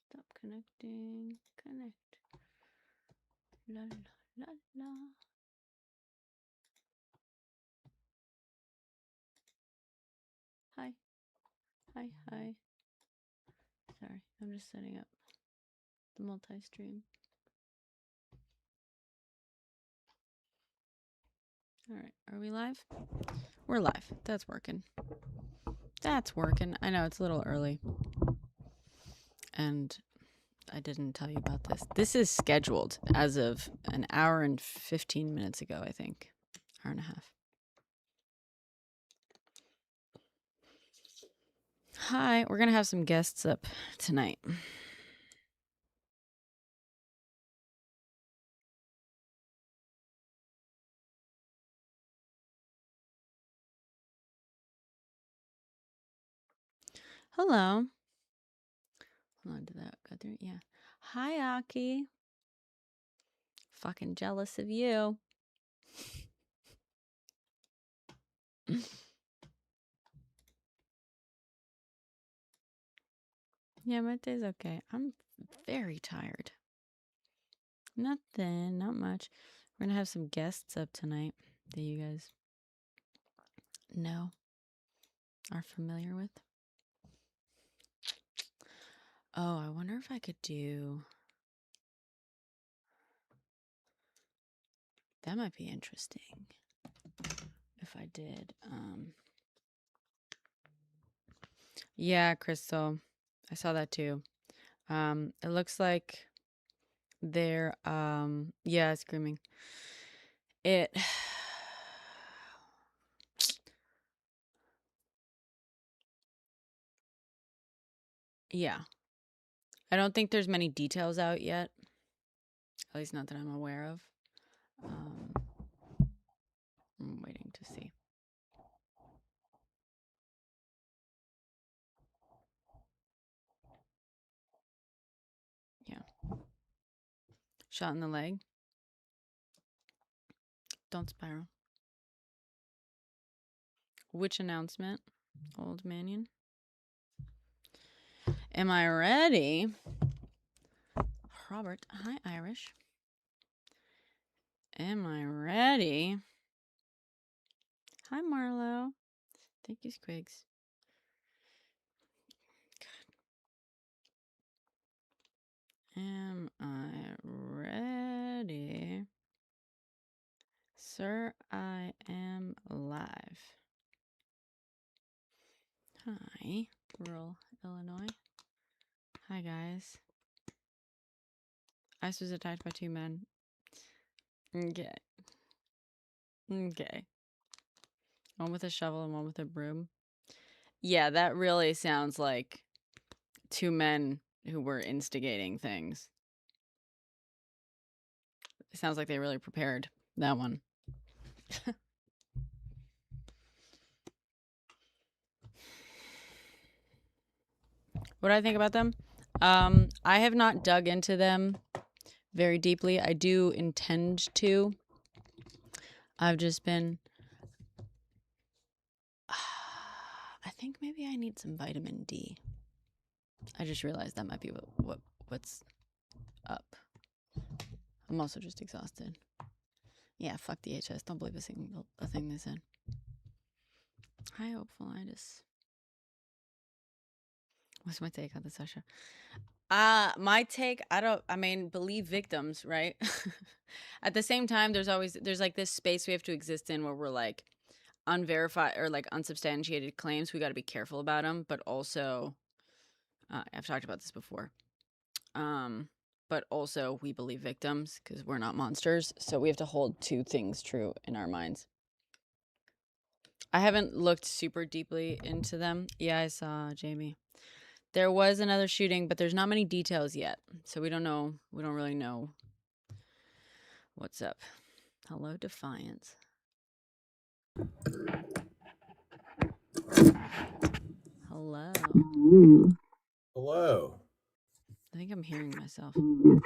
Stop connecting. Connect. La la la la. Hi. Hi, hi. Sorry, I'm just setting up the multi-stream. All right, are we live? We're live. That's working. That's working. I know it's a little early. And I didn't tell you about this. This is scheduled as of an hour and 15 minutes ago, I think. Hour and a half. Hi, we're going to have some guests up tonight. Hello. Hold on, did that go through? Yeah. Hi, Aki. Fucking jealous of you. Yeah, my day's okay. I'm very tired. Nothing, not much. We're going to have some guests up tonight that you guys know, are familiar with. Oh, I wonder if I could do... That might be interesting if I did. Yeah, Crystal. I saw that too. It looks like they're, yeah, screaming. It... Yeah. I don't think there's many details out yet. At least not that I'm aware of. I'm waiting to see. Yeah. Shot in the leg. Don't spiral. Which announcement? Old Manion. Am I ready? Robert. Hi, Irish. Am I ready? Hi, Marlo. Thank you, Squigs. Am I ready? Sir, I am live. Hi, rural Illinois. Hi, guys. Ice was attacked by 2 men. Okay. Okay. One with a shovel and one with a broom. Yeah, that really sounds like 2 men who were instigating things. It sounds like they really prepared that one. What do I think about them? I have not dug into them very deeply. I do intend to. I've just been... I think maybe I need some vitamin D. I just realized that might be what's up. I'm also just exhausted. Yeah, fuck DHS. Don't believe a thing they said. Hi, Hopefulitis. What's my take on this, Sasha? My take, believe victims, right? At the same time, there's like this space we have to exist in where we're like unverified or like unsubstantiated claims. We got to be careful about them, but also, I've talked about this before. But also we believe victims because we're not monsters. So we have to hold two things true in our minds. I haven't looked super deeply into them. Yeah, I saw Jamie. There was another shooting, but there's not many details yet. So we don't know. We don't really know what's up. Hello, Defiance. Hello. Hello. I think I'm hearing myself. Hang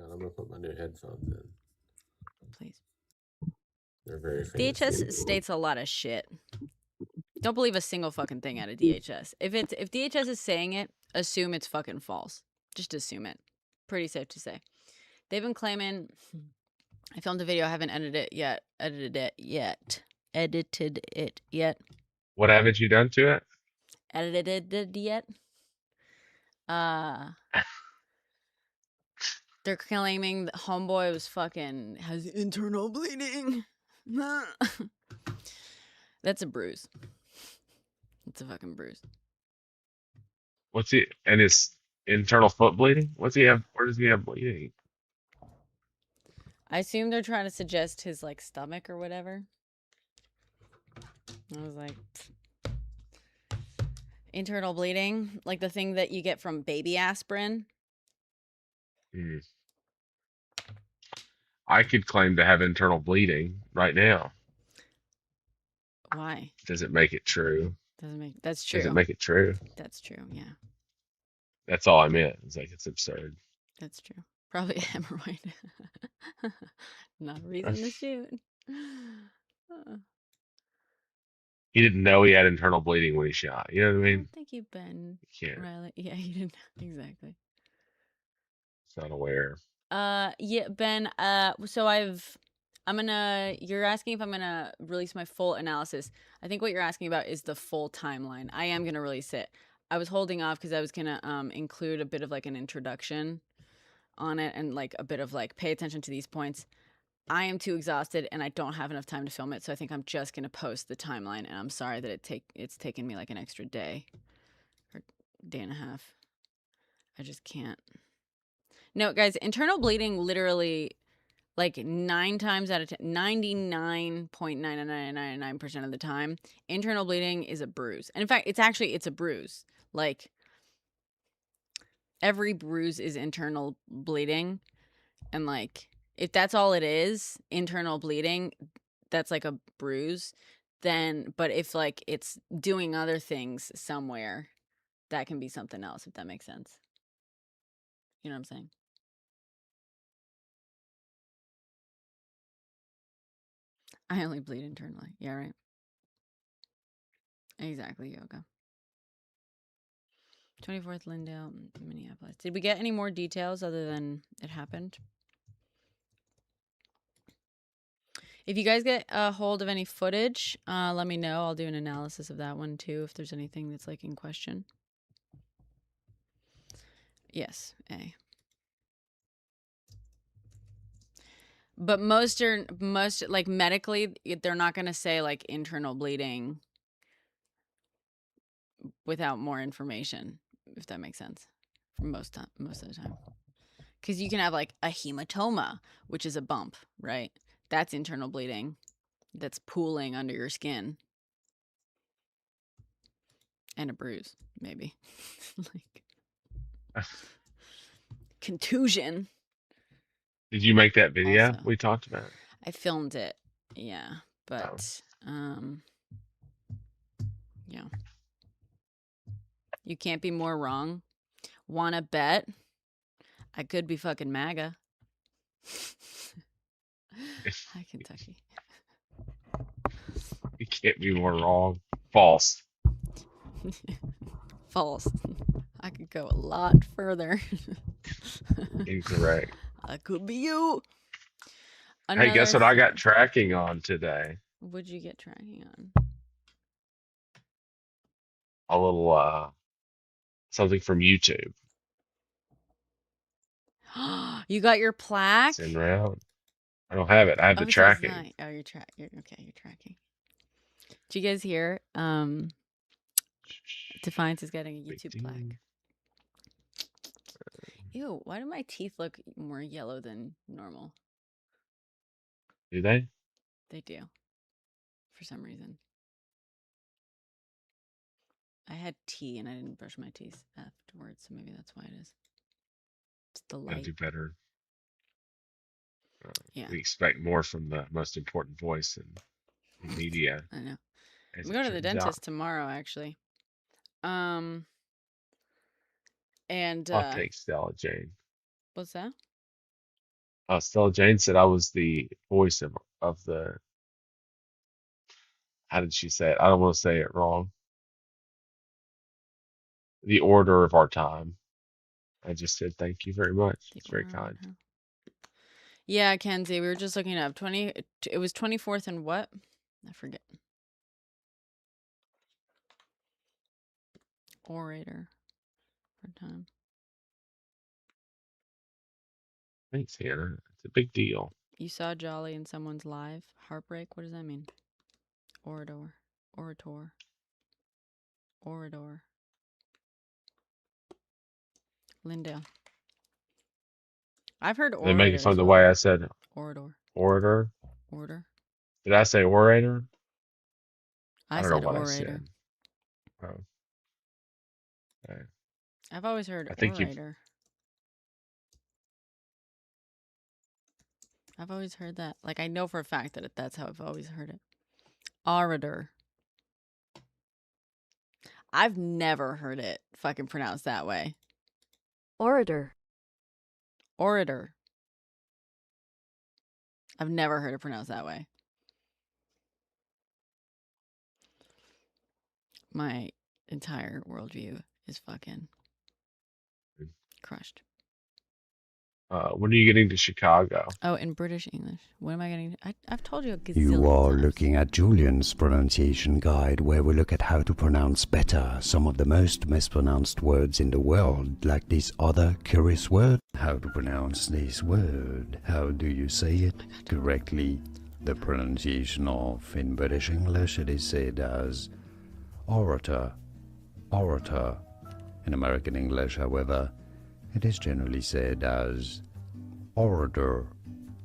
on, I'm gonna put my new headphones in. Please. They're very fancy. DHS states a lot of shit. Don't believe a single fucking thing out of DHS. If DHS is saying it, assume it's fucking false. Just assume it. Pretty safe to say. They've been claiming. I filmed a video. I haven't edited it yet. What haven't you done to it? Edited it yet. They're claiming that homeboy has internal bleeding. That's a bruise. It's a fucking bruise. What's he and his internal foot bleeding? What's he have? Where does he have bleeding? I assume they're trying to suggest his like stomach or whatever. I was like, internal bleeding, like the thing that you get from baby aspirin. I could claim to have internal bleeding right now. Why? Does it make it true? That's true. Does it make it true? That's true, yeah. That's all I meant. It's like, it's absurd. That's true. Probably a hemorrhoid. Not a reason to shoot. He didn't know he had internal bleeding when he shot. You know what I mean? Thank you, Ben. Yeah. Riley. Yeah, he didn't. Exactly. He's not aware. Yeah, Ben. So you're asking if I'm gonna release my full analysis. I think what you're asking about is the full timeline. I am gonna release it. I was holding off because I was gonna include a bit of like an introduction on it and like a bit of like pay attention to these points. I am too exhausted and I don't have enough time to film it, so I think I'm just gonna post the timeline. And I'm sorry that it's taken me like an extra day or day and a half. I just can't. No, guys, internal bleeding literally, like 9 times out of 10, 99.9999% of the time, internal bleeding is a bruise. And in fact, it's a bruise. Like, every bruise is internal bleeding. And like, if that's all it is, internal bleeding, that's like a bruise. But if like it's doing other things somewhere, that can be something else, if that makes sense. You know what I'm saying? I only bleed internally. Yeah, right. Exactly, yoga. 24th, Lindale, Minneapolis. Did we get any more details other than it happened? If you guys get a hold of any footage, let me know. I'll do an analysis of that one too, if there's anything that's like in question. Yes, A. But most like medically, they're not going to say like internal bleeding without more information, if that makes sense. Most of the time. Because you can have like a hematoma, which is a bump, right? That's internal bleeding. That's pooling under your skin. And a bruise, maybe. Like contusion. Did you make that video Also, we talked about? I filmed it, yeah. But yeah. You can't be more wrong. Wanna bet? I could be fucking MAGA. Hi, Kentucky. You can't be more wrong. False. False. I could go a lot further. Incorrect. I could be you. Hey, guess what I got tracking on today? What'd you get tracking on? A little something from YouTube. You got your plaque? Send around. I don't have it. I have the it says tracking. 9. Oh, you're tracking. Did you guys hear? Defiance is getting a YouTube plaque. Ew, why do my teeth look more yellow than normal? Do they? They do. For some reason. I had tea and I didn't brush my teeth afterwards, so maybe that's why it is. It's the Gotta light. do better. Yeah. We expect more from the most important voice in media. I know. I'm going to the dentist tomorrow, actually. And I'll take Stella Jane. what's that? Stella Jane said I was the voice of the. How did she say it? I don't want to say it wrong. The order of our time. I just said thank you very much. It's very kind. Yeah, Kenzie, we were just looking up 20. It was 24th and what? I forget. Orator for time. Thanks, Hannah. It's a big deal. You saw Jolly in someone's live heartbreak. What does that mean? Orator. Lindale. I've heard orator. They make it fun the way I said orator. Orator. Order. Did I say orator? I don't know said what orator. I said. Oh. Okay. I've always heard I think orator. I've always heard that. Like, I know for a fact that that's how I've always heard it. Orator. I've never heard it fucking pronounced that way. Orator. I've never heard it pronounced that way. My entire worldview is fucking crushed. When are you getting to Chicago? Oh, in British English. What am I getting? I've told you a gazillion You are times. looking at Julian's pronunciation guide, where we look at how to pronounce better some of the most mispronounced words in the world, like this other curious word. How to pronounce this word? How do you say it correctly? The pronunciation of, in British English, it is said as orator. In American English, however, it is generally said as orator,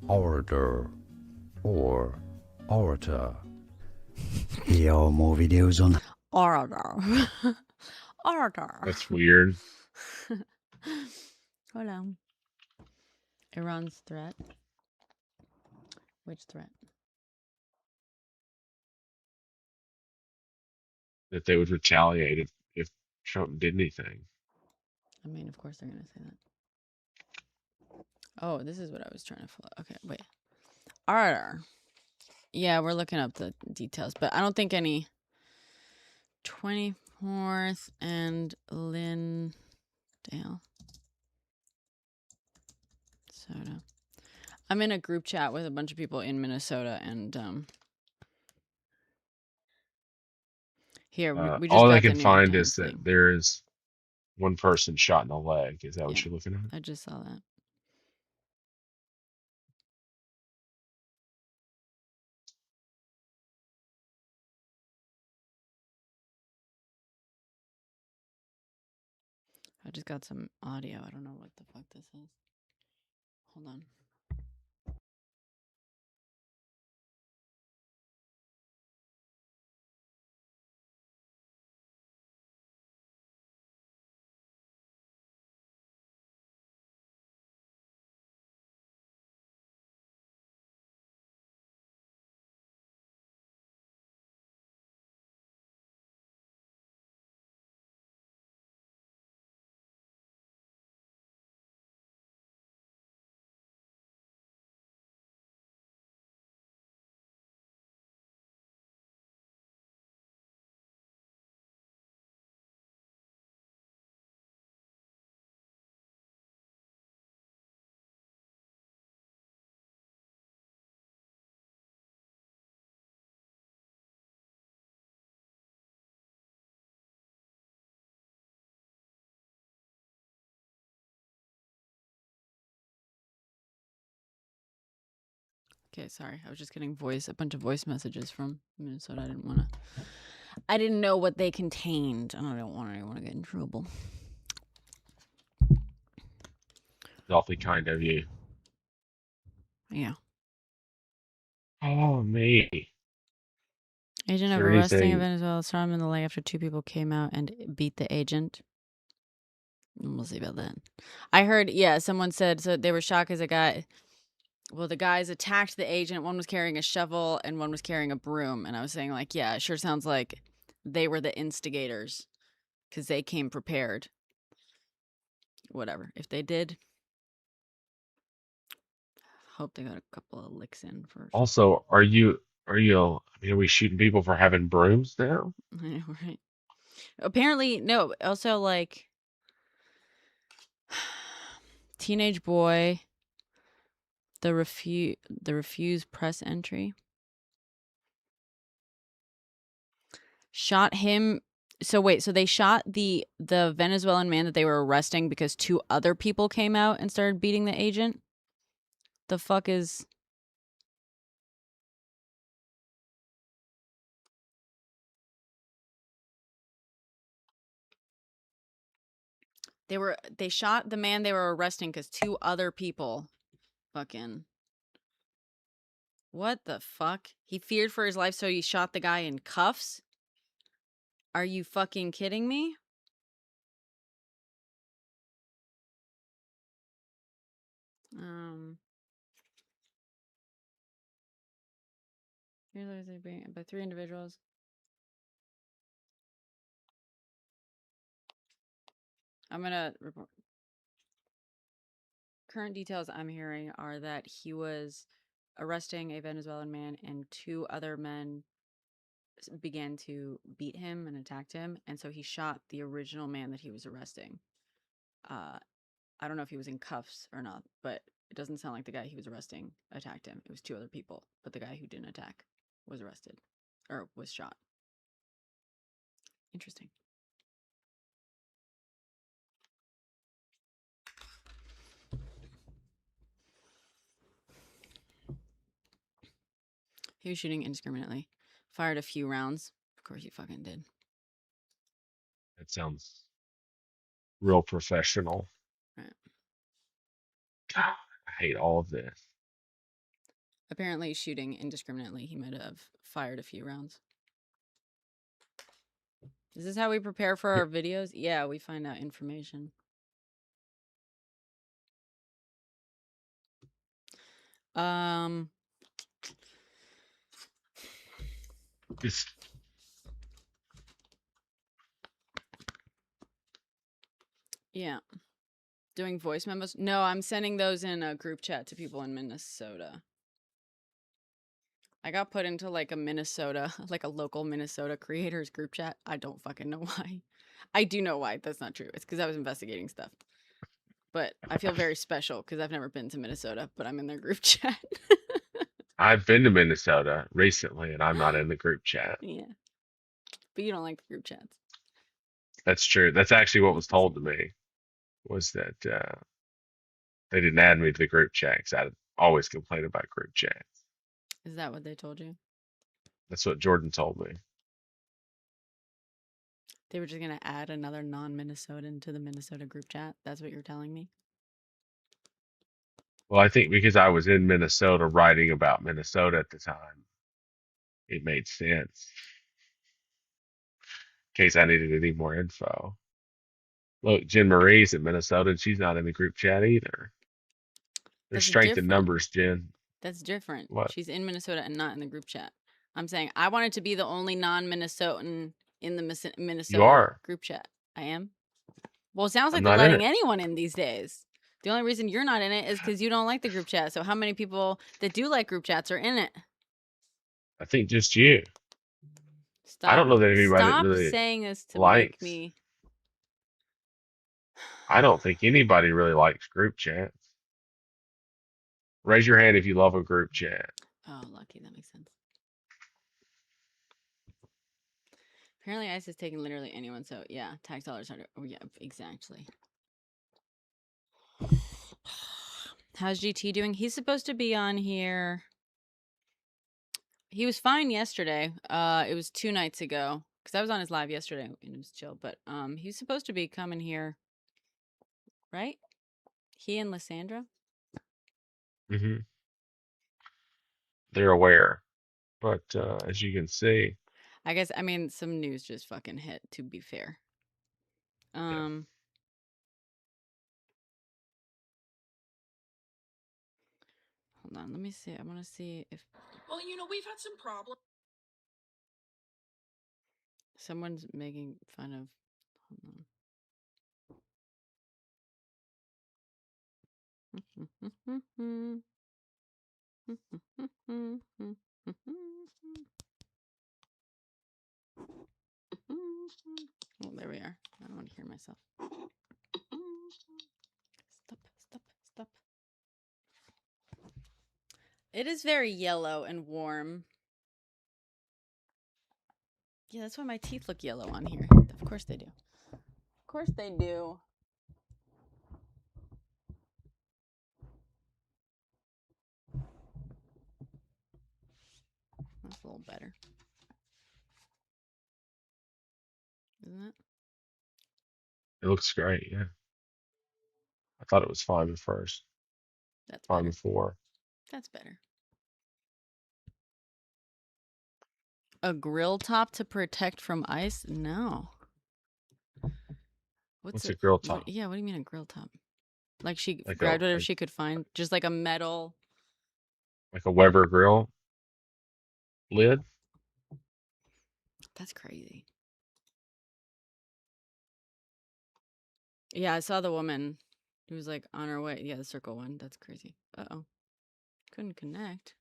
or orator. Here are more videos on Orator. That's weird. Hold on. Iran's threat. Which threat? That they would retaliate if Trump did anything. I mean, of course they're going to say that. Oh, this is what I was trying to follow. Okay, wait. Orator. Yeah, we're looking up the details, but I don't think any 24th and Lindale. Soda. I'm in a group chat with a bunch of people in Minnesota, and here we just all got I the can New York find Times is that thing. there is one person shot in the leg. Is that what you're looking at? I just saw that. I just got some audio. I don't know what the fuck this is. Hold on. Okay, sorry. I was just getting a bunch of voice messages from Minnesota. I didn't know what they contained, and I don't want anyone to get in trouble. Awfully kind of you. Yeah. Oh, me. Agent Is of there arresting anything? of Venezuela shot him in the leg after 2 people came out and beat the agent. We'll see about that. I heard, yeah, someone said, so they were shocked because the guys attacked the agent. One was carrying a shovel and one was carrying a broom. And I was saying, like, yeah, it sure sounds like they were the instigators because they came prepared. Whatever. If they did, hope they got a couple of licks in first. Also, are we shooting people for having brooms now? I know, right? Apparently, no. Also, like, teenage boy, the refuse press entry. Shot him. So wait, so they shot the Venezuelan man that they were arresting because 2 other people came out and started beating the agent? The fuck is... They shot the man they were arresting because 2 other people fucking... What the fuck? He feared for his life, so he shot the guy in cuffs? Are you fucking kidding me? Here's what they're being by 3 individuals. I'm gonna report. Current details I'm hearing are that he was arresting a Venezuelan man and 2 other men began to beat him and attacked him, and so he shot the original man that he was arresting. I don't know if he was in cuffs or not, but it doesn't sound like the guy he was arresting attacked him. It was 2 other people, but the guy who didn't attack was arrested or was shot. Interesting. He was shooting indiscriminately. Fired a few rounds. Of course he fucking did. That sounds real professional. Right. God, I hate all of this. Apparently shooting indiscriminately. He might have fired a few rounds. Is this how we prepare for our videos? Yeah, we find out information. This Yeah. Doing voice memos? No, I'm sending those in a group chat to people in Minnesota. I got put into like a local Minnesota creators group chat. I don't fucking know why. I do know why. That's not true. It's because I was investigating stuff. But I feel very special because I've never been to Minnesota, but I'm in their group chat. I've been to Minnesota recently, and I'm not in the group chat. Yeah. But you don't like the group chats. That's true. That's actually what was told to me, was that they didn't add me to the group chat because I always complain about group chats. Is that what they told you? That's what Jordan told me. They were just going to add another non-Minnesotan to the Minnesota group chat? That's what you're telling me? Well, I think because I was in Minnesota writing about Minnesota at the time, it made sense. In case I needed any more info. Look, Jen Marie's in Minnesota, and she's not in the group chat either. There's That's strength in different. numbers, Jen. That's different. What? She's in Minnesota and not in the group chat. I'm saying I wanted to be the only non-Minnesotan in the Minnesota group chat. I am? Well, it sounds like they're letting anyone in these days. The only reason you're not in it is because you don't like the group chat. So how many people that do like group chats are in it? I think just you. Stop. I don't know that anybody Stop really saying this to likes. make me. I don't think anybody really likes group chats. Raise your hand if you love a group chat. Oh, lucky. That makes sense. Apparently, ICE is taking literally anyone. So, yeah, tax dollars are. Oh, yeah, exactly. How's GT doing? He's supposed to be on here He was fine yesterday. It was 2 nights ago because I was on his live yesterday and it was chill. But he's supposed to be coming here, right? He and Lysandra. Hmm. They're aware, but as you can see, I guess I mean some news just fucking hit. To be fair. yeah, Hold on. Let me see. I want to see if Well, we've had some problems. someone's making fun of. Hold on. Oh, there we are. I don't want to hear myself. Stop, stop, stop. It is very yellow and warm. Yeah, that's why my teeth look yellow on here. Of course they do. Of course they do. That's a little better. Isn't it? it looks great. Yeah, I thought it was fine at first, That's fine better. before. That's better. A grill top to protect from ice? No. What's a grill What, top? yeah, what do you mean a grill top? Like she Like grabbed whatever she could find, just like a metal. a Weber grill lid. That's crazy. Yeah, I saw the woman who was like on her way. Yeah, the circle one. That's crazy. Uh-oh. Couldn't connect.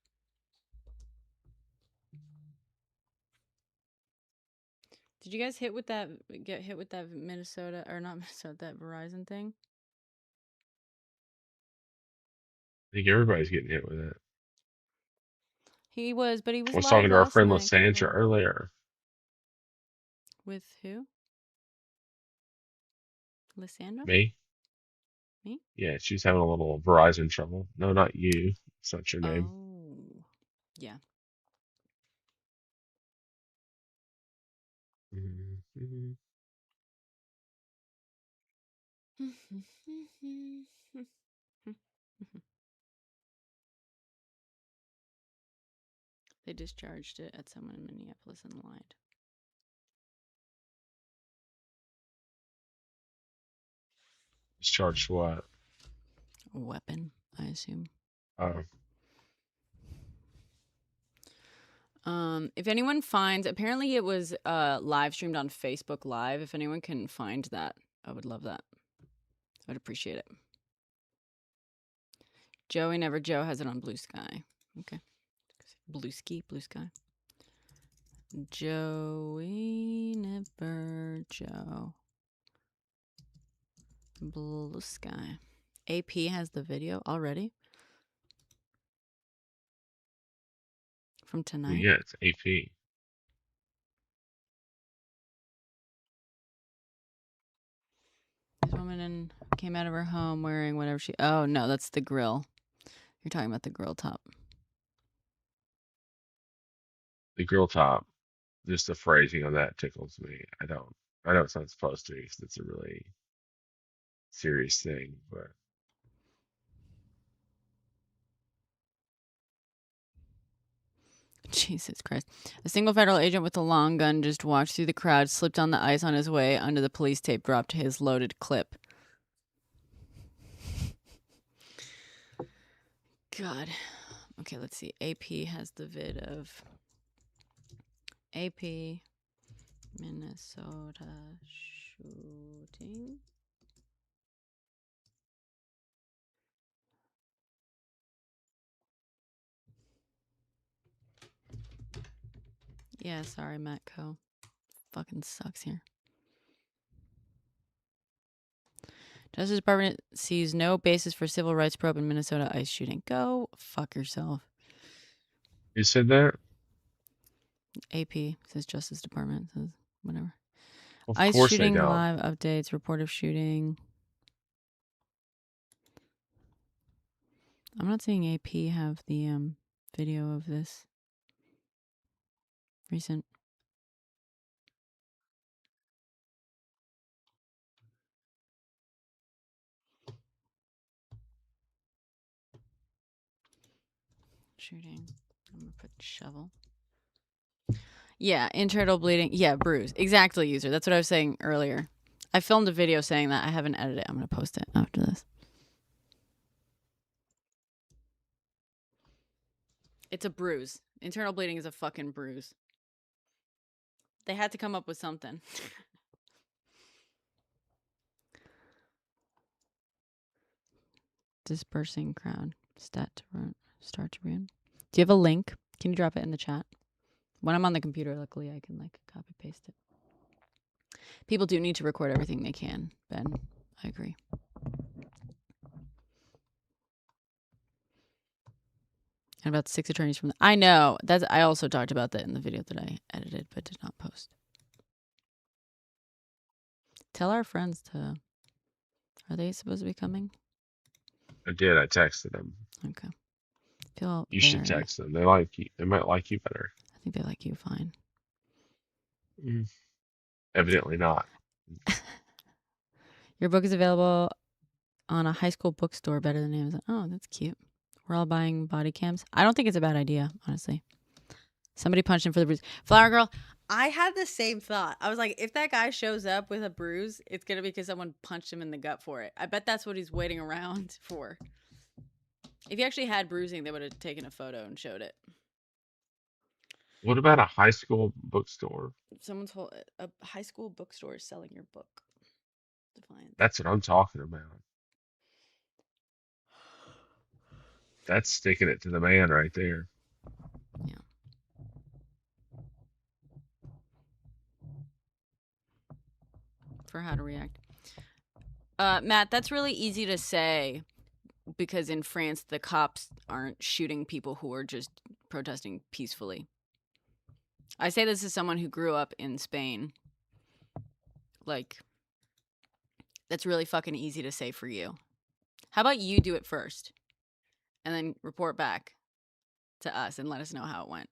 Did you guys get hit with that Minnesota, or not Minnesota, that Verizon thing? I think everybody's getting hit with it. He was, but he I was was live talking to our last friend night. Kind Lysandra of. earlier. With who? Lysandra? Me? Me? Yeah, she's having a little Verizon trouble. No, not you. It's not your name. Oh. Yeah. Mhm. They discharged it at someone in Minneapolis and lied. Discharged what? A weapon, I assume. Oh, If anyone finds, apparently it was live streamed on Facebook Live. If anyone can find that, I would love that. I'd appreciate it. Joey Never Joe has it on Blue Sky. Okay. Blue Sky. Joey Never Joe. Blue Sky. AP has the video already from tonight. yeah, it's AP. This woman came out of her home wearing whatever she. Oh no, that's the grill. You're talking about the grill top. The grill top. Just the phrasing on that tickles me. I know it's not supposed to because it's a really serious thing, but Jesus Christ. A single federal agent with a long gun just walked through the crowd, slipped on the ice on his way under the police tape, dropped his loaded clip. God. Okay, let's see. AP has the vid of AP Minnesota shooting. Yeah, sorry, Matt Co. Fucking sucks here. Justice Department sees no basis for civil rights probe in Minnesota ICE shooting. Go fuck yourself. you said that? AP says Justice Department says whatever. Of ICE course they shooting don't. live updates. Report of shooting. I'm not seeing AP have the video of this. Recent. Shooting. I'm gonna put shovel. Yeah, internal bleeding. Yeah, bruise. Exactly, user. That's what I was saying earlier. I filmed a video saying that. I haven't edited it. I'm gonna post it after this. It's a bruise. Internal bleeding is a fucking bruise. They had to come up with something. Dispersing crowd. Start to ruin. Do you have a link? Can you drop it in the chat? When I'm on the computer, luckily I can like copy paste it. People do need to record everything they can, Ben. I agree. And about 6 attorneys from I know. I also talked about that in the video that I edited but did not post. Tell our friends to. Are they supposed to be coming? I did. I texted them. Okay. Feel You should very- text them. They like you. They might like you better. I think they like you fine. Evidently not. Your book is available on a high school bookstore better than Amazon. Oh, that's cute. We're all buying body cams. I don't think it's a bad idea, honestly. Somebody punched him for the bruise. Flower Girl, I had the same thought. I was like, if that guy shows up with a bruise, it's going to be because someone punched him in the gut for it. I bet that's what he's waiting around for. If he actually had bruising, they would have taken a photo and showed it. What about a high school bookstore? A high school bookstore is selling your book. Defiance. That's what I'm talking about. That's sticking it to the man right there. Yeah. For how to react. Matt, that's really easy to say because in France, the cops aren't shooting people who are just protesting peacefully. I say this as someone who grew up in Spain. Like, that's really fucking easy to say for you. How about you do it first and then report back to us and let us know how it went.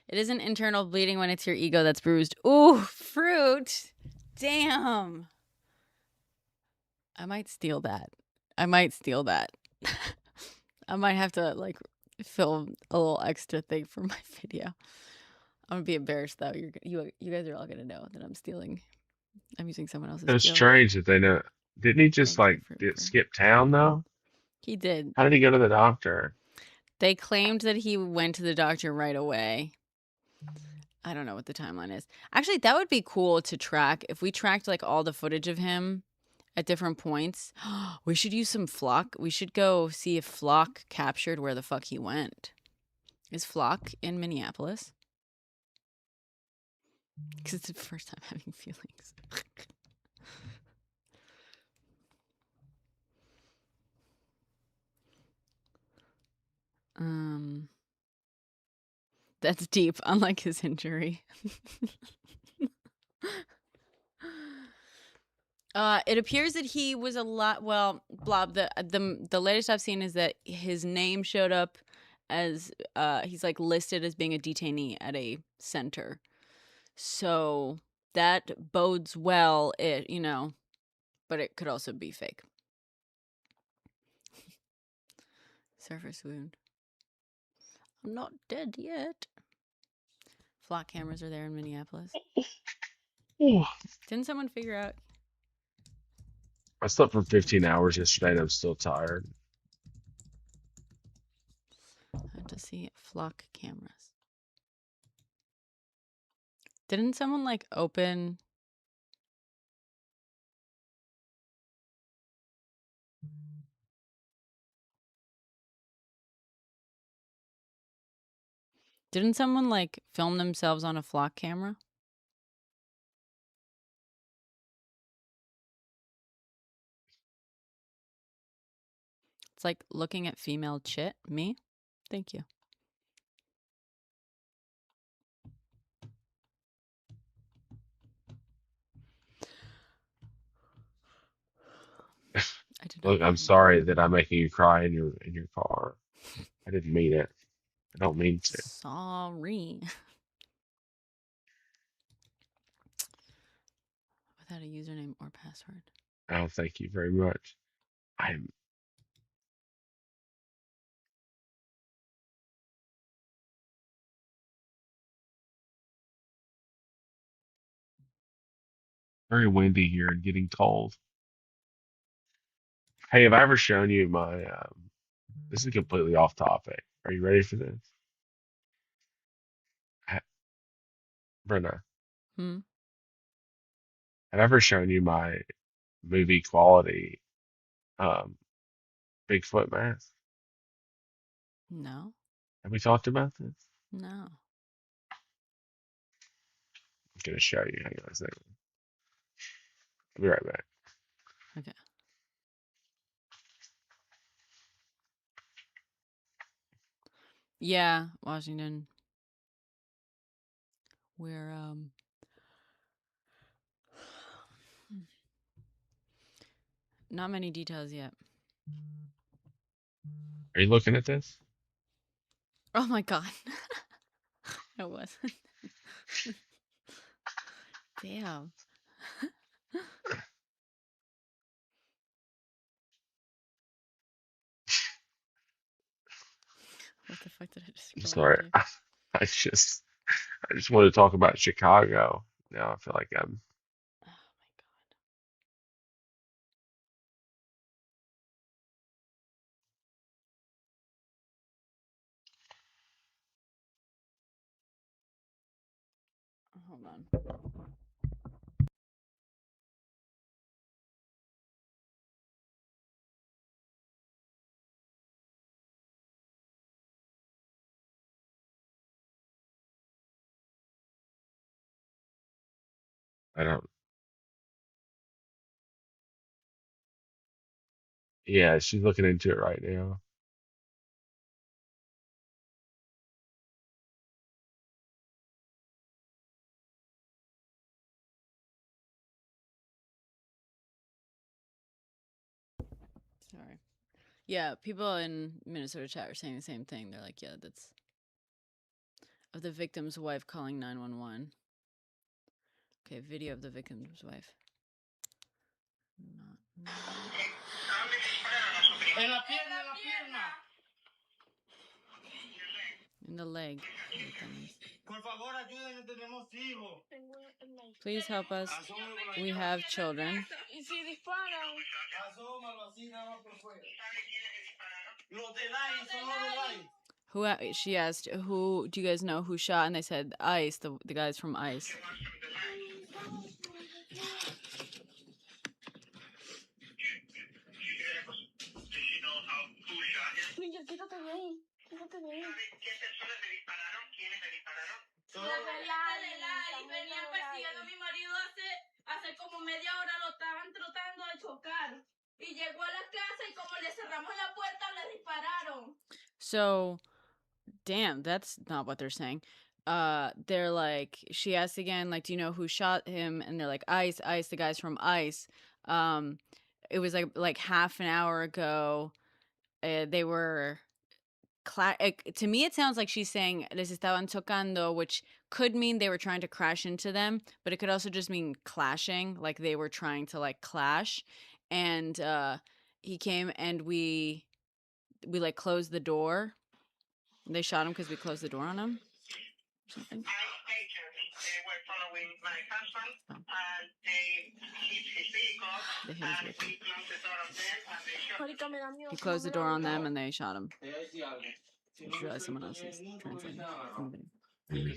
It isn't internal bleeding when it's your ego that's bruised. Ooh, fruit. Damn. I might steal that. I might have to like film a little extra thing for my video. I'm gonna be embarrassed though. You guys are all gonna know that I'm stealing. I'm using someone else's. It's skill. strange that they know. Didn't he just skip town though? He did. How did he go to the doctor? They claimed that he went to the doctor right away. I don't know what the timeline is. Actually, that would be cool to track. If we tracked like all the footage of him at different points, we should use some Flock. We should go see if Flock captured where the fuck he went. Is Flock in Minneapolis? Because it's the first time having feelings. That's deep, unlike his injury. It appears that he was a lot. Well, Blob. The latest I've seen is that his name showed up as he's like listed as being a detainee at a center. So that bodes well. But it could also be fake. Surface wound. I'm not dead yet. Flock cameras are there in Minneapolis. Didn't someone figure out? I slept for 15 hours yesterday and I'm still tired. I have to see Flock cameras. Didn't someone like open? Didn't someone like film themselves on a Flock camera? It's like looking at female chit. Me? Thank you. I did Look, I'm sorry that I'm making you cry in your car. I didn't mean it. I don't mean to. Sorry. Without a username or password. Oh, thank you very much. I'm very windy here and getting cold. Hey, have I ever shown you my this is completely off topic. Are you ready for this? Ha- Brenna, Hmm? have I ever shown you my movie quality um Bigfoot mask? No. Have we talked about this? No. I'm gonna show you. Hang on a second. I'll be right back. Okay. Yeah, Washington. We're not many details yet. Are you looking at this? Oh my god. I wasn't. Damn. What the fuck did I just I'm scroll sorry. into? I just want to talk about Chicago. Now I feel like I'm Oh my god. Hold on. I don't. Yeah, she's looking into it right now. Sorry. Yeah, people in Minnesota chat are saying the same thing. They're like, yeah, that's of the victim's wife calling 911. Okay, video of the victim's wife. Not. In the leg. Please help us. We have children. Who she asked, who do you guys know who shot? And they said ICE, the guys from ICE. So, damn, that's not what they're saying. They're like, she asked again, like, do you know who shot him? And they're like, ICE, ICE, the guys from ICE. It was like half an hour ago. They were to me it sounds like she's saying les estaban tocando, which could mean they were trying to crash into them, but it could also just mean clashing, like they were trying to like clash. And he came and we like closed the door. They shot him because we closed the door on him or something. Oh. They hit his vehicle. He closed the door on them and they shot him. I just realized someone else is translating from the video.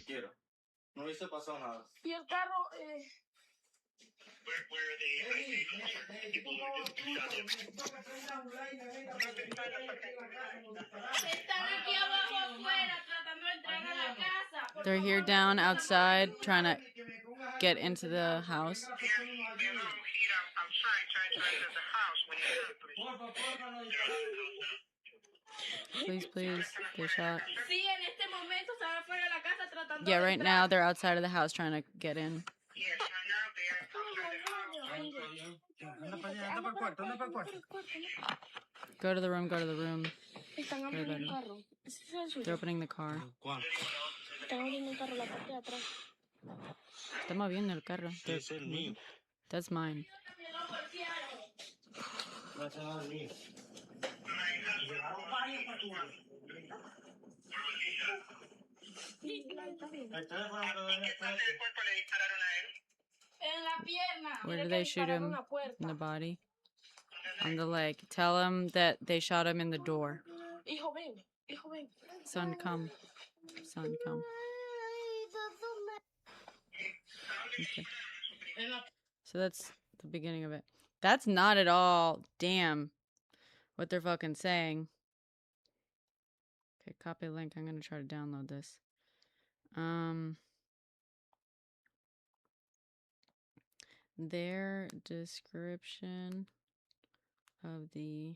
They're here down outside trying to get into the house. Please, please, they shot. Yeah, right now they're outside of the house trying to get in. Go to the room, go to the room. Están Go to abriendo bed. un carro. ¿Ese es el suyo? They're opening the car. Están abriendo un carro la parte de atrás. Está moviendo el carro. That's mine. En la pierna. Where Mira did que they shoot dispararon him? una puerta. In the body? On the leg. Tell him that they shot him in the door. Hijo, ven. Hijo, ven. Son, come. Son, come. Okay. So that's the beginning of it. That's not at all, damn, what they're fucking saying. Okay, copy link. I'm gonna try to download this. Their description of the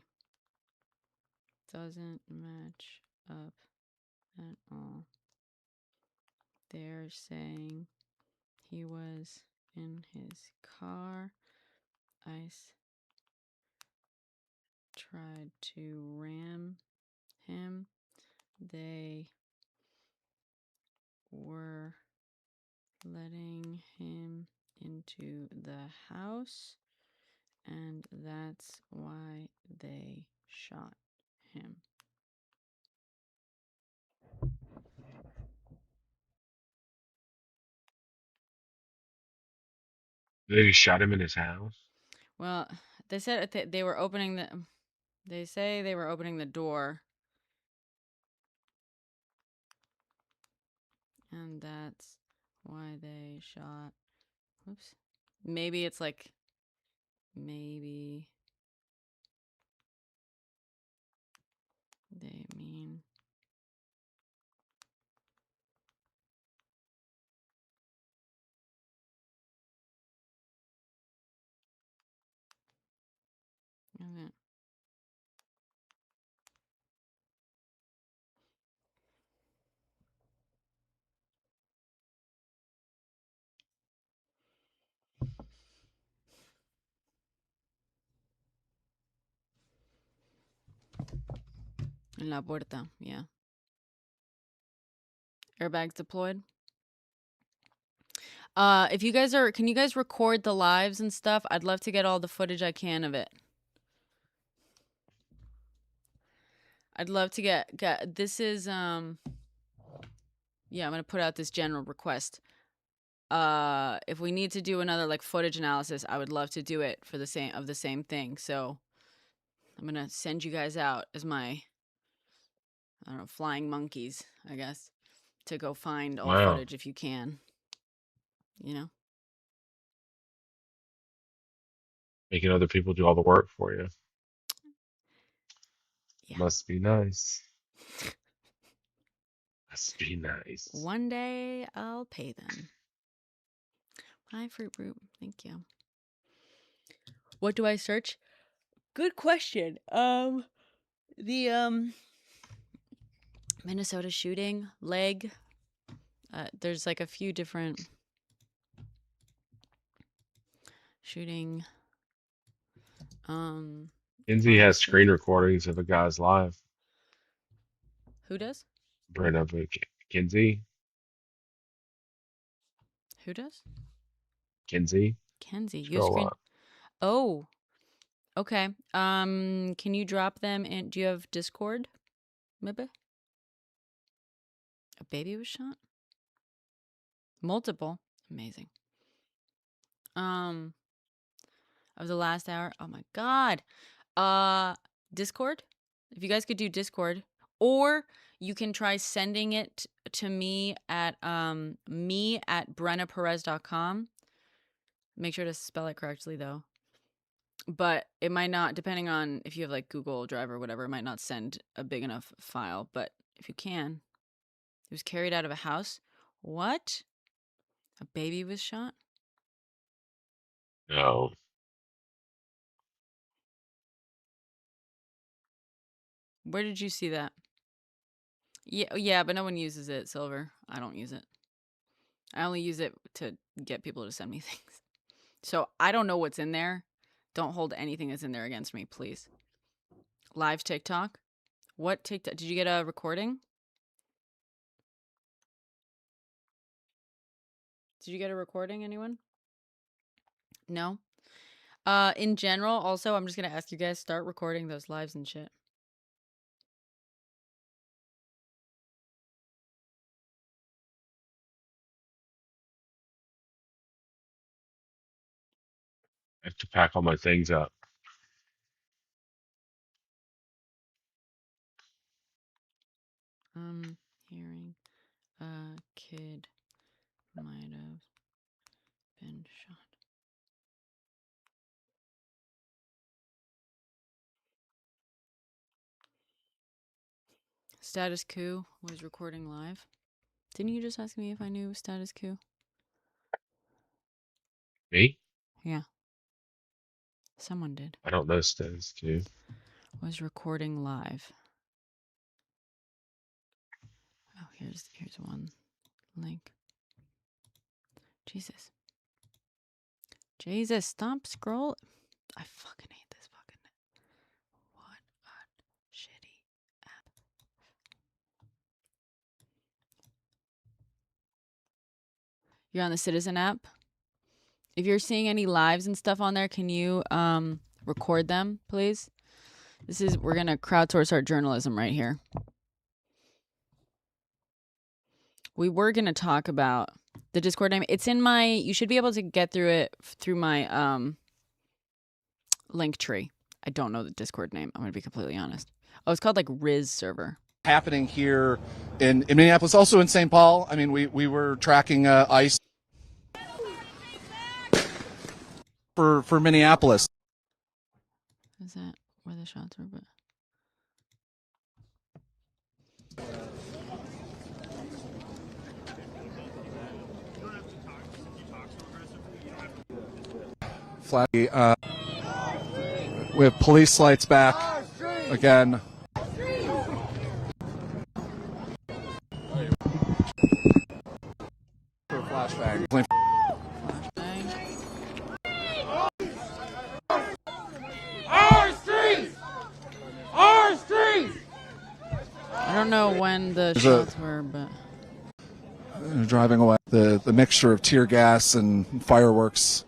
doesn't match up at all. They're saying he was in his car. ICE tried to ram him. They were letting him into the house, and that's why they shot him. They just shot him in his house. Well, they said they were opening the. They say they were opening the door, and that's why they shot. Whoops. Maybe it's like. Maybe they mean. Okay. En la puerta, yeah. Airbags deployed. If you guys can you guys record the lives and stuff? I'd love to get all the footage I can of it. I'd love to get this is yeah, I'm gonna put out this general request. If we need to do another like footage analysis, I would love to do it for the same thing. So I'm gonna send you guys out as my, I don't know, flying monkeys, I guess, to go find all Wow. footage if you can. You know? Making other people do all the work for you. Yeah. Must be nice. Must be nice. One day I'll pay them. Hi, Fruit Root. Thank you. What do I search? Good question. The Minnesota shooting leg. There's like a few different shooting. Kinsey has screen recordings of a guy's live. Who does? Brenna Kinsey. Who does? Kinsey. Kenzie. You Scroll screen. up. Oh. Okay. Can you drop them in? Do you have Discord? Maybe. A baby was shot? Multiple. Amazing. Of the last hour. Oh my god. Discord? If you guys could do Discord, or you can try sending it to me at brennaperez.com. Make sure to spell it correctly though. But it might not, depending on if you have like Google Drive or whatever, it might not send a big enough file. But if you can, it was carried out of a house. What? A baby was shot? No. Where did you see that? Yeah, but no one uses it, Silver. I don't use it. I only use it to get people to send me things. So I don't know what's in there. Don't hold anything that's in there against me, please. Live TikTok? What TikTok? Did you get a recording? Did you get a recording, anyone? No? In general, also, I'm just going to ask you guys, start recording those lives and shit. I have to pack all my things up. Hearing a kid might have been shot. Status Coup was recording live. Didn't you just ask me if I knew Status Coup? Me? Yeah. Someone did. I don't know Status Q. Was recording live. Oh, here's one link. Jesus, stop scroll. I fucking hate this fucking. What a shitty app. You're on the Citizen app. If you're seeing any lives and stuff on there, can you record them, please? We're gonna crowdsource our journalism right here. We were gonna talk about the Discord name. It's in my. You should be able to get through it through my link tree. I don't know the Discord name. I'm gonna be completely honest. Oh, it's called like Riz server. Happening here in Minneapolis, also in St. Paul. I mean, we were tracking ICE for Minneapolis. Is that where the shots were? But Flat. We have police lights back again. For flashbang. Our streets! I don't know when the shots were, but Driving away. The mixture of tear gas and fireworks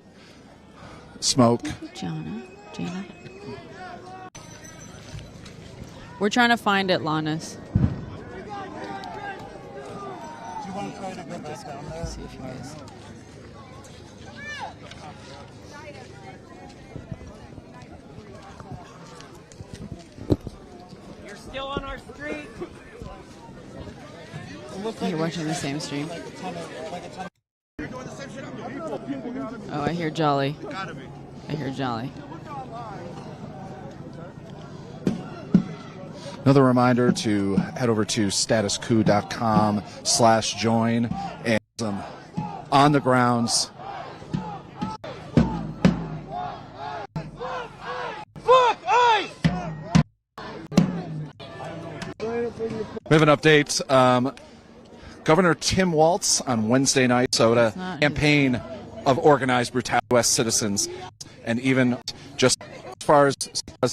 smoke. Jana. We're trying to find it, Lannis. Do you want to try to go back down there? See if you guys. You're still on our street. You're watching the same stream. Oh, I hear Jolly. Another reminder to head over to statuscoup.com/join and on the grounds. Fuck ICE! We have an update. Governor Tim Walz on Wednesday night, Minnesota, campaign of organized brutality to U.S. citizens, and even just as far as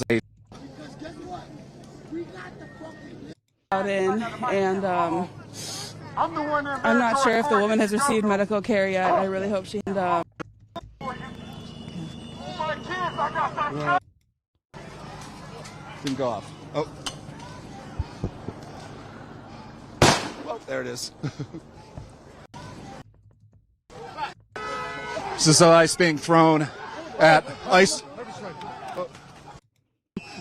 they out in, and I'm not sure if the woman has received medical care yet. I really hope she. Didn't go off. Oh. Well, there it is. This is ice being thrown at ICE.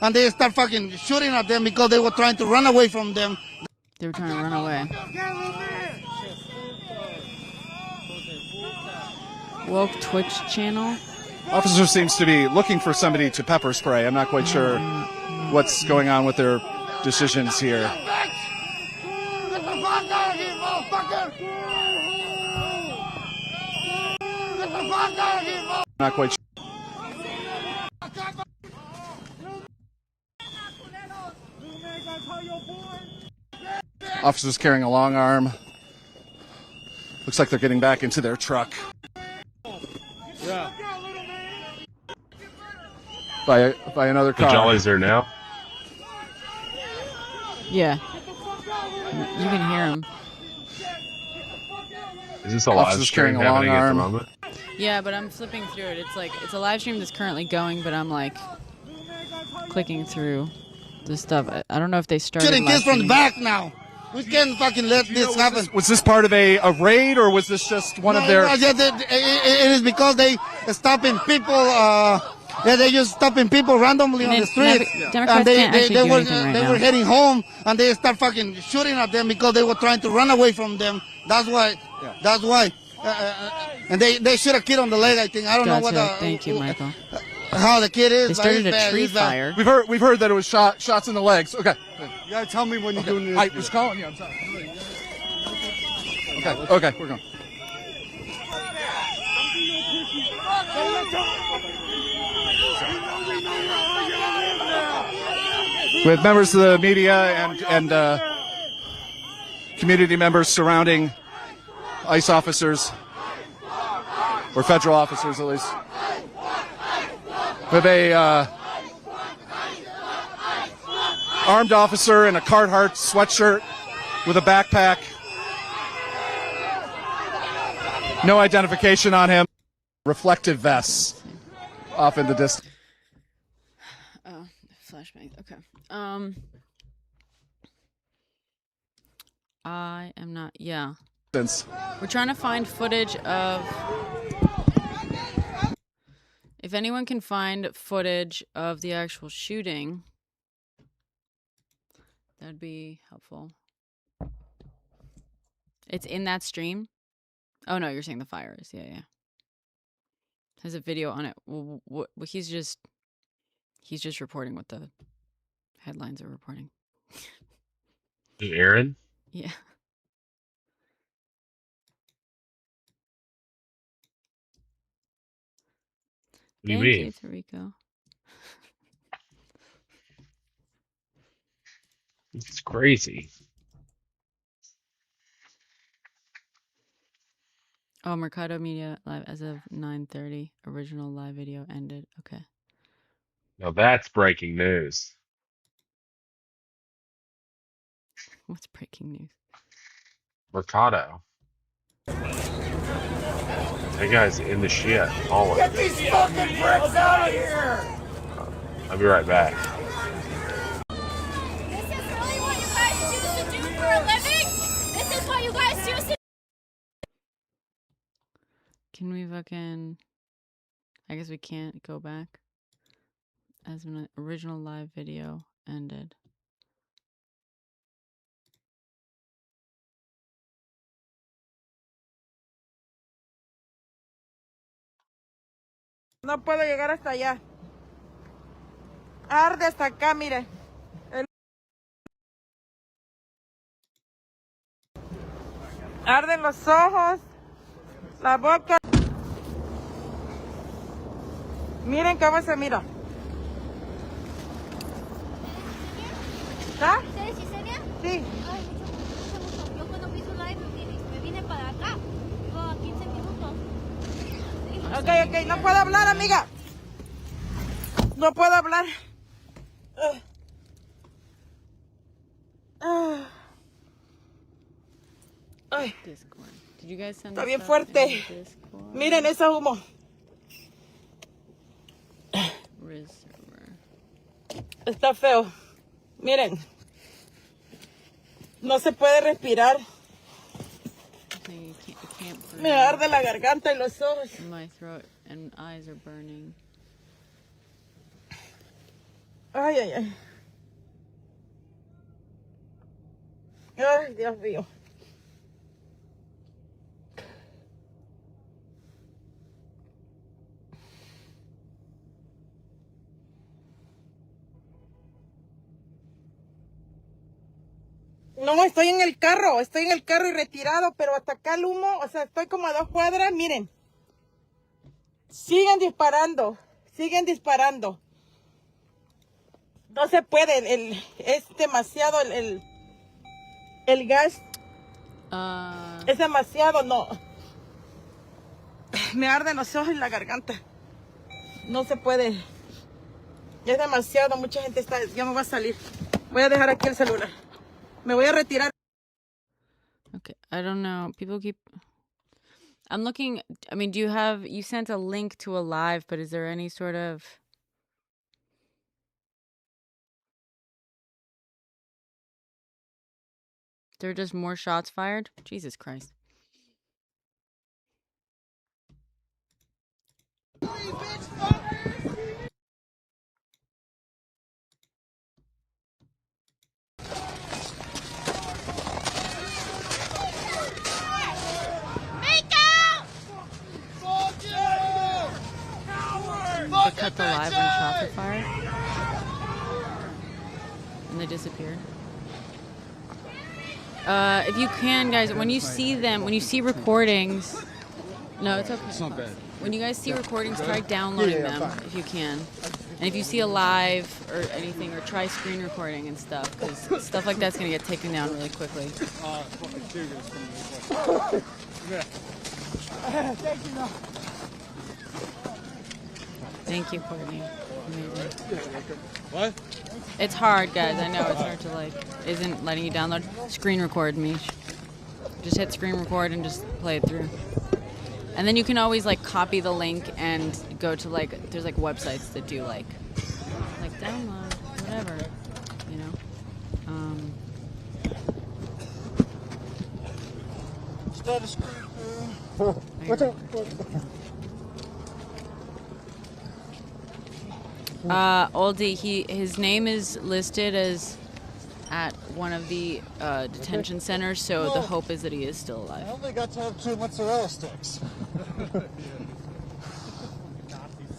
And they start fucking shooting at them because they were trying to run away from them. They were trying to run away. Woke Twitch channel. Officer seems to be looking for somebody to pepper spray. I'm not quite sure what's going on with their decisions here. Get the fuck out of here, motherfucker! Get the fuck out of here, motherfucker! Not quite sure. Officers carrying a long arm. Looks like they're getting back into their truck. Yeah. by another The car. Jolly's there now. Yeah. You can hear him. Is this a live Officer's stream carrying a long happening at the arm. moment? Yeah, but I'm flipping through it. It's like it's a live stream that's currently going, but I'm like clicking through the stuff. I don't know if they started. Shooting live kids from the streaming. back now. We can't fucking let this happen. Was this part of a raid, or was this just one of their... It is because they stopping people, they just stopping people randomly on the street. Democrats can't actually do anything right they now. were heading home, and they start fucking shooting at them because they were trying to run away from them. That's why. That's why. And they shoot a kid on the leg, I think. I don't know what Gotcha. Thank you, Michael. how the kid is. They but started he's a bad, tree he's bad. fire. We've heard that it was shots in the legs. Okay. You gotta tell me when you're doing this. I was calling you. I'm sorry. Okay, we're going. With members of the media and community members surrounding ICE officers, or federal officers at least, with a armed officer in a Carhartt sweatshirt with a backpack. No identification on him. Reflective vests off in the distance. Oh, flashbang. Okay. I am not. Yeah. We're trying to find footage of. If anyone can find footage of the actual shooting, that'd be helpful. It's in that stream. Oh no, you're saying the fire is. Yeah. Has a video on it. Well, he's just reporting what the headlines are reporting. Aaron? Yeah. What do you Thank mean? you, Tarico. It's crazy. Oh, Mercado Media live as of 9:30. Original live video ended. Okay. Now that's breaking news. What's breaking news? Mercado. That guy's in the shit. Always. Get these fucking bricks out of here! I'll be right back. This is really what you guys choose to do for a living? This is what you guys choose to Can we fucking... I guess we can't go back. As an original live video ended. No puedo llegar hasta allá. Arde hasta acá, mire. Arden los ojos, la boca. Miren cómo se mira. ¿Está? ¿Ustedes Yesenia? Sí. Ay, mucho. Yo cuando vi su live me vine para acá. Llevo 15 minutos. Ok, no puedo hablar, amiga. No puedo hablar. Ay, Discord. Did you guys send está this bien stuff fuerte. in Discord? Miren ese humo. Reservoir. Está feo. Miren. No se puede respirar. So you can't breathe. Me arde la garganta y los ojos. My throat and eyes are burning. Ay, ay, ay. Ay, Dios mío. No, estoy en el carro y retirado, pero hasta acá el humo, o sea, estoy como a 2 cuadras, miren. Siguen disparando. No se puede, es demasiado el gas. Es demasiado, no. Me arden los ojos y la garganta. No se puede. Ya es demasiado, mucha gente está, ya me va a salir. Voy a dejar aquí el celular. Me voy a retirar. Okay, I don't know. People keep... I'm looking... I mean, do you have... You sent a link to a live, but is there any sort of... There are just more shots fired? Jesus Christ. They cut the live when shots are fired? And they disappeared? If you can, guys, when you see them, when you see recordings... No, it's okay. It's not bad. When you guys see recordings, try downloading them if you can. And if you see a live or anything, or try screen recording and stuff, because stuff like that's going to get taken down really quickly. Thank you, Courtney. Amazing. What? It's hard, guys. I know it's hard to like. Isn't letting you download. Screen record, Mish. Just hit screen record and just play it through. And then you can always like copy the link and go to like there's like websites that do like download whatever, you know. Start a screen. Oldie, his name is listed as at one of the detention centers, so the hope is that he is still alive. I only got to have 2 mozzarella sticks. Nazi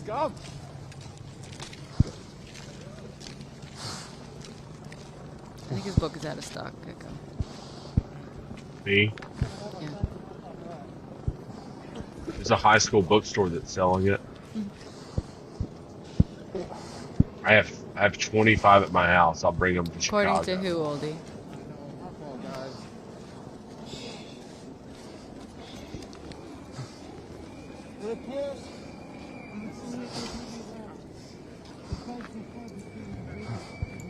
scum. I think his book is out of stock. Gecko. Me? Yeah. There's a high school bookstore that's selling it. I have 25 at my house. I'll bring them to Chicago. According to who, Oldie?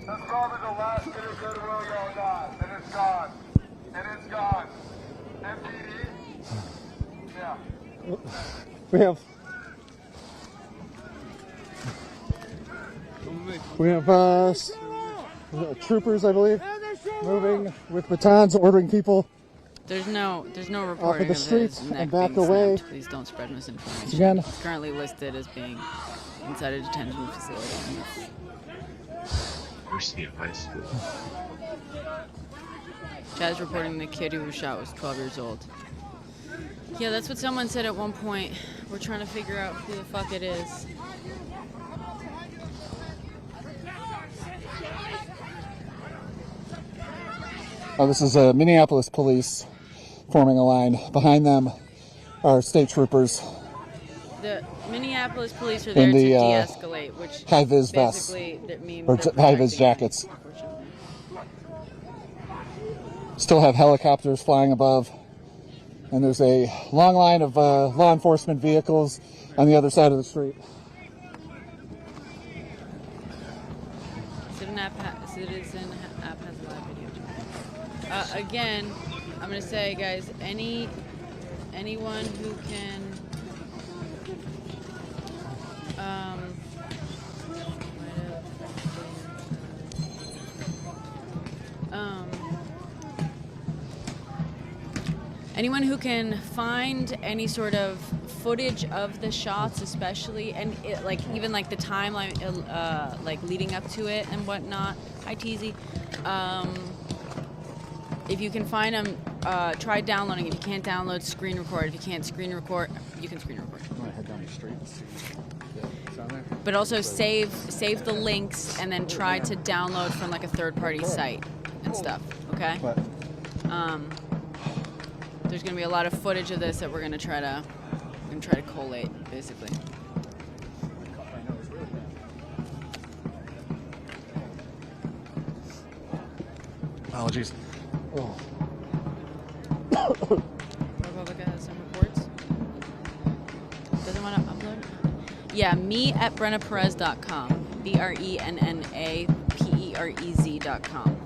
That's probably the last bit of goodwill y'all got, and it's gone. And it's gone. MPD? Yeah. We have troopers, I believe, moving with batons, ordering people. There's no reporting off of the streets his neck and back being away. snapped. Please don't spread misinformation. Again. It's currently listed as being inside a detention facility. University of High School. Chad's reporting the kid who was shot was 12 years old. Yeah, that's what someone said at one point. We're trying to figure out who the fuck it is. Oh, this is Minneapolis police forming a line. Behind them are state troopers. The Minneapolis police are there in the, to de-escalate, which high-vis vests, means or high-vis jackets. Still have helicopters flying above, and there's a long line of law enforcement vehicles on the other side of the street. Citizen app has a live video. Again, I'm gonna say, guys, anyone who can anyone who can find any sort of footage of the shots, especially, and like even like the timeline, like leading up to it and whatnot. Hi, Teasy. If you can find them, try downloading. If you can't download, screen record. If you can't screen record, you can screen record. I'm gonna head down the street and see. But also save the links and then try to download from like a third-party site and stuff. Okay. There's gonna be a lot of footage of this that we're gonna try to collate, basically. Apologies. Oh. ProPublica has some reports. Doesn't want to upload? Yeah, me at brennaperez.com. BRENNAPEREZ.com.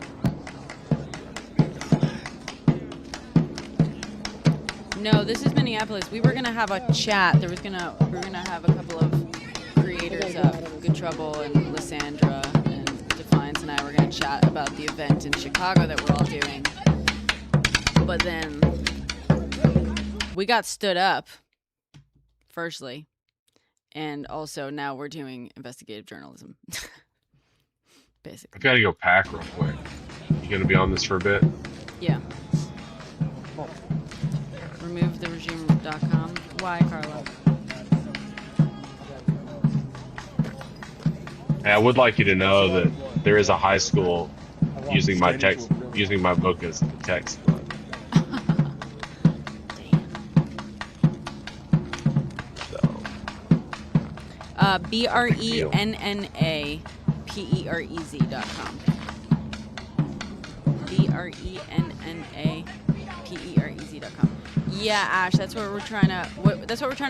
No, this is Minneapolis. We were gonna have a chat. We were gonna have a couple of creators up, Good Trouble and Lysandra and Defiance and I were gonna chat about the event in Chicago that we're all doing. But then we got stood up, firstly, and also now we're doing investigative journalism. Basically. I gotta go pack real quick. You gonna be on this for a bit? Yeah. RemoveTheRegime.com. Why, Carla? Hey, I would like you to know that there is a high school using my book as the text. BRENNAPEREZ.com. BRENNAPEREZ.com. Yeah, Ash, that's what we're trying to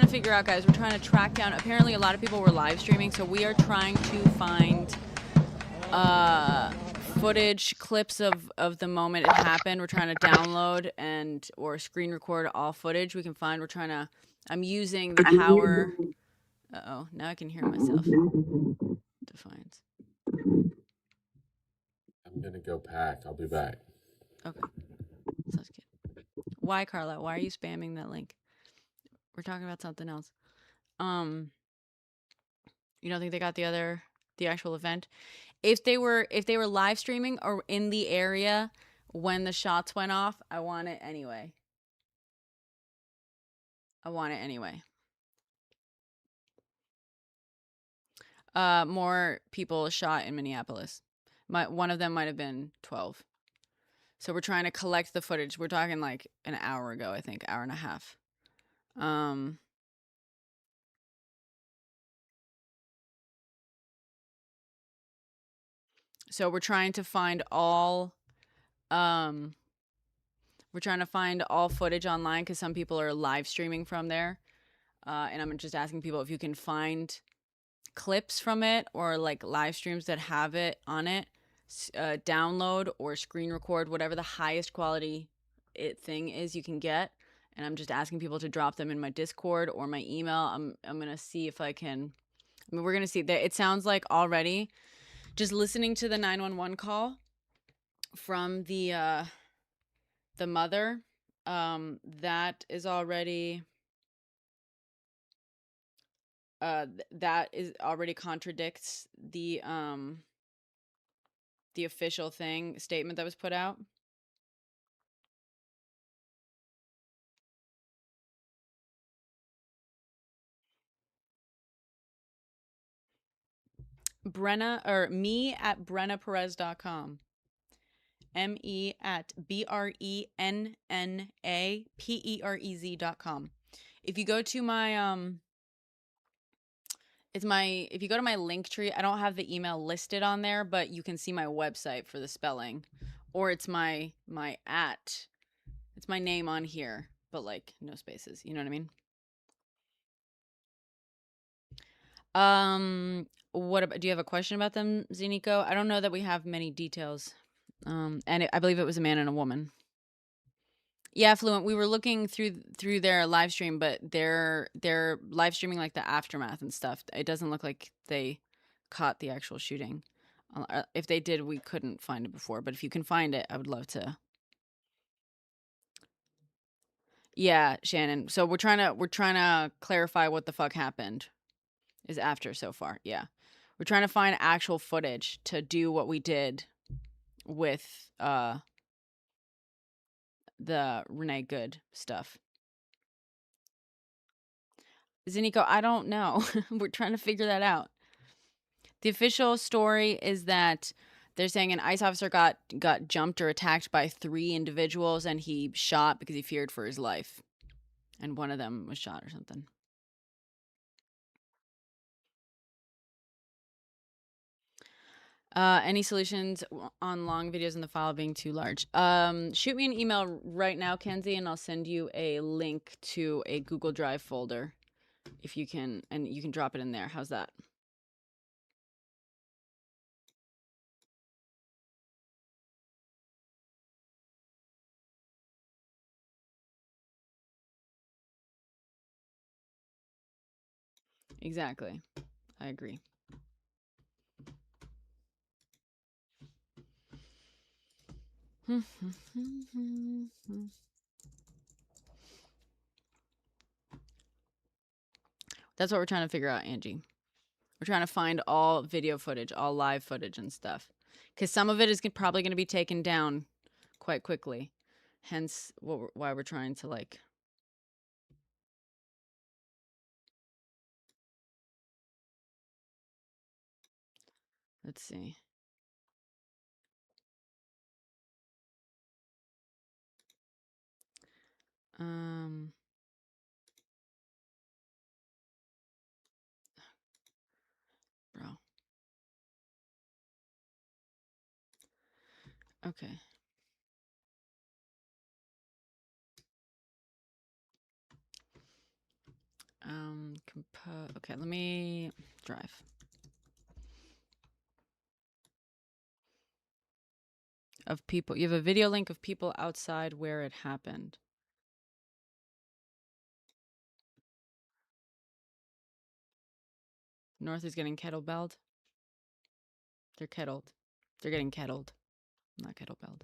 figure out, guys. We're trying to track down. Apparently, a lot of people were live streaming, so we are trying to find footage, clips of the moment it happened. We're trying to download or screen record all footage we can find. I'm using the power. Uh-oh, now I can hear myself. Defiance. I'm gonna go pack. I'll be back. Okay. Sounds good. Why, Carla? Why are you spamming that link? We're talking about something else. You don't think they got the actual event? If they were live streaming or in the area when the shots went off, I want it anyway. More people shot in Minneapolis. One of them might have been 12. So we're trying to collect the footage. We're talking like an hour ago, I think, hour and a half. So we're trying to find all footage online because some people are live streaming from there. And I'm just asking people if you can find clips from it or like live streams that have it on it, download or screen record whatever the highest quality thing is you can get. And I'm just asking people to drop them in my Discord or my email. I'm gonna see if I can. I mean, we're gonna see that. It sounds like already, just listening to the 911 call from the mother, that is already. That is already contradicts the official statement that was put out. Me at brennaperez.com. ME@BRENNAPEREZ.com. If you go to my if you go to my link tree, I don't have the email listed on there, but you can see my website for the spelling, or it's my it's my name on here, but like no spaces. You know what I mean? Do you have a question about them, Zenico? I don't know that we have many details. I believe it was a man and a woman. Yeah, Fluent. We were looking through their live stream, but they're live streaming like the aftermath and stuff. It doesn't look like they caught the actual shooting. If they did, we couldn't find it before. But if you can find it, I would love to. Yeah, Shannon. So we're trying to clarify what the fuck happened. Is after so far. Yeah, we're trying to find actual footage to do what we did with the Renee Good stuff. Zenico, I don't know. We're trying to figure that out. The official story is that they're saying an ICE officer got jumped or attacked by 3 individuals, and he shot because he feared for his life, and one of them was shot or something. Any solutions on long videos in the file being too large? Shoot me an email right now, Kenzie, and I'll send you a link to a Google Drive folder if you can, and you can drop it in there. How's that? Exactly. I agree. That's what we're trying to figure out, Angie. We're trying to find all video footage, all live footage and stuff. Because some of it is probably going to be taken down quite quickly. Hence why we're trying to, like... Let's see. Bro. Okay. Okay, let me drive. Of people. You have a video link of people outside where it happened. North is getting kettlebelled. They're kettled. They're getting kettled. Not kettlebelled.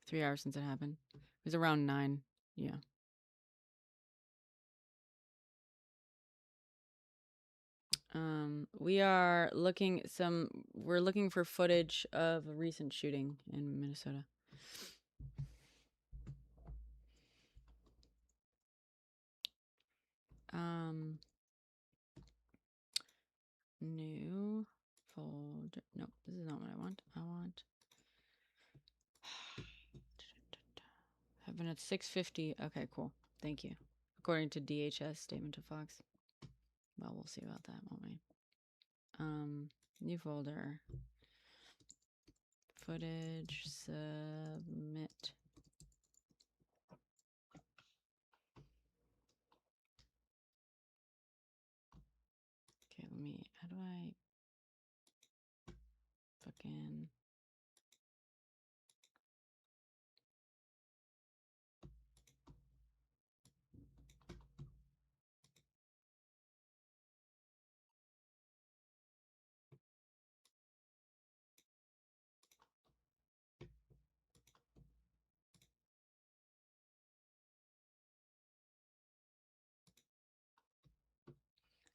3 hours since it happened. It was around 9. Yeah. We're looking for footage of a recent shooting in Minnesota. New folder. Nope, this is not what I want. I want happened at 6:50. Okay, cool. Thank you. According to DHS statement to Fox. Well, we'll see about that, won't we? New folder. Footage. Submit. Okay, how do I fucking...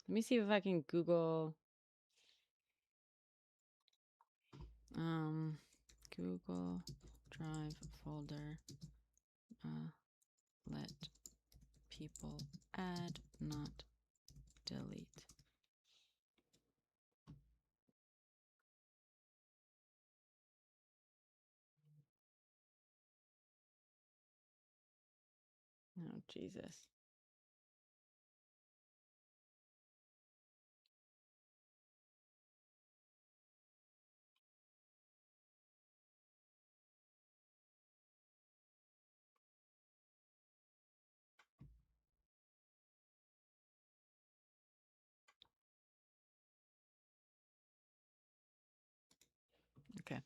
Let me see if I can Google Google Drive folder. Let people add, not delete. Oh, Jesus. Okay.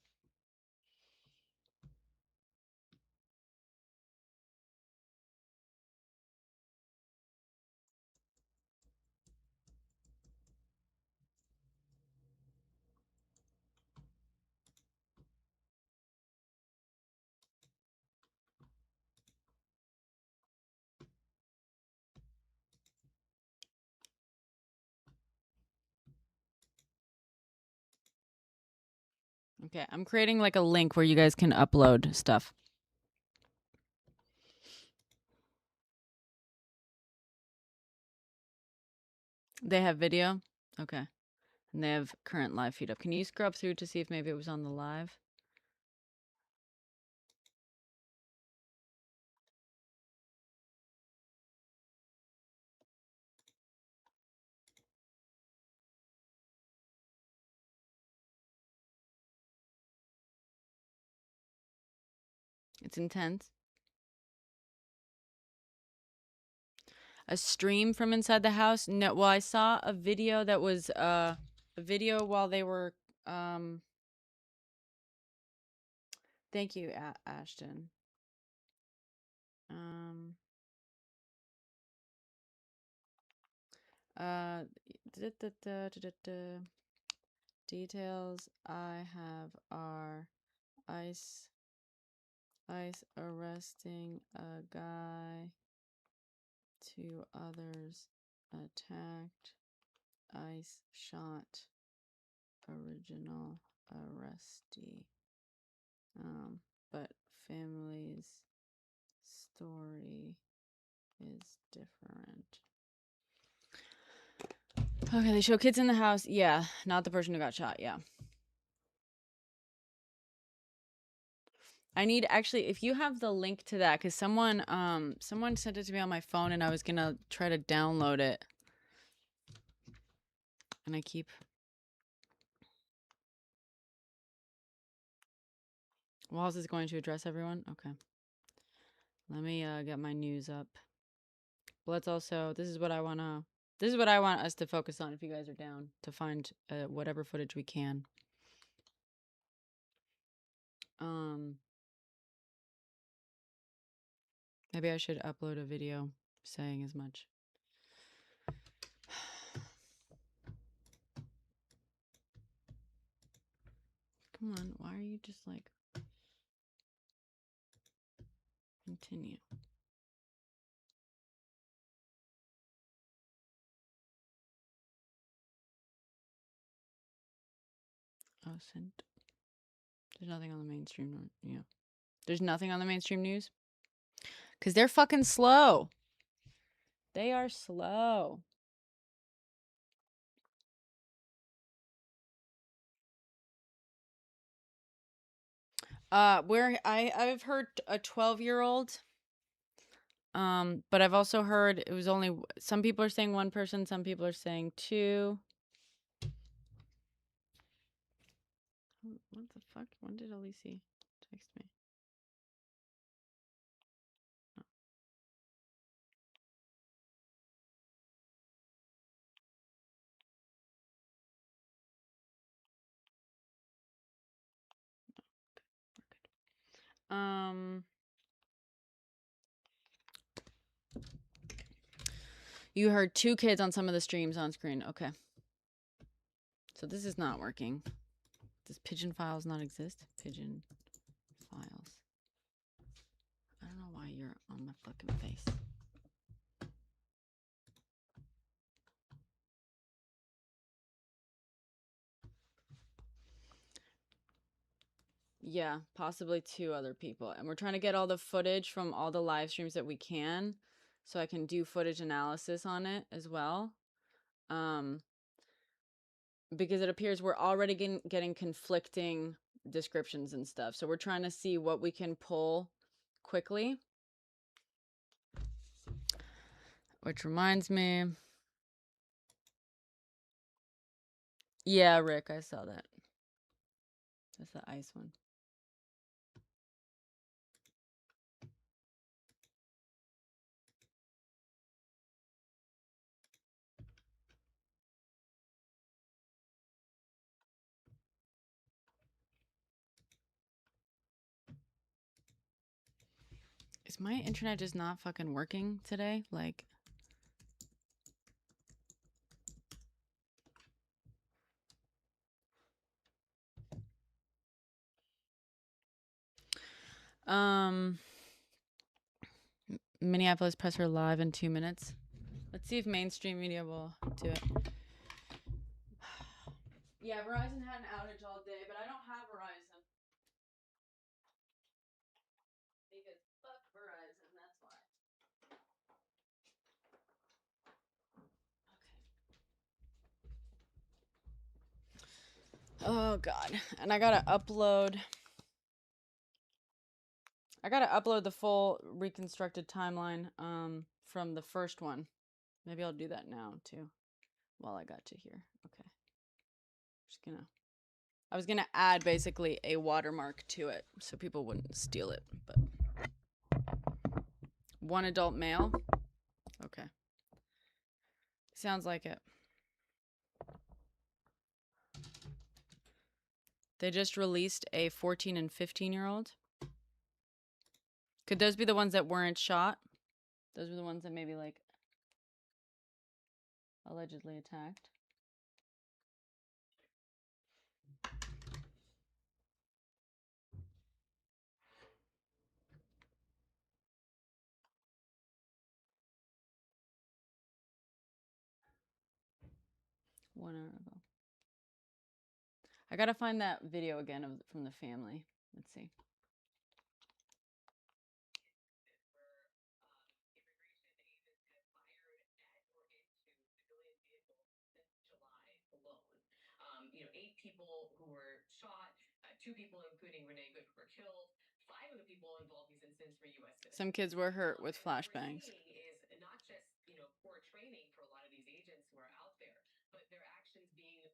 Okay, I'm creating like a link where you guys can upload stuff. They have video? Okay. And they have current live feed up. Can you scrub through to see if maybe it was on the live? It's intense. A stream from inside the house? No, well, I saw a video that was a video while they were thank you, Ashton. Details I have are ICE arresting a guy, 2 others attacked, ICE shot original arrestee. But family's story is different. Okay, they show kids in the house. Yeah, not the person who got shot. Yeah. I need, actually, if you have the link to that, because someone sent it to me on my phone and I was gonna try to download it. And I keep... Walls is going to address everyone? Okay. Let me get my news up. But let's also, this is what I want us to focus on if you guys are down, to find whatever footage we can. Maybe I should upload a video saying as much. Come on, why are you just like... Continue. Oh, sent. There's nothing on the mainstream. Yeah. There's nothing on the mainstream news? Because they're fucking slow. They are slow. I've heard a 12-year-old. But I've also heard it was only, some people are saying 1 person, some people are saying 2. What the fuck? When did Alicia text me? Oh. You heard 2 kids on some of the streams on screen. Okay. So this is not working. Does pigeon files not exist? Pigeon files. I don't know why you're on my fucking face. Yeah, possibly 2 other people. And we're trying to get all the footage from all the live streams that we can, so I can do footage analysis on it as well. Because it appears we're already getting conflicting descriptions and stuff. So we're trying to see what we can pull quickly. Which reminds me. Yeah, Rick, I saw that. That's the ice one. Is my internet just not fucking working today? Like... Minneapolis press her live in 2 minutes. Let's see if mainstream media will do it. Yeah, Verizon had an outage all day, but I don't have Verizon. Because fuck Verizon, that's why. Okay. Oh god. And I gotta upload the full reconstructed timeline from the first one. Maybe I'll do that now too. While I got to here. Okay. I was gonna add basically a watermark to it so people wouldn't steal it, but 1 adult male. Okay. Sounds like it. They just released a 14 and 15-year-old. Could those be the ones that weren't shot? Those were the ones that maybe like allegedly attacked. One hour ago. I gotta find that video again from the family. Let's see. You know, 8 people who were shot, 2 people, including Renee Good, were killed. 5 of the people involved in these incidents were U.S. citizens. Some kids were hurt with flashbangs. Is not just, you know, poor training for a lot of these agents who are out there, but their actions being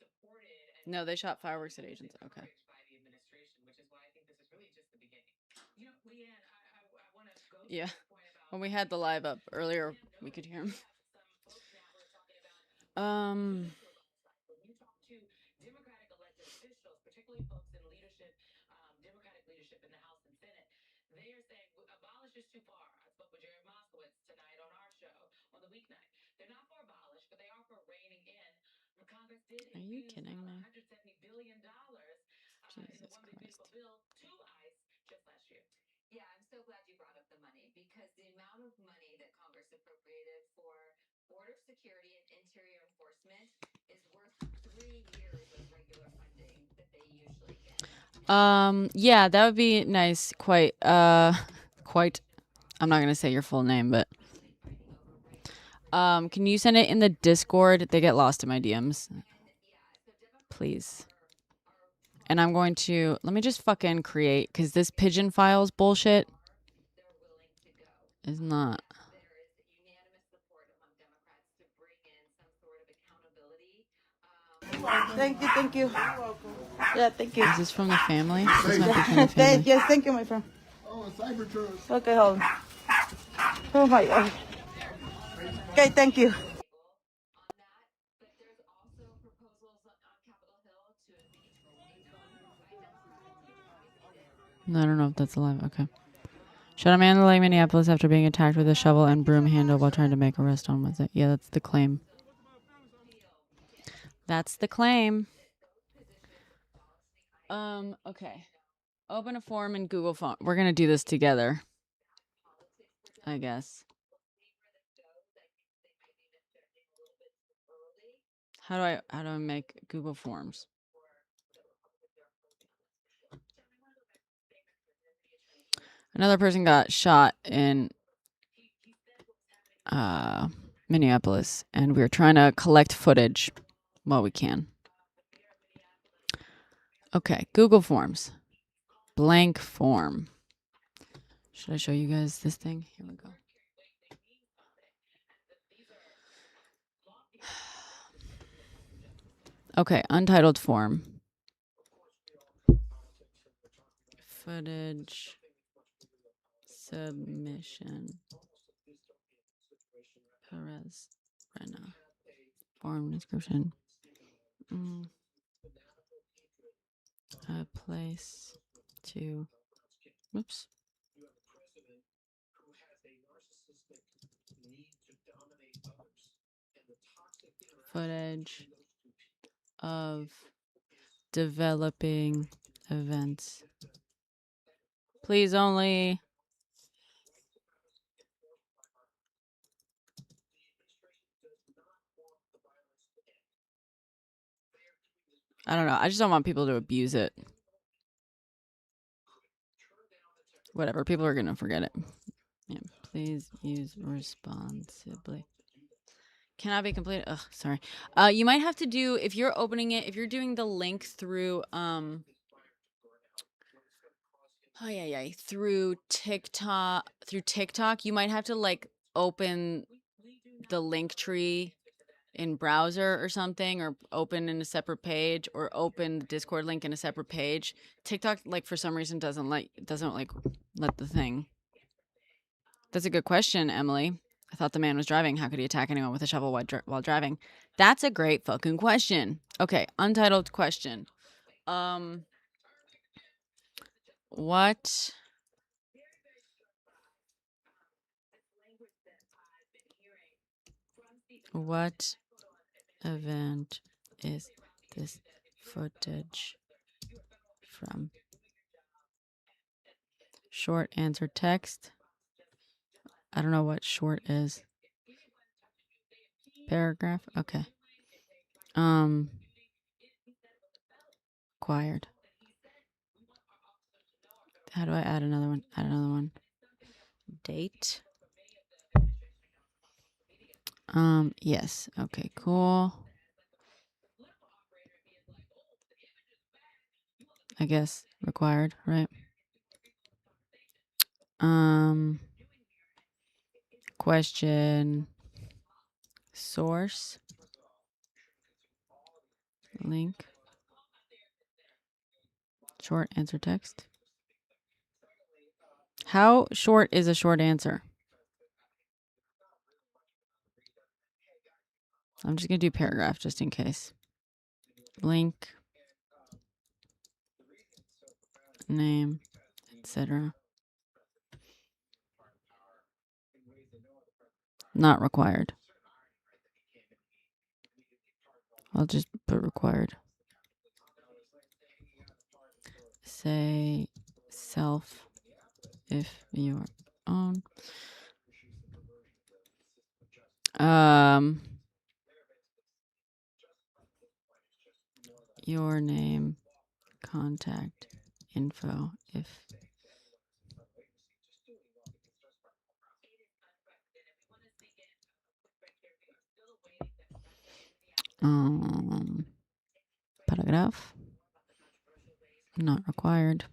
supported. And no, they shot fireworks at agents. Okay. By the administration, which is why I think this is really just the beginning. You know, Leanne, I want to go to Yeah. the point about When we had the live up earlier, we could hear him. When you talk to Democratic elected officials, particularly folks in leadership, Democratic leadership in the House and Senate, they are saying abolish is too far. I spoke with Jared Moskowitz tonight on our show on the weeknight. They're not for abolish, but they are for reining in. Congress did Are you kidding me? $170 billion in the one big beautiful bill to ICE just last year. Yeah, I'm so glad you brought up the money because the amount of money that Congress appropriated for border security and interior enforcement is worth 3 years of regular funding that they usually get. Yeah, that would be nice. Quite. I'm not gonna say your full name, but can you send it in the Discord? They get lost in my DMs, please. And I'm going to let me just fucking create because this pigeon files bullshit is not. Thank you. Yeah, thank you. Is this from the family? This might be from the family. Yes, thank you, my friend. Oh, a Cybertruck. Okay, hold on. Oh my God. Okay, thank you. I don't know if that's alive. Okay. Shot a man in Lake Minneapolis after being attacked with a shovel and broom handle while trying to make arrest on with it. Yeah, that's the claim. That's the claim. Okay. Open a form in Google Form. We're gonna do this together, I guess. How do I make Google Forms? Another person got shot in Minneapolis, and we're trying to collect footage while we can. Okay, Google Forms. Blank form. Should I show you guys this thing? Here we go. Okay, untitled form. Footage. Submission. Perezbrenna. Form description. A place to. Whoops. Footage of developing events. Please only. I don't know. I just don't want people to abuse it. Whatever. People are going to forget it. Yeah. Please use responsibly. Cannot be completed. Ugh, sorry. You might have to do, if you're opening it, if you're doing the link through, through TikTok, you might have to like open the link tree in browser or something, or open in a separate page, or open the Discord link in a separate page. TikTok, like for some reason, doesn't let the thing. That's a good question, Emily. I thought the man was driving. How could he attack anyone with a shovel while driving? That's a great fucking question. Okay, untitled question. What? What event is this footage from? Short answer text. I don't know what short is. Paragraph? Okay. Required. How do I add another one? Add another one. Date. Yes. Okay, cool. I guess required, right? Question. Source. Link. Short answer text. How short is a short answer? I'm just going to do paragraph just in case. Link. Name. Etc. Not required. I'll just put required. Say self if you're on. Your name, contact info if paragraph. Not required.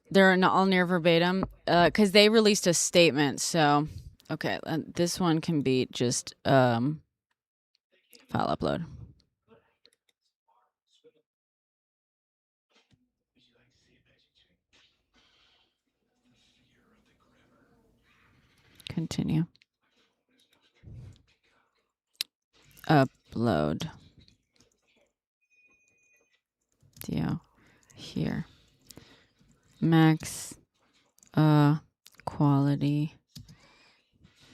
They're not all near verbatim because they released a statement. So, okay, this one can be just file upload. Continue. Upload. Here. Max quality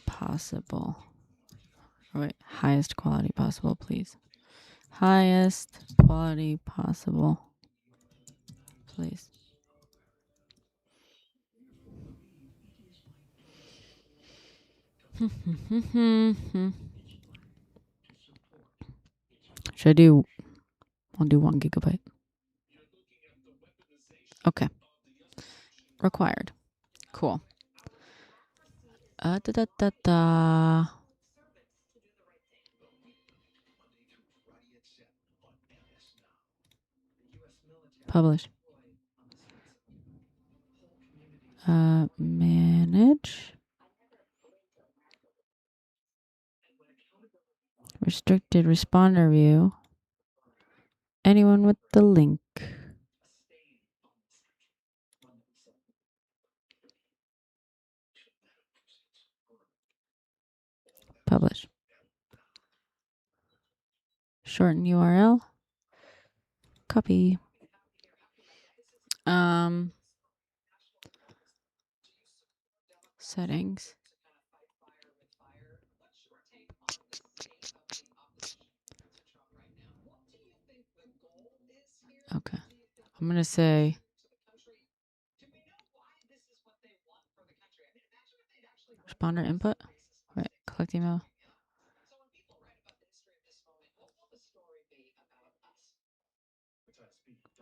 possible. Wait, highest quality possible, please. Highest quality possible, please. Should I do? I'll do 1 gigabyte. Okay. Required. Cool. Publish. Manage. Restricted responder view. Anyone with the link. Publish. Shorten URL. Copy. Settings. Okay. I'm going to say responder input. Right. Collect email.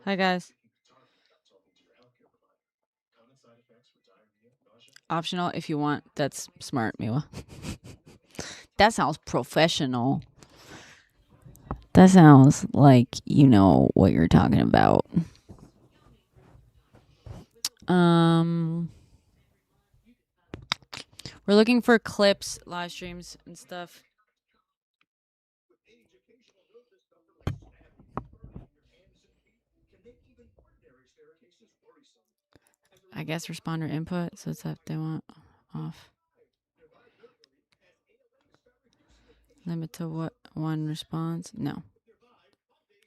Hi, guys. Optional if you want. That's smart, Miwa. That sounds professional. That sounds like you know what you're talking about. We're looking for clips, live streams, and stuff. I guess responder input, so it's that they want off. Limit to what? 1 response? No.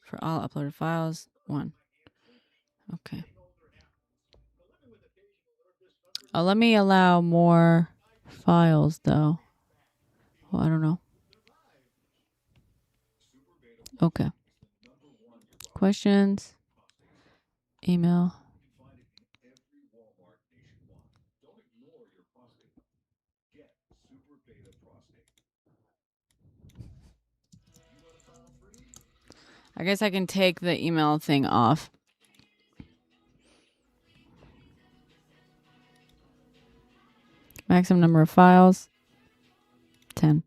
For all uploaded files, 1. Okay. Oh, let me allow more files though. Well, I don't know. Okay. Questions? Email. I guess I can take the email thing off. Maximum number of files, 10.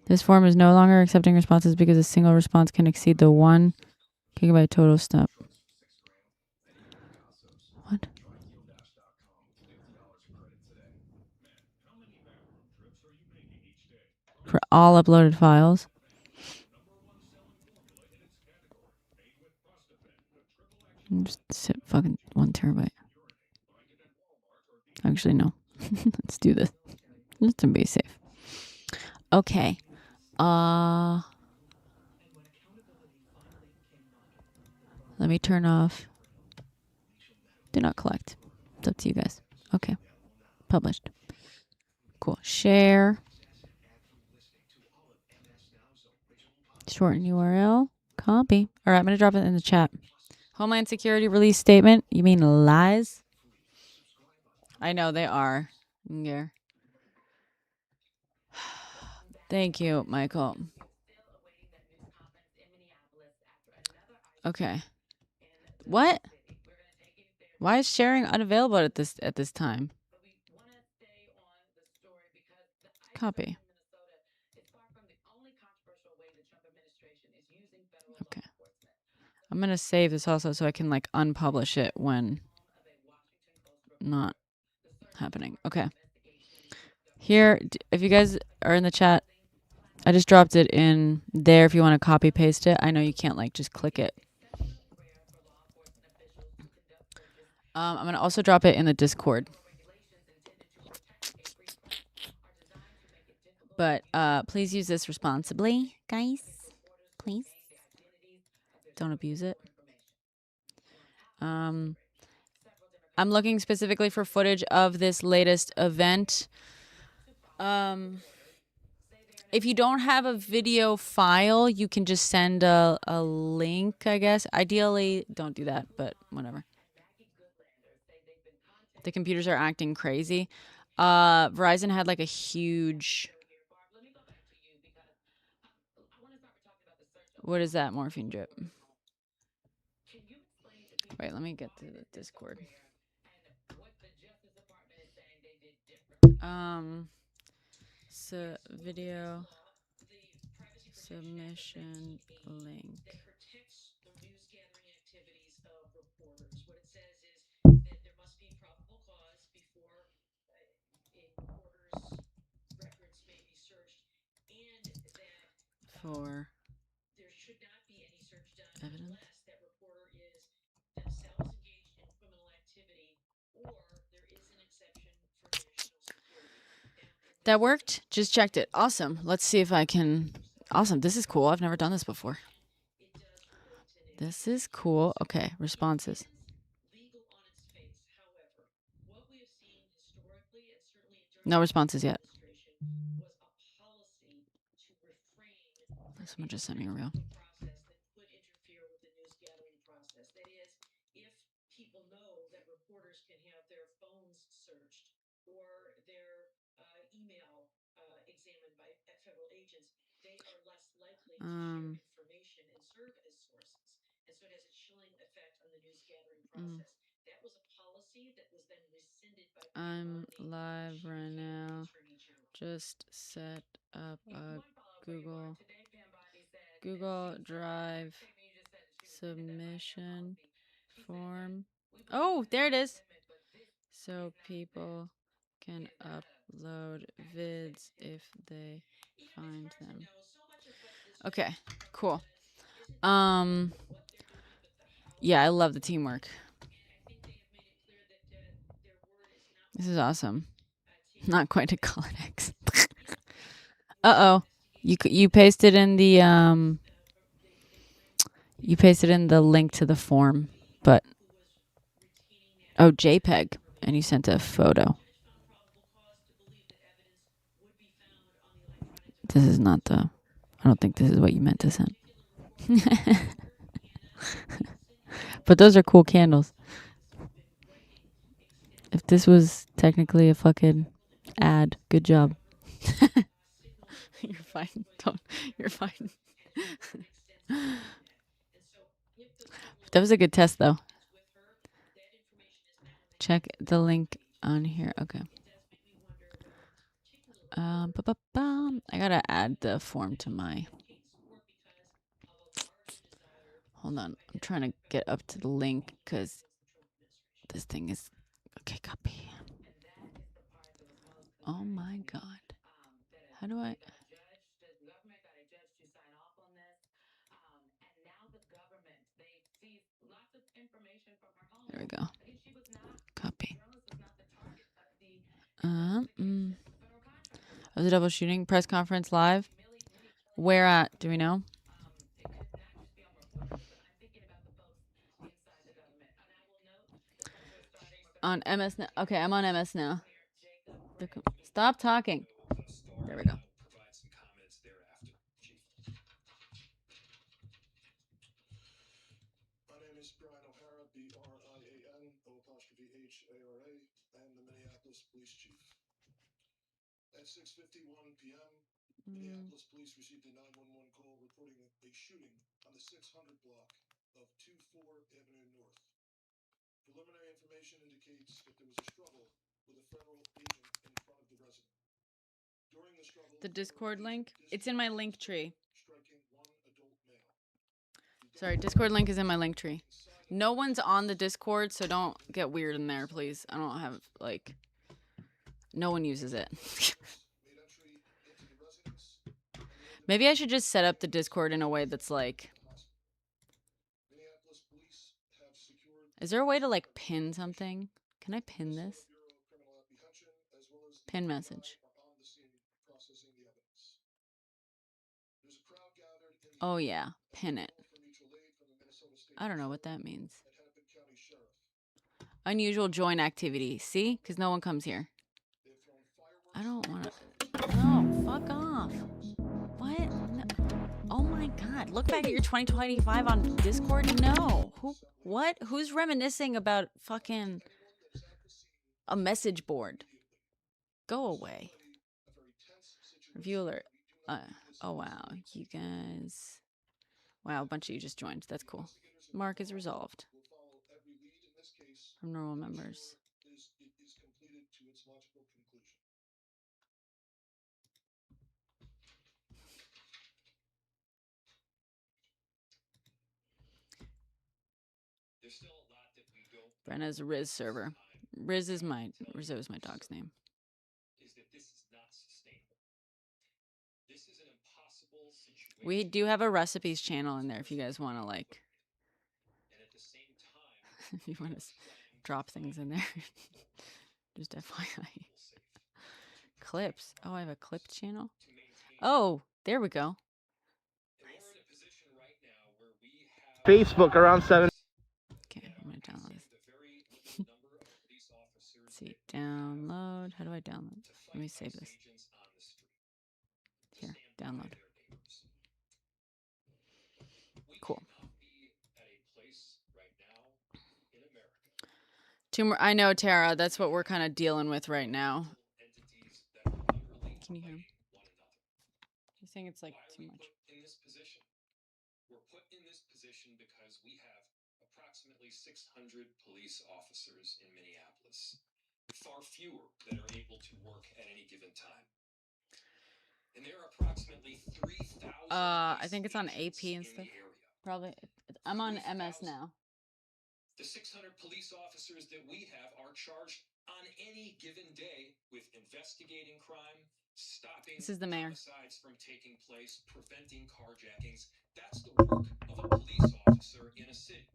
This form is no longer accepting responses because a single response can exceed the 1 gigabyte total step. What? For all uploaded files. Just sit fucking 1 terabyte. Actually, no. Let's do this. Just to be safe. Okay. Let me turn off. Do not collect. It's up to you guys. Okay. Published. Cool. Share. Shorten URL. Copy. All right, I'm going to drop it in the chat. Homeland Security release statement. You mean lies? I know they are. Yeah. Thank you, Michael. Okay. What? Why is sharing unavailable at this time? Copy. Okay. I'm going to save this also so I can like unpublish it when not happening. Okay. Here, if you guys are in the chat, I just dropped it in there if you want to copy paste it. I know you can't like just click it. I'm going to also drop it in the Discord. But please use this responsibly, guys. Please. Don't abuse it. I'm looking specifically for footage of this latest event. If you don't have a video file, you can just send a link, I guess. Ideally, don't do that, but whatever. The computers are acting crazy. Verizon had like a huge... What is that morphine drip? Wait, let me get to the Discord. So video submission link. For evidence. That worked? Just checked it. Awesome. Let's see if I can... Awesome. This is cool. I've never done this before. This is cool. Okay. Responses. No responses yet. Someone just sent me a reel. I'm live right now. Just set up a Google Drive submission form. Oh, there it is. So people can upload vids if they find them. Okay, cool. Yeah, I love the teamwork. This is awesome. Not quite a call it X. Uh-oh. You pasted in the You pasted in the link to the form, but oh, JPEG, and you sent a photo. This is not the. I don't think this is what you meant to send. But those are cool candles. If this was technically a fucking ad, good job. You're fine. Don't. You're fine. That was a good test, though. Check the link on here. Okay. I gotta add the form to my. Hold on. I'm trying to get up to the link because this thing is. Okay, copy. Oh my god. How do I. There we go. Copy. Was it double shooting press conference live? Where at? Do we know? On MS now. Okay, I'm on MS now. Stop talking. There we go. My name is Brian O'Hara, BRIAN, O''HARA, and the Minneapolis Police Chief. At 6:51 p.m., Minneapolis police received a 911 call reporting a shooting on the 600 block of 24 Avenue North. Preliminary information indicates that there was a struggle with a federal agent in front of the resident. During the struggle, the Discord link. It's in my link tree. Sorry, Discord link is in my link tree. No one's on the Discord, so don't get weird in there, please. I don't have, like... No one uses it. Maybe I should just set up the Discord in a way that's, like... Is there a way to, like, pin something? Can I pin this? Pin message. Oh, yeah. Pin it. I don't know what that means. Unusual join activity. See? Because no one comes here. I don't want to. No, fuck off. What? No. Oh my god. Look back at your 2025 on Discord. No. Who? What? Who's reminiscing about fucking a message board? Go away. Review alert. Oh wow. You guys. Wow, a bunch of you just joined. That's cool. Mark is resolved. From normal members. Brenna's Riz server. Riz is my dog's name. We do have a recipes channel in there if you guys want to, like, if you want to drop things in there. Just FYI. Clips. Oh, I have a clip channel. Oh, there we go. Facebook around 7. Okay, I'm gonna download this. Let's see, download. How do I download? Let me save this. Here, download. Cool. Two more. I know, Tara. That's what we're kind of dealing with right now. Can you hear me? You're saying it's like too much. We're put in this position because we have approximately 600 police officers in Minneapolis. Far fewer that are able to work at any given time. And there are approximately 3,000 I think it's on AP and stuff. Probably. I'm on MS now. The 600 police officers that we have are charged on any given day with investigating crime, stopping homicides from taking place, preventing carjackings. That's the work of a police officer in a city.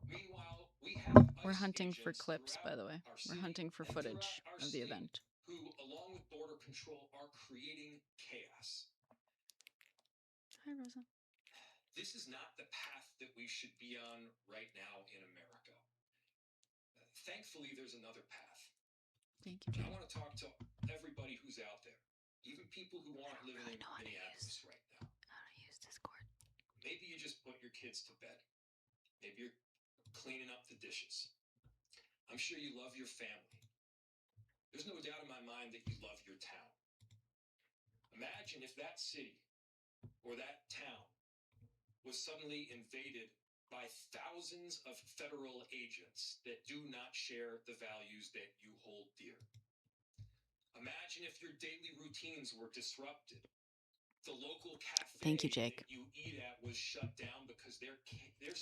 Meanwhile, we have We're hunting for clips, by the way. We're hunting for footage of the event. Who, along with Border Control, are creating chaos. Hi, Rosa. This is not the path that we should be on right now in America. Thankfully, there's another path. Thank you, I want to talk to everybody who's out there, even people who aren't living in Minneapolis right now. How to use Discord. Maybe you just put your kids to bed. Maybe you're cleaning up the dishes. I'm sure you love your family. There's no doubt in my mind that you love your town. Imagine if that city or that town was suddenly invaded by thousands of federal agents that do not share the values that you hold dear. Imagine if your daily routines were disrupted. The local cafe Thank you, Jake. that you eat at was shut down because they're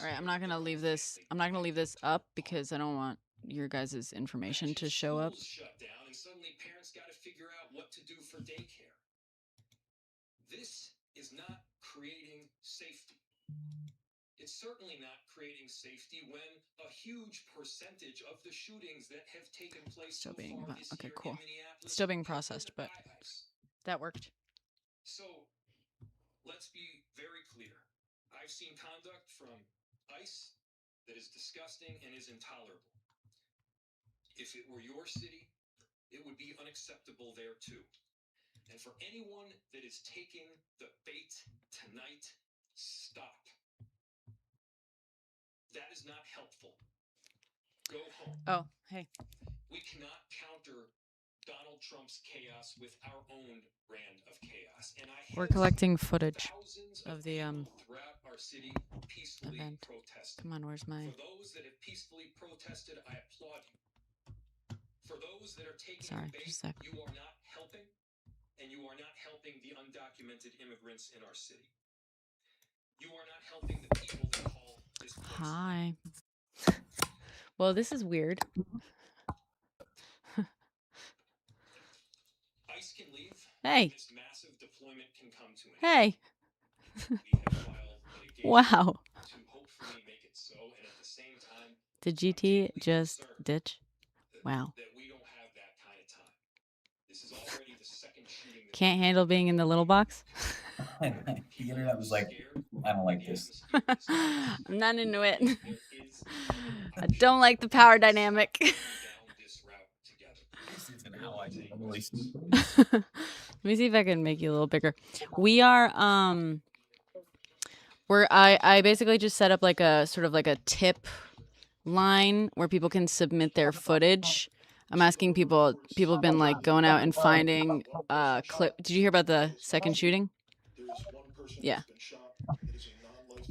All right, I'm not gonna leave this. I'm not gonna leave this up because I don't want your guys' information to show up. shut down, and suddenly parents got to figure out what to do for daycare. This is not creating safety. It's certainly not creating safety when a huge percentage of the shootings that have taken place Still being so far this okay, year cool. in Minneapolis Still being have been processed, but by ICE. that worked. So let's be very clear. I've seen conduct from ICE that is disgusting and is intolerable. If it were your city, it would be unacceptable there too. And for anyone that is taking the bait tonight, stop. That is not helpful. Go home. Oh, hey. We cannot counter Donald Trump's chaos with our own brand of chaos. And We're collecting footage of the throughout our city peacefully event. protest. Come on, where's my? For those that have peacefully protested, I applaud you. For those that are taking Sorry, the bait, just a sec. you are not helping, and you are not helping the undocumented immigrants in our city. You are not helping the people that call this place. Hi. Well, this is weird. ICE can leave. Hey. This massive deployment can come to an Hey. end. We have filed litigation Wow. to hopefully make it so, and at the same time, Did GT just ditch? Wow. that we don't have that kind of time. This is already the second shooting. Can't handle being in the little box. The internet was like, I don't like this. I'm not into it. I don't like the power dynamic. This isn't how I normally see Let me see if I can make you a little bigger. We are I basically just set up like a sort of like a tip line where people can submit their footage. I'm asking people have been like going out and finding clip. Did you hear about the second shooting? Yeah.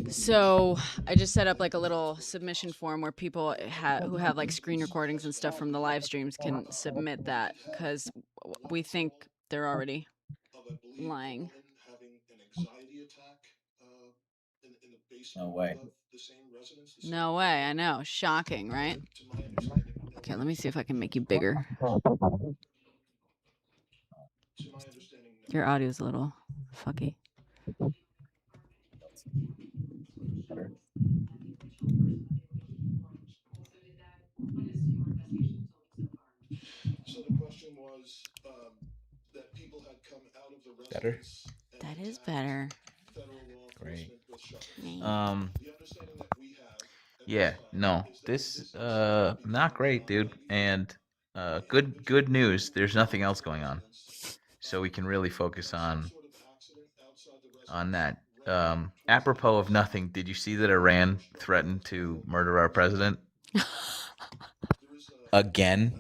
So I just set up like a little submission form where people who have like screen recordings and stuff from the live streams can submit that because we think they're already lying. No way. No way. I know. Shocking, right? Okay, let me see if I can make you bigger. Your audio's a little fucky. So the question was that people had come out of the Better? That is better. Great. Yeah, no, this not great, dude. And good news. There's nothing else going on, so we can really focus on that. Apropos of nothing, did you see that Iran threatened to murder our president again?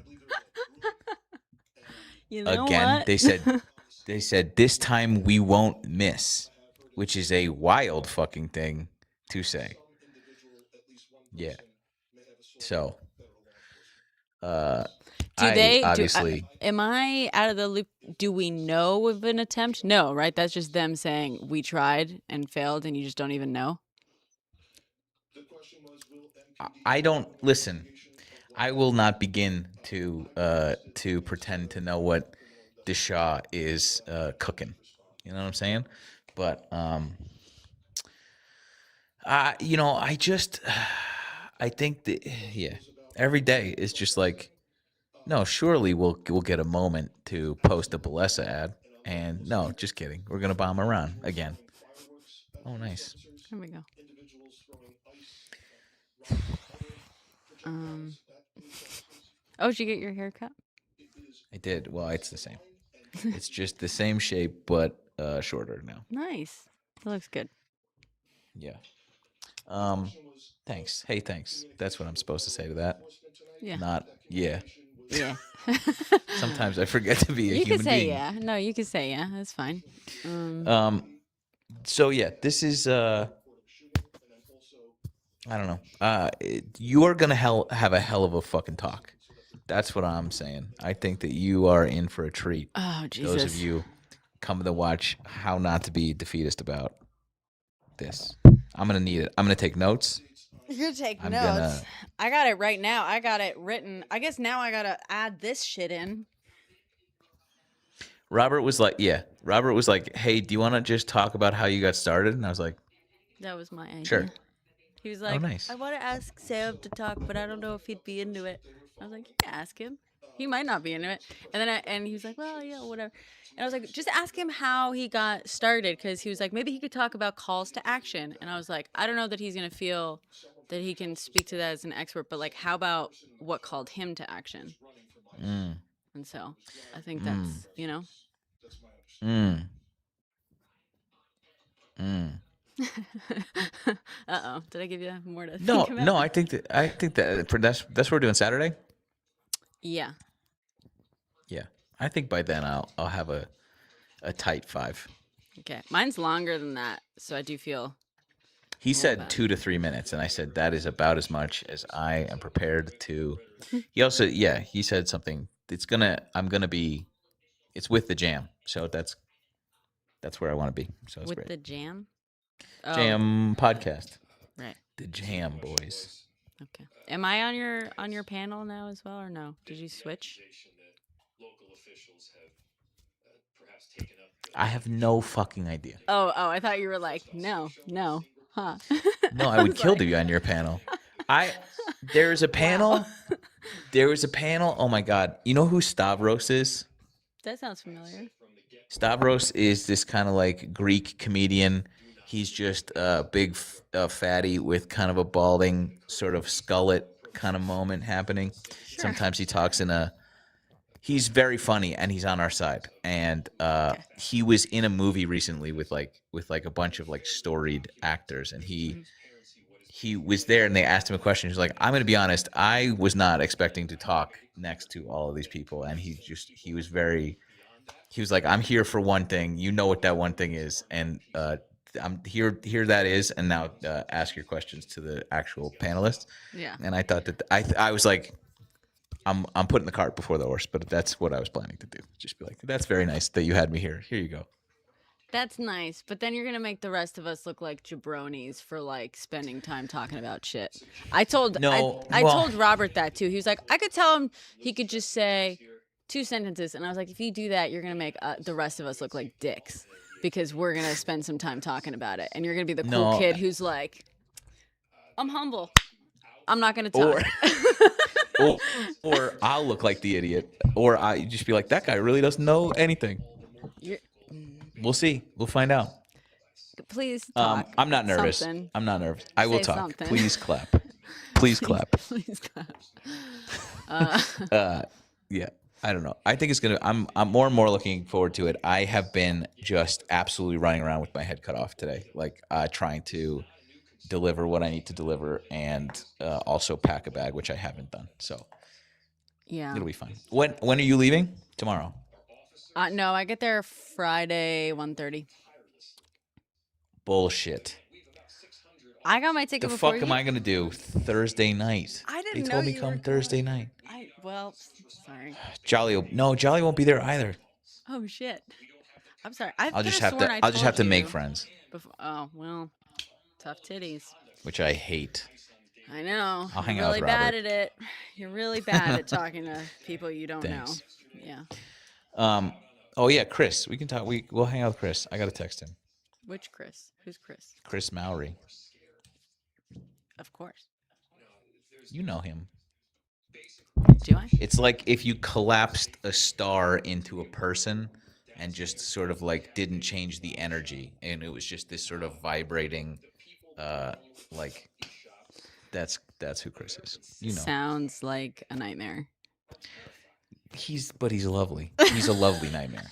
You know Again, what? they said this time we won't miss, which is a wild fucking thing to say. Yeah. So, am I out of the loop? Do we know of an attempt? No, right? That's just them saying we tried and failed, and you just don't even know. I don't listen. I will not begin to pretend to know what the Shah is cooking. You know what I'm saying? But I think that every day is just like, no, surely we'll get a moment to post a Balesa ad, and no, just kidding. We're gonna bomb Iran again. Oh, nice. Here we go. Oh, did you get your hair cut? I did. Well, it's the same. It's just the same shape, but shorter now. Nice. That looks good. Yeah. Thanks. Hey, thanks. That's what I'm supposed to say to that. Yeah. Not yeah. Yeah. Sometimes I forget to be a you human can say being. yeah. No, you can say yeah. That's fine. So yeah, this is I don't know. You are gonna have a hell of a fucking talk. That's what I'm saying. I think that you are in for a treat. Oh, Jesus. Those of you coming to watch how not to be defeatist about this. I'm gonna need it. I'm gonna take notes. You're gonna take I'm notes. gonna- I got it right now. I got it written. I guess now I gotta add this shit in. Robert was like, hey, do you want to just talk about how you got started? And I was like, That was my idea. sure. He was like, nice. I want to ask Sam to talk, but I don't know if he'd be into it. I was like, you can ask him. He might not be into it. And then he was like, well, yeah, whatever. And I was like, just ask him how he got started, because he was like, maybe he could talk about calls to action. And I was like, I don't know that he's gonna feel that he can speak to that as an expert, but like, how about what called him to action? And so I think that's, you know. Uh-oh. Did I give you more to think about? No, I think that's what we're doing Saturday. Yeah. Yeah. I think by then I'll have a tight 5. Okay. Mine's longer than that, so I do feel. He said 2 to 3 minutes, and I said that is about as much as I am prepared to. He also, he said something. It's with the jam, so that's where I want to be. So it's with great. The jam. Jam podcast. Right. The jam boys. Okay. Am I on your panel now as well, or no? Did you switch? I have no fucking idea. Oh, I thought you were like, no, huh? No, I would kill to be on your panel. There is a panel. Wow. There was a panel. Oh my God. You know who Stavros is? That sounds familiar. Stavros is this kind of like Greek comedian. He's just a big fatty with kind of a balding sort of skullet kind of moment happening. Sure. Sometimes he talks he's very funny, and he's on our side. And he was in a movie recently with like a bunch of like storied actors, and he was there, and they asked him a question. He's like, I'm going to be honest, I was not expecting to talk next to all of these people. And he was like, I'm here for one thing. You know what that one thing is. And I'm here that is. And now ask your questions to the actual panelists. Yeah. And I thought that I was like, I'm putting the cart before the horse, but that's what I was planning to do. Just be like, that's very nice that you had me here. Here you go. That's nice, but then you're gonna make the rest of us look like jabronis for like spending time talking about shit. I told Robert that too. He was like, I could tell him he could just say 2 sentences, and I was like, if you do that, you're gonna make the rest of us look like dicks, because we're gonna spend some time talking about it, and you're gonna be the cool kid who's like, I'm humble. I'm not gonna talk. Or I'll look like the idiot, or I just be like, that guy really doesn't know anything. We'll see. We'll find out. Please talk. I'm not nervous. Something. I'm not nervous. I will Say talk. something. Please clap. Please clap. Please clap. Yeah. I don't know. I think it's gonna. I'm more and more looking forward to it. I have been just absolutely running around with my head cut off today, like trying to deliver what I need to deliver, and also pack a bag, which I haven't done. So yeah, it'll be fine. When are you leaving? Tomorrow. No, I get there Friday 1:30. Bullshit. I got my ticket before you. The fuck am I gonna do Thursday night? I didn't know. They told me come Thursday night. Sorry. Jolly won't be there either. Oh shit. I'm sorry. I'll just have to make friends. Oh well, tough titties. Which I hate. I know. I'll hang You're out really with Robert. bad at it. You're really bad at talking to people you don't Thanks. know. Yeah. Oh yeah, Chris. We can talk. We'll hang out with Chris. I gotta text him. Which Chris? Who's Chris? Chris Mowry. Of course. You know him. Do I? It's like if you collapsed a star into a person and just sort of like didn't change the energy, and it was just this sort of vibrating like that's who Chris is. You know, Sounds like a nightmare. but he's lovely. He's a lovely nightmare.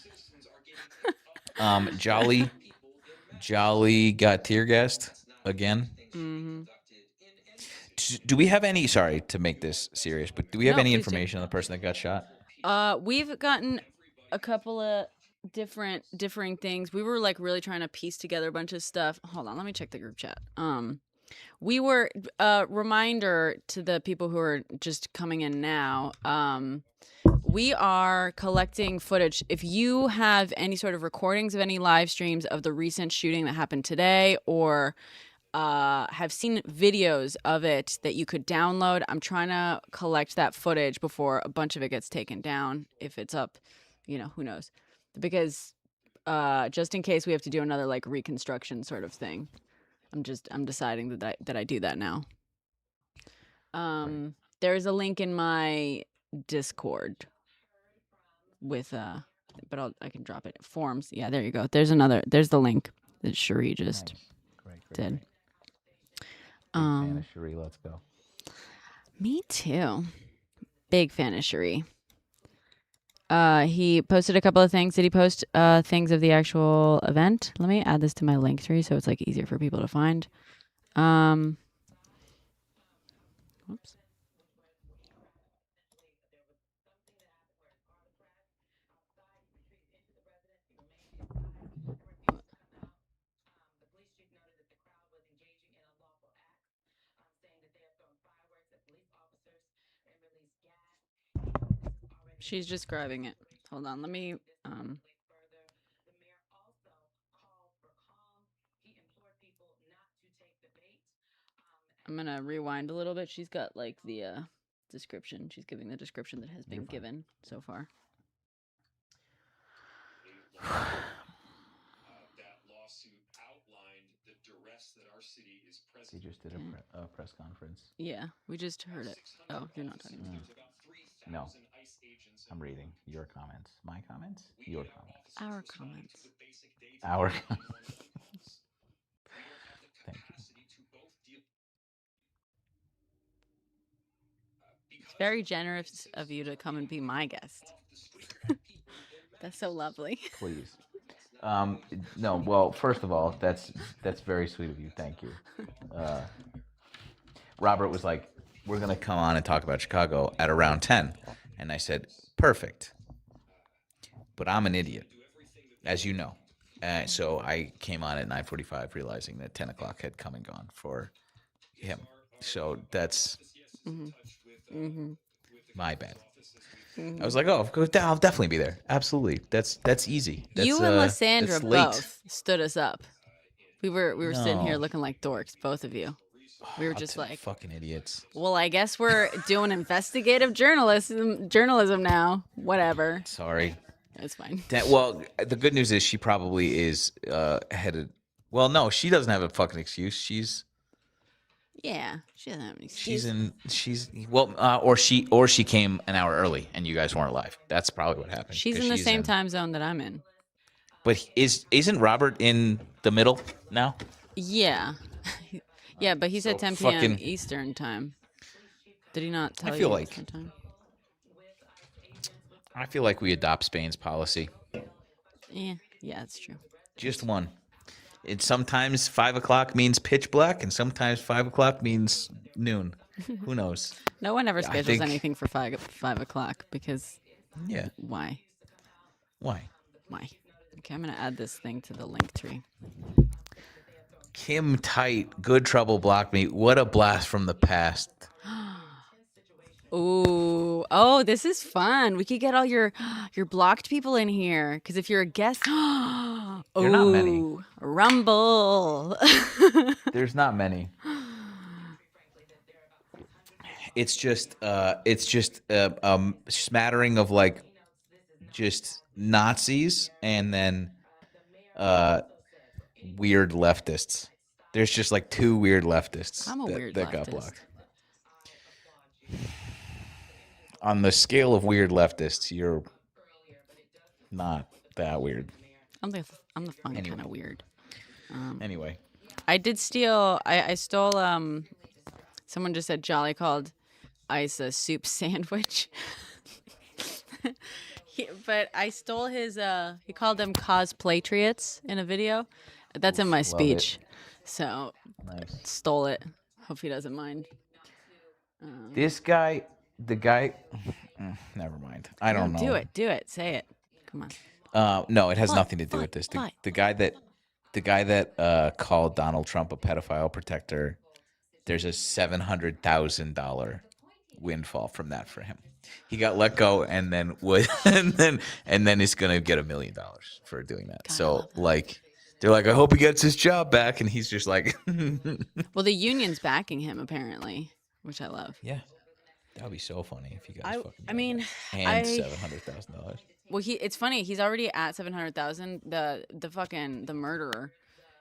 Jolly got tear gassed again. Mm-hmm. Do we have any? Sorry to make this serious, but do we have No, any please do. information on the person that got shot? We've gotten a couple of differing things. We were like really trying to piece together a bunch of stuff. Hold on, let me check the group chat. We were reminder to the people who are just coming in now. We are collecting footage. If you have any sort of recordings of any live streams of the recent shooting that happened today, or have seen videos of it that you could download, I'm trying to collect that footage before a bunch of it gets taken down. If it's up, who knows? Because just in case we have to do another like reconstruction sort of thing. I'm deciding that I do that now. There's a link in my Discord with but I can drop it. Forms. Yeah, there you go. There's the link that Cherie just did. Big fan of Cherie, let's go. Me too. Big fan of Cherie. He posted a couple of things. Did he post things of the actual event? Let me add this to my link tree so it's like easier for people to find. Whoops. She's describing it. Hold on, let me I'm gonna rewind a little bit. She's got like the description. She's giving the description that has been given so far. That lawsuit outlined the duress that our city is present. He just did a press conference. Yeah, we just heard it. Oh, you're not talking about it. No. I'm reading your comments. My comments? Your comments. Our comments. Our Thank you. It's very generous of you to come and be my guest. That's so lovely. Please. No, well, first of all, that's very sweet of you. Thank you. Robert was like, we're going to come on and talk about Chicago at around 10. And I said, perfect. But I'm an idiot, as you know. So I came on at 9:45 realizing that 10 o'clock had come and gone for him. So that's my bad. I was like, oh, I'll definitely be there. Absolutely. That's easy. You and Lysandra both stood us up. We were sitting here looking like dorks, both of you. We were just like fucking idiots. Well, I guess we're doing investigative journalism now. Whatever. Sorry. It's fine. Well, the good news is she probably is headed. Well, no, she doesn't have a fucking excuse. She's. Yeah, she doesn't have any excuse. Or she came an hour early and you guys weren't live. That's probably what happened. She's in the same time zone that I'm in. But isn't Robert in the middle now? Yeah. Yeah, but he said 10 p.m. Eastern time. Did he not tell you Eastern time? I feel like we adopt Spain's policy. Yeah, that's true. Just one. Sometimes 5 o'clock means pitch black, and sometimes 5 o'clock means noon. Who knows? No one ever schedules anything for 5 o'clock because. Yeah. Why? Okay, I'm gonna add this thing to the link tree. Kim Tight, Good Trouble blocked me. What a blast from the past. Ooh, oh, this is fun. We could get all your blocked people in here because if you're a guest, There are not many. Rumble. There's not many. It's just a smattering of like just Nazis and then weird leftists. There's just like two weird leftists that got blocked. On the scale of weird leftists, you're not that weird. I'm the fun kind of weird. Anyway, I did steal. I stole. Someone just said Jolly called ice a soup sandwich. But I stole his. He called them cosplatriots in a video. That's in my Love it. speech. So Nice. stole it. Hope he doesn't mind. This guy, the guy. Never mind. I don't know. Do it. Say it. Come on. No, it has Fly, nothing to do fly, with this. fly. The guy that called Donald Trump a pedophile protector. There's a $700,000 windfall from that for him. He got let go, and then and then he's gonna get $1 million for doing that. So like, they're like, I hope he gets his job back, and he's just like, Well, the union's backing him apparently, which I love. yeah, that would be so funny if he got his fucking. I mean, and $700,000. Well, it's funny. He's already at 700,000. The murderer,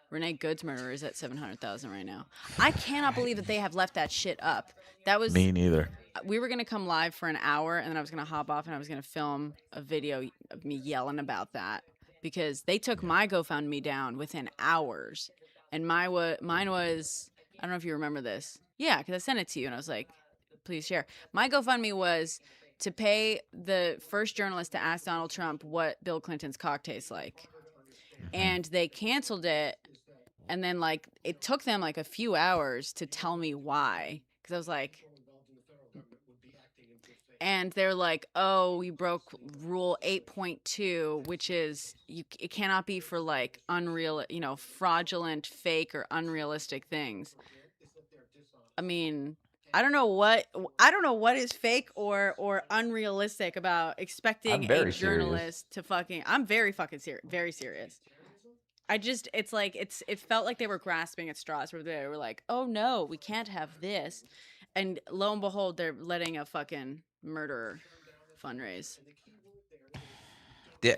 Renee Good's murderer, is at 700,000 right now. I cannot believe that they have left that shit up. That was Me neither. We were gonna come live for an hour, and then I was gonna hop off, and I was gonna film a video of me yelling about that because they took my GoFundMe down within hours, and mine was, I don't know if you remember this. Yeah, because I sent it to you, and I was like, please share. My GoFundMe was to pay the first journalist to ask Donald Trump what Bill Clinton's cock tastes like. And they canceled it. And then, like, it took them, like, a few hours to tell me why. Because I was like... And they're like, oh, we broke rule 8.2, which is it cannot be for, like, fraudulent, fake, or unrealistic things. I mean... I don't know what is fake or unrealistic about expecting a journalist to fucking. I'm very fucking serious, very serious. It felt like they were grasping at straws where they were like, oh no, we can't have this, and lo and behold, they're letting a fucking murderer fundraise. Yeah,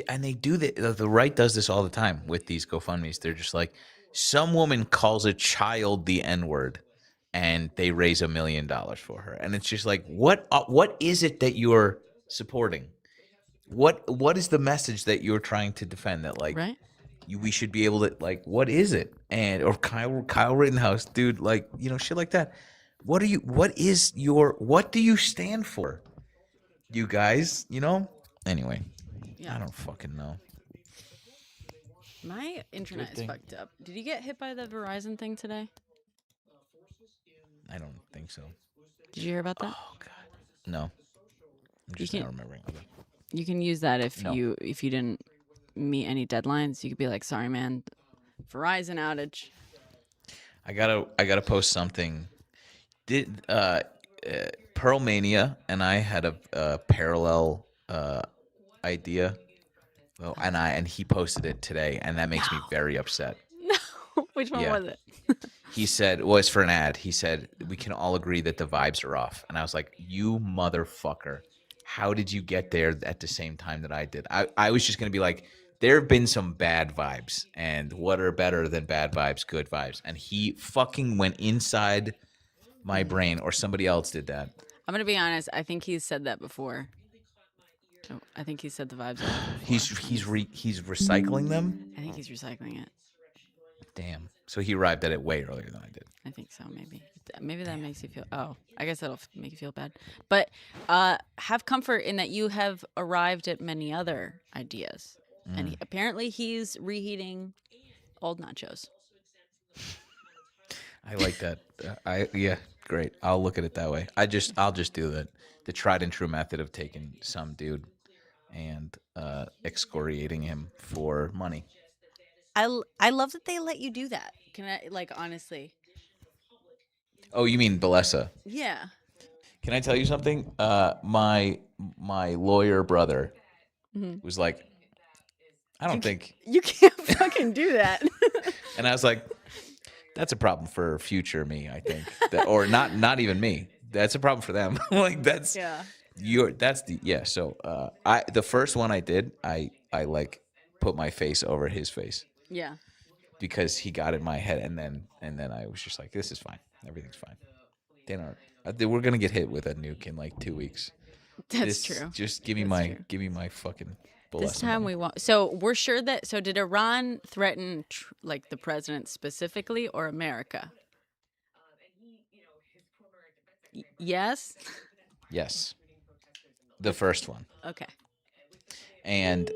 and they do the right does this all the time with these GoFundMes. They're just like, some woman calls a child the N-word, and they raise $1 million for her. And it's just like, what is it that you're supporting? What is the message that you're trying to defend? That like, right? We should be able to, like, what is it? And or Kyle Rittenhouse, dude, like, shit like that. What do you stand for? You guys, Anyway, yeah. I don't fucking know. My internet is fucked up. Did you get hit by the Verizon thing today? I don't think so. Did you hear about that? Oh God, no. I'm just not remembering. Okay. You can use that if you didn't meet any deadlines. You could be like, "Sorry, man, Verizon outage." I gotta post something. Did Pearl Mania and I had a parallel idea. Well, and he posted it today, and that makes me very upset. No, which one was it? He said, well, it's for an ad. He said, we can all agree that the vibes are off. And I was like, you motherfucker. How did you get there at the same time that I did? I was just going to be like, there have been some bad vibes. And what are better than bad vibes? Good vibes. And he fucking went inside my brain, or somebody else did that. I'm going to be honest. I think he's said that before. I think he said the vibes are off before. He's recycling them? I think he's recycling it. Damn. So he arrived at it way earlier than I did. I think so, maybe. Maybe that makes you feel... Oh, I guess that'll make you feel bad. But have comfort in that you have arrived at many other ideas. And apparently he's reheating old nachos. I like that. Yeah, great. I'll look at it that way. I'll just do the tried and true method of taking some dude and excoriating him for money. I love that they let you do that. Can I, like, honestly? Oh, you mean Balesa? Yeah. Can I tell you something? My lawyer brother was like, I don't think you can't fucking do that. And I was like, that's a problem for future me, I think, or not even me. That's a problem for them. Like that's So the first one I did, I like put my face over his face. Yeah. Because he got in my head, and then I was just like, this is fine. Everything's fine. We're gonna get hit with a nuke in like 2 weeks. That's true. Just give me my fucking This time we won't. So we're sure that. So did Iran threaten like the president specifically, or America? Yes. Yes. The first one. Okay. And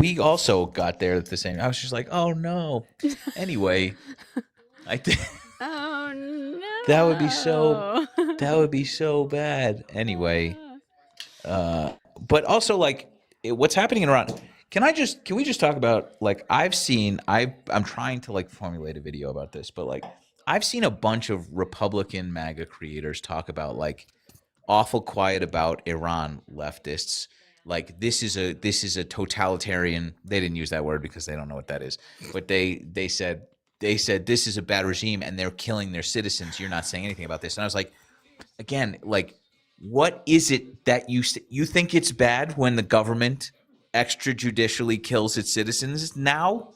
we also got there at the same. I was just like, oh no. Anyway, I think Oh no. that would be so bad. Anyway, but also like what's happening in Iran. Can we just talk about like I'm trying to like formulate a video about this, but like I've seen a bunch of Republican MAGA creators talk about like awful quiet about Iran leftists. Like this is a totalitarian. They didn't use that word because they don't know what that is. But they said this is a bad regime and they're killing their citizens. You're not saying anything about this. And I was like, again, like, what is it that you think it's bad when the government extrajudicially kills its citizens now?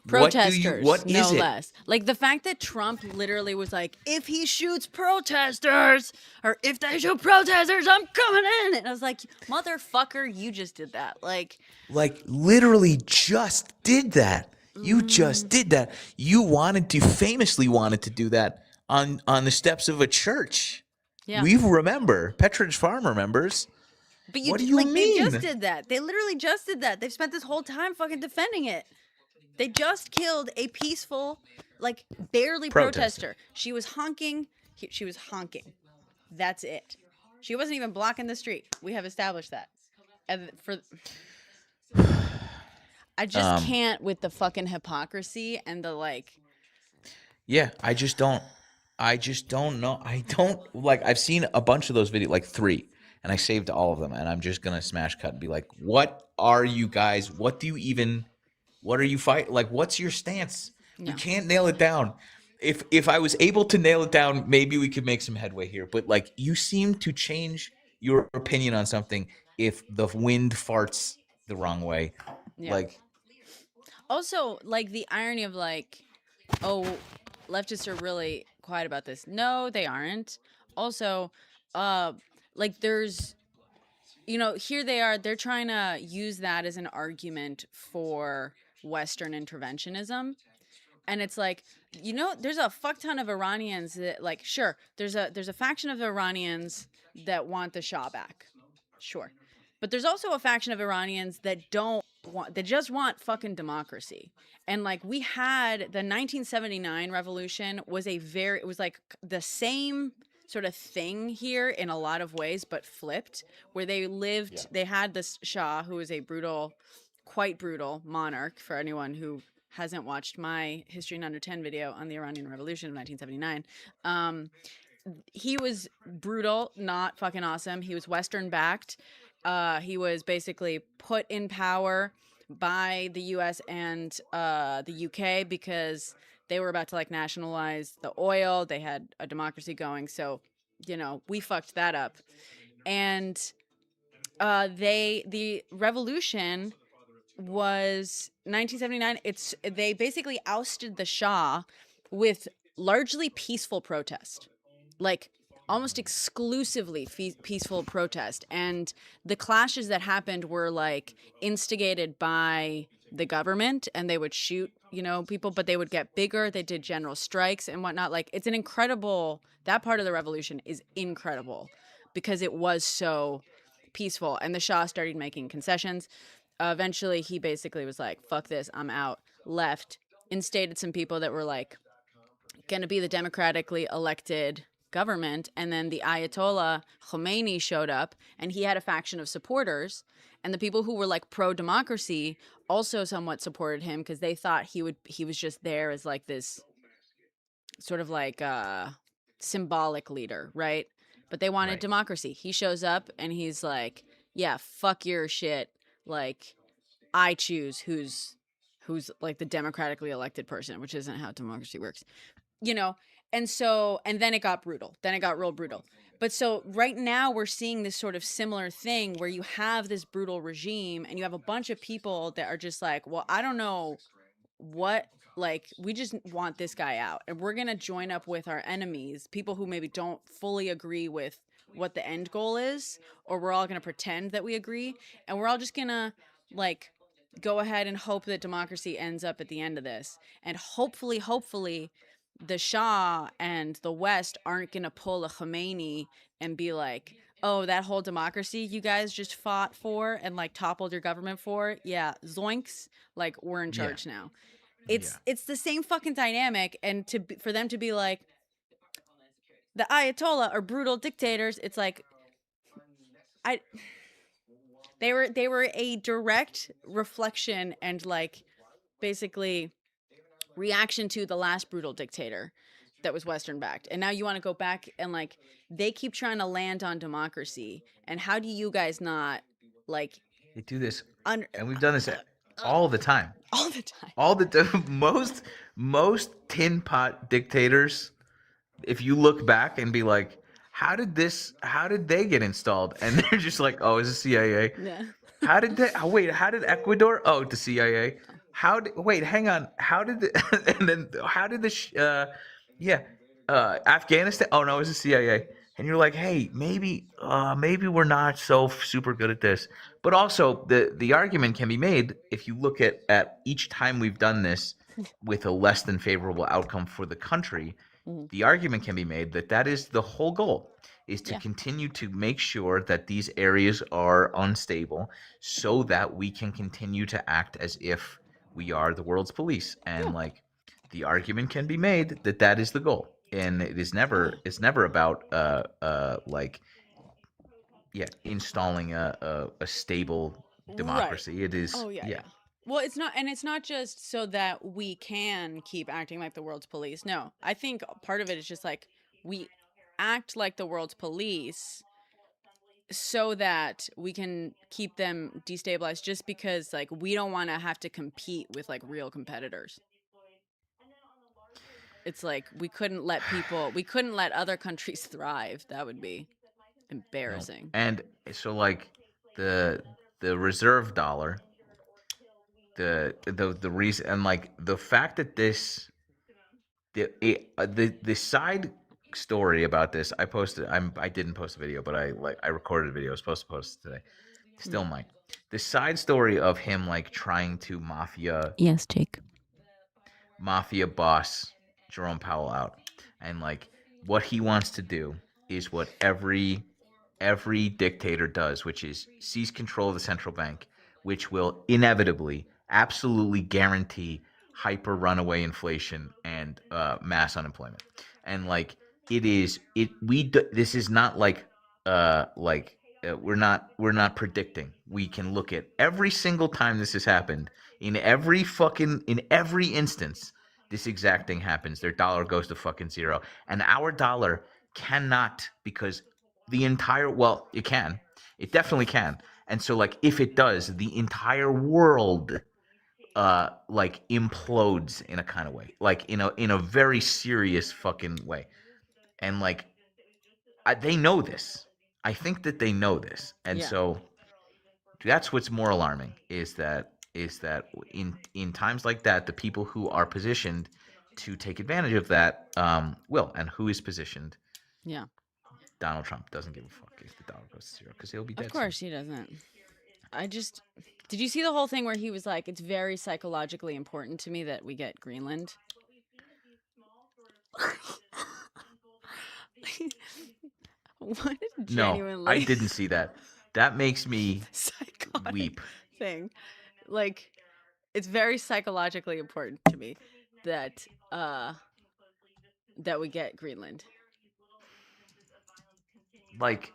Protesters, what is no it? less. Like the fact that Trump literally was like, if he shoots protesters, or if they shoot protesters, I'm coming in. And I was like, motherfucker, you just did that. Like literally just did that. You just did that. You famously wanted to do that on the steps of a church. Yeah. We remember. Petridge Farm remembers. But what do you mean? They just did that. They literally just did that. They've spent this whole time fucking defending it. They just killed a peaceful, like, barely protester. She was honking. She was honking. That's it. She wasn't even blocking the street. We have established that. And I just can't with the fucking hypocrisy and the like. Yeah, I just don't know. I don't like. I've seen a bunch of those videos, like 3, and I saved all of them. And I'm just gonna smash cut and be like, "What are you guys? What are you fighting? Like, what's your stance? No. We can't nail it down. If I was able to nail it down, maybe we could make some headway here. But like, you seem to change your opinion on something if the wind farts the wrong way. Yeah. Like, also, like the irony of like, oh, leftists are really quiet about this. No, they aren't. Also, like there's, here they are. They're trying to use that as an argument for Western interventionism. And it's like, there's a fuck ton of Iranians that like, sure, there's a faction of Iranians that want the Shah back. Sure. But there's also a faction of Iranians that just want fucking democracy. And like we had the 1979 revolution it was like the same sort of thing here in a lot of ways, but flipped, where they had this Shah who was a quite brutal monarch. For anyone who hasn't watched my History in Under 10 video on the Iranian Revolution of 1979, he was brutal, not fucking awesome. He was Western backed. He was basically put in power by the US and the UK because they were about to like nationalize the oil. They had a democracy going. So, we fucked that up. And the revolution was 1979. They basically ousted the Shah with largely peaceful protest. Like almost exclusively peaceful protest. And the clashes that happened were like instigated by the government, and they would shoot, people, but they would get bigger. They did general strikes and whatnot. Like it's an incredible, that part of the revolution is incredible because it was so peaceful. And the Shah started making concessions. Eventually he basically was like, fuck this, I'm out, left, instated some people that were like going to be the democratically elected government. And then the Ayatollah Khomeini showed up, and he had a faction of supporters, and the people who were like pro-democracy also somewhat supported him because they thought he was just there as like this sort of like symbolic leader, right? But they wanted democracy. He shows up and he's like, yeah, fuck your shit. Like, I choose who's like the democratically elected person, which isn't how democracy works, And then it got brutal. Then it got real brutal. But so right now we're seeing this sort of similar thing where you have this brutal regime and you have a bunch of people that are just like, well, I don't know what, like, we just want this guy out. And we're going to join up with our enemies, people who maybe don't fully agree with what the end goal is, or we're all going to pretend that we agree, and we're all just going to like go ahead and hope that democracy ends up at the end of this. And hopefully the Shah and the West aren't going to pull a Khomeini and be like, oh, that whole democracy you guys just fought for and like toppled your government for, yeah, zoinks, like we're in charge now. It's the same fucking dynamic, and for them to be like the Ayatollah or brutal dictators, it's like they were a direct reflection and like basically reaction to the last brutal dictator that was Western backed. And now you want to go back and like they keep trying to land on democracy. And how do you guys not like They do this, and we've done this all the time. All the time. All the most tin pot dictators. If you look back and be like, how did they get installed? And they're just like, oh, it's the CIA. Yeah. How did Ecuador? Oh, the CIA. Hang on. Afghanistan? Oh no, it was the CIA. And you're like, hey, maybe we're not so super good at this. But also the argument can be made if you look at each time we've done this with a less than favorable outcome for the country. The argument can be made that is the whole goal, is to continue to make sure that these areas are unstable so that we can continue to act as if we are the world's police. And like the argument can be made that is the goal. And it's never about installing a stable democracy. Right. It is Well, it's not just so that we can keep acting like the world's police. No, I think part of it is just like we act like the world's police so that we can keep them destabilized, just because like we don't want to have to compete with like real competitors. It's like we couldn't let other countries thrive. That would be embarrassing. And so like the reserve dollar, the reason, and like the fact that the side story about this, I didn't post a video, but I recorded a video. I was supposed to post it today. Still might. The side story of him like trying to mafia boss Jerome Powell out, and like what he wants to do is what every dictator does, which is seize control of the central bank, which will inevitably, absolutely guarantee hyper runaway inflation and mass unemployment. And like this is not like we're not predicting. We can look at every single time this has happened, in every instance this exact thing happens. Their dollar goes to fucking zero, and our dollar cannot, because it can. It definitely can. And so like if it does, the entire world like implodes in a kind of way, like in a very serious fucking way. And like they know this. I think that they know this. And so that's what's more alarming, is that in times like that, the people who are positioned to take advantage of that will. And who is positioned? Yeah. Donald Trump doesn't give a fuck if the dollar goes to zero, because he'll be dead. Of course he doesn't. Did you see the whole thing where he was like, it's very psychologically important to me that we get Greenland? What genuinely? No, I didn't see that. That makes me weep. Thing. Like, it's very psychologically important to me that we get Greenland. Like,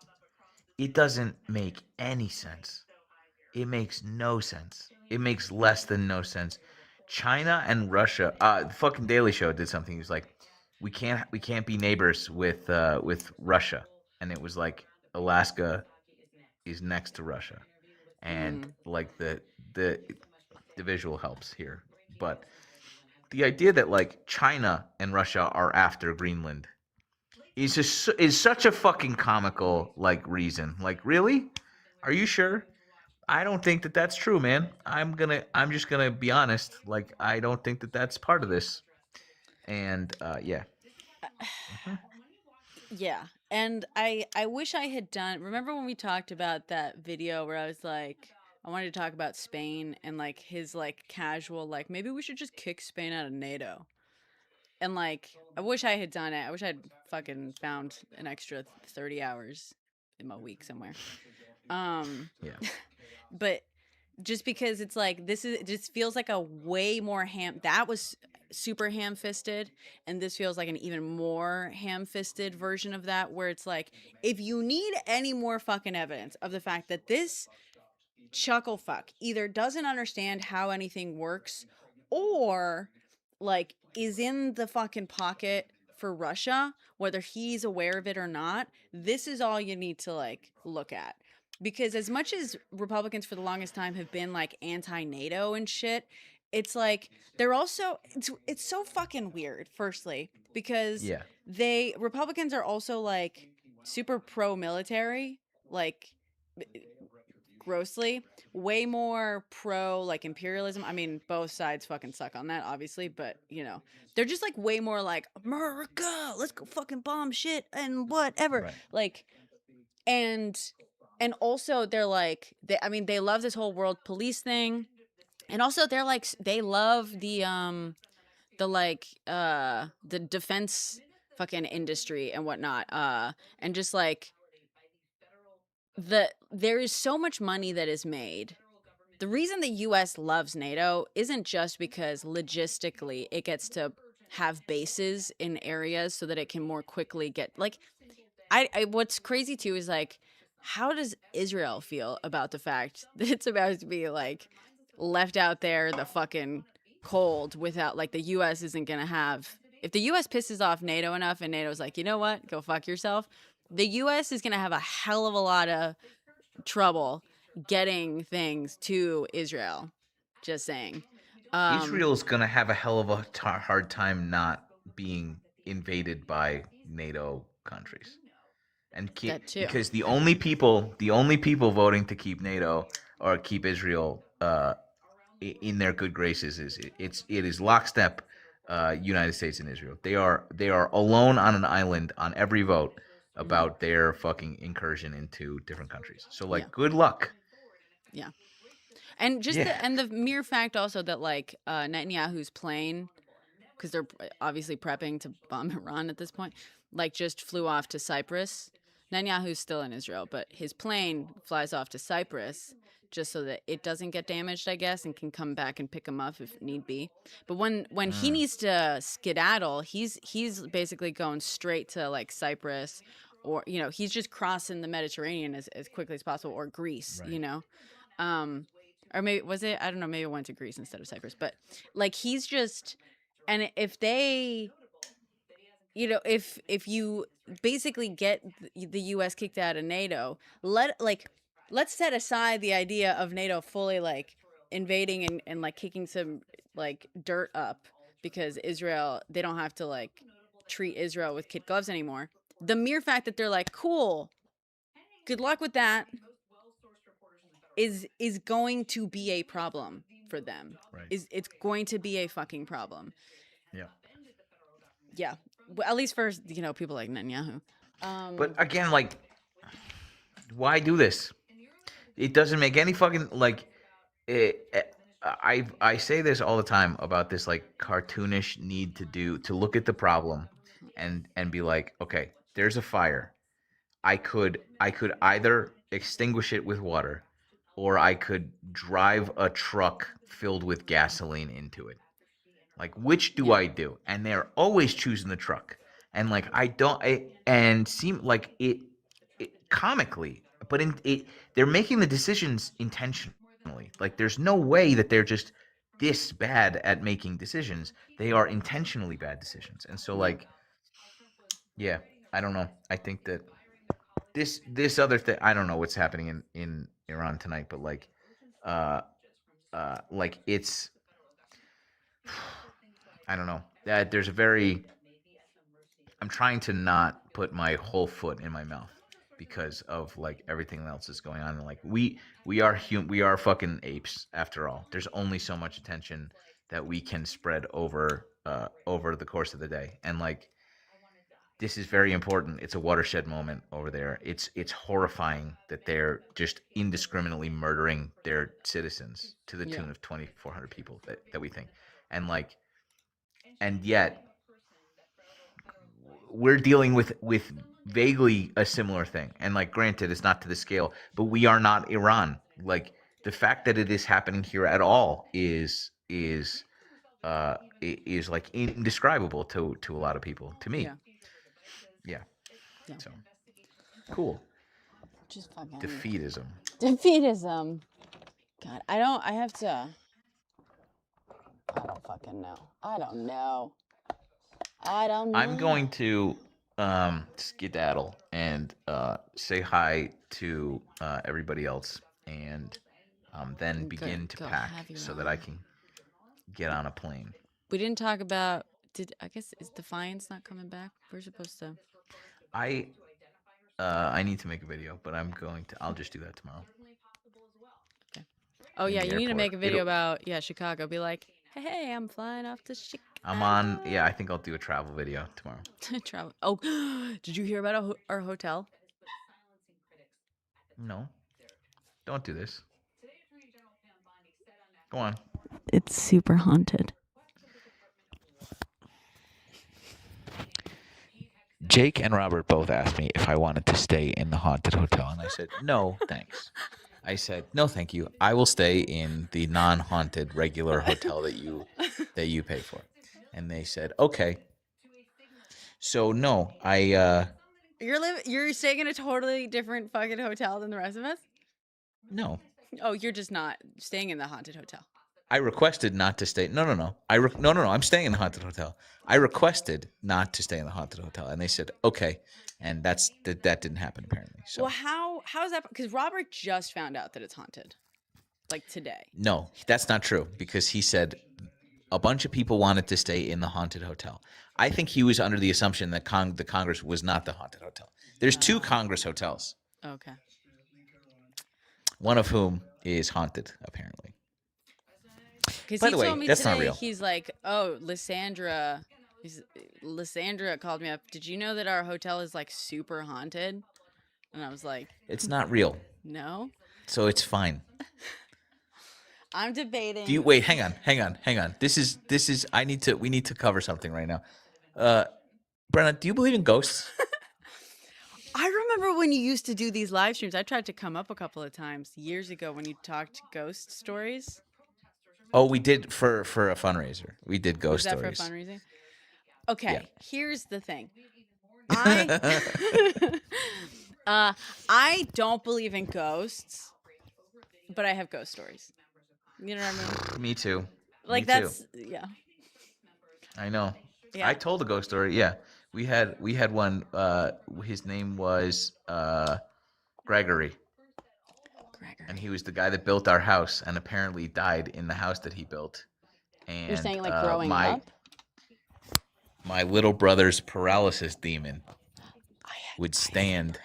it doesn't make any sense. It makes no sense. It makes less than no sense. China and Russia. The fucking Daily Show did something. He was like, we can't be neighbors with Russia, and it was like Alaska is next to Russia, and like the visual helps here, but the idea that like China and Russia are after Greenland is such a fucking comical like reason. Like, really? Are you sure? I don't think that that's true, man. I'm just gonna be honest. Like, I don't think that that's part of this. And yeah. Yeah. And I wish I had done. Remember when we talked about that video where I was like, I wanted to talk about Spain and like his like casual like maybe we should just kick Spain out of NATO. And like I wish I had done it. I wish I'd fucking found an extra 30 hours in my week somewhere. Yeah. But just because it's like it just feels like a way more that was super ham-fisted, and this feels like an even more ham-fisted version of that, where it's like, if you need any more fucking evidence of the fact that this chuckle fuck either doesn't understand how anything works or like is in the fucking pocket for Russia, whether he's aware of it or not, this is all you need to like look at. Because as much as Republicans for the longest time have been like anti-NATO and shit, it's like they're also it's so fucking weird, firstly, because Yeah. Republicans are also like super pro-military, like grossly, way more pro like imperialism. I mean, both sides fucking suck on that, obviously, but you know, they're just like way more like America, let's go fucking bomb shit and whatever. Right. Like, and also they're like they love this whole world police thing, and also they're like they love the defense fucking industry and whatnot, and just like there is so much money that is made. The reason the US loves NATO isn't just because logistically it gets to have bases in areas so that it can more quickly get like I what's crazy too is like, how does Israel feel about the fact that it's about to be like left out there the fucking cold without like the US isn't gonna have, if the US pisses off NATO enough and NATO's like, you know what, go fuck yourself, the US is gonna have a hell of a lot of trouble getting things to Israel. Just saying. Israel's gonna have a hell of a hard time not being invaded by NATO countries, and That too. because the only people voting to keep NATO or keep Israel in their good graces it is lockstep United States and Israel. They are alone on an island on every vote about their fucking incursion into different countries. So like, Yeah. good luck. Yeah. And just Yeah. the mere fact also that like Netanyahu's plane, because they're obviously prepping to bomb Iran at this point, like just flew off to Cyprus. Netanyahu's still in Israel, but his plane flies off to Cyprus just so that it doesn't get damaged, I guess, and can come back and pick him up if need be. But when he needs to skedaddle, he's basically going straight to like Cyprus, or you know, he's just crossing the Mediterranean as quickly as possible, or Greece, Right. you know. Or maybe was it, I don't know, maybe it went to Greece instead of Cyprus, but like he's just, and if they, you know, if you basically get the US kicked out of NATO, let's set aside the idea of NATO fully like invading and like kicking some like dirt up because Israel, they don't have to like treat Israel with kid gloves anymore. The mere fact that they're like, cool, good luck with that, is going to be a problem for them. Right. It's going to be a fucking problem. Yeah. Yeah. Well, at least for, you know, people like Netanyahu. But again, like, why do this? It doesn't make any fucking like. I say this all the time about this like cartoonish need to look at the problem, and be like, okay, there's a fire. I could either extinguish it with water, or I could drive a truck filled with gasoline into it. Like, which do I do? And they're always choosing the truck. And like, and seem like it comically, but they're making the decisions intentionally. Like, there's no way that they're just this bad at making decisions. They are intentionally bad decisions. And so like, yeah, I don't know. I think that this other thing, I don't know what's happening in Iran tonight, but like it's, I don't know. That there's a very, I'm trying to not put my whole foot in my mouth because of like everything else that's going on. And like we are fucking apes after all. There's only so much attention that we can spread over the course of the day. And like this is very important. It's a watershed moment over there. It's horrifying that they're just indiscriminately murdering their citizens to the tune of 2,400 people that we think. And like, and yet we're dealing with vaguely a similar thing. And like, granted, it's not to the scale, but we are not Iran. Like, the fact that it is happening here at all is like indescribable to a lot of people. To me, yeah. So cool. Just fucking Defeatism. Defeatism. God, I don't fucking know. I don't know. I'm going to skedaddle and say hi to everybody else, and then begin to pack so that I can get on a plane. We didn't talk about. I guess is Defiance not coming back? We're supposed to. I need to make a video, but I'll just do that tomorrow. Okay. Oh yeah, you need to make a video about Chicago. Be like, hey, I'm flying off to Chicago. I'm on. Yeah, I think I'll do a travel video tomorrow. Travel. Oh, did you hear about our hotel? No, don't do this. Go on. It's super haunted. Jake and Robert both asked me if I wanted to stay in the haunted hotel, and I said, no, thanks. I said, no, thank you. I will stay in the non-haunted regular hotel that you pay for. And they said, okay. So no, You're staying in a totally different fucking hotel than the rest of us? No. Oh, you're just not staying in the haunted hotel. I requested not to stay. No. No. I'm staying in the haunted hotel. I requested not to stay in the haunted hotel, and they said okay, and that didn't happen apparently. So well, how is that? Because Robert just found out that it's haunted, like today. No, that's not true because he said a bunch of people wanted to stay in the haunted hotel. I think he was under the assumption that the Congress was not the haunted hotel. There's two Congress hotels. Okay. One of whom is haunted apparently. Because By the way, told me that's today, not real. He's like, oh, Lysandra called me up. Did you know that our hotel is like super haunted? And I was like, It's not real. No. So it's fine. I'm debating. Wait, hang on. This is we need to cover something right now. Brenna, do you believe in ghosts? I remember when you used to do these live streams. I tried to come up a couple of times years ago when you talked ghost stories. Oh, we did for a fundraiser. We did ghost Was that stories. for a fundraising? Okay, Yeah. Here's the thing. I don't believe in ghosts, but I have ghost stories. You know what I mean? Me too. Like Me that's too. yeah. I know. Yeah. I told a ghost story. Yeah, we had one. His name was Gregory. And he was the guy that built our house, and apparently died in the house that he built. And You're saying like growing up? My little brother's paralysis demon would stand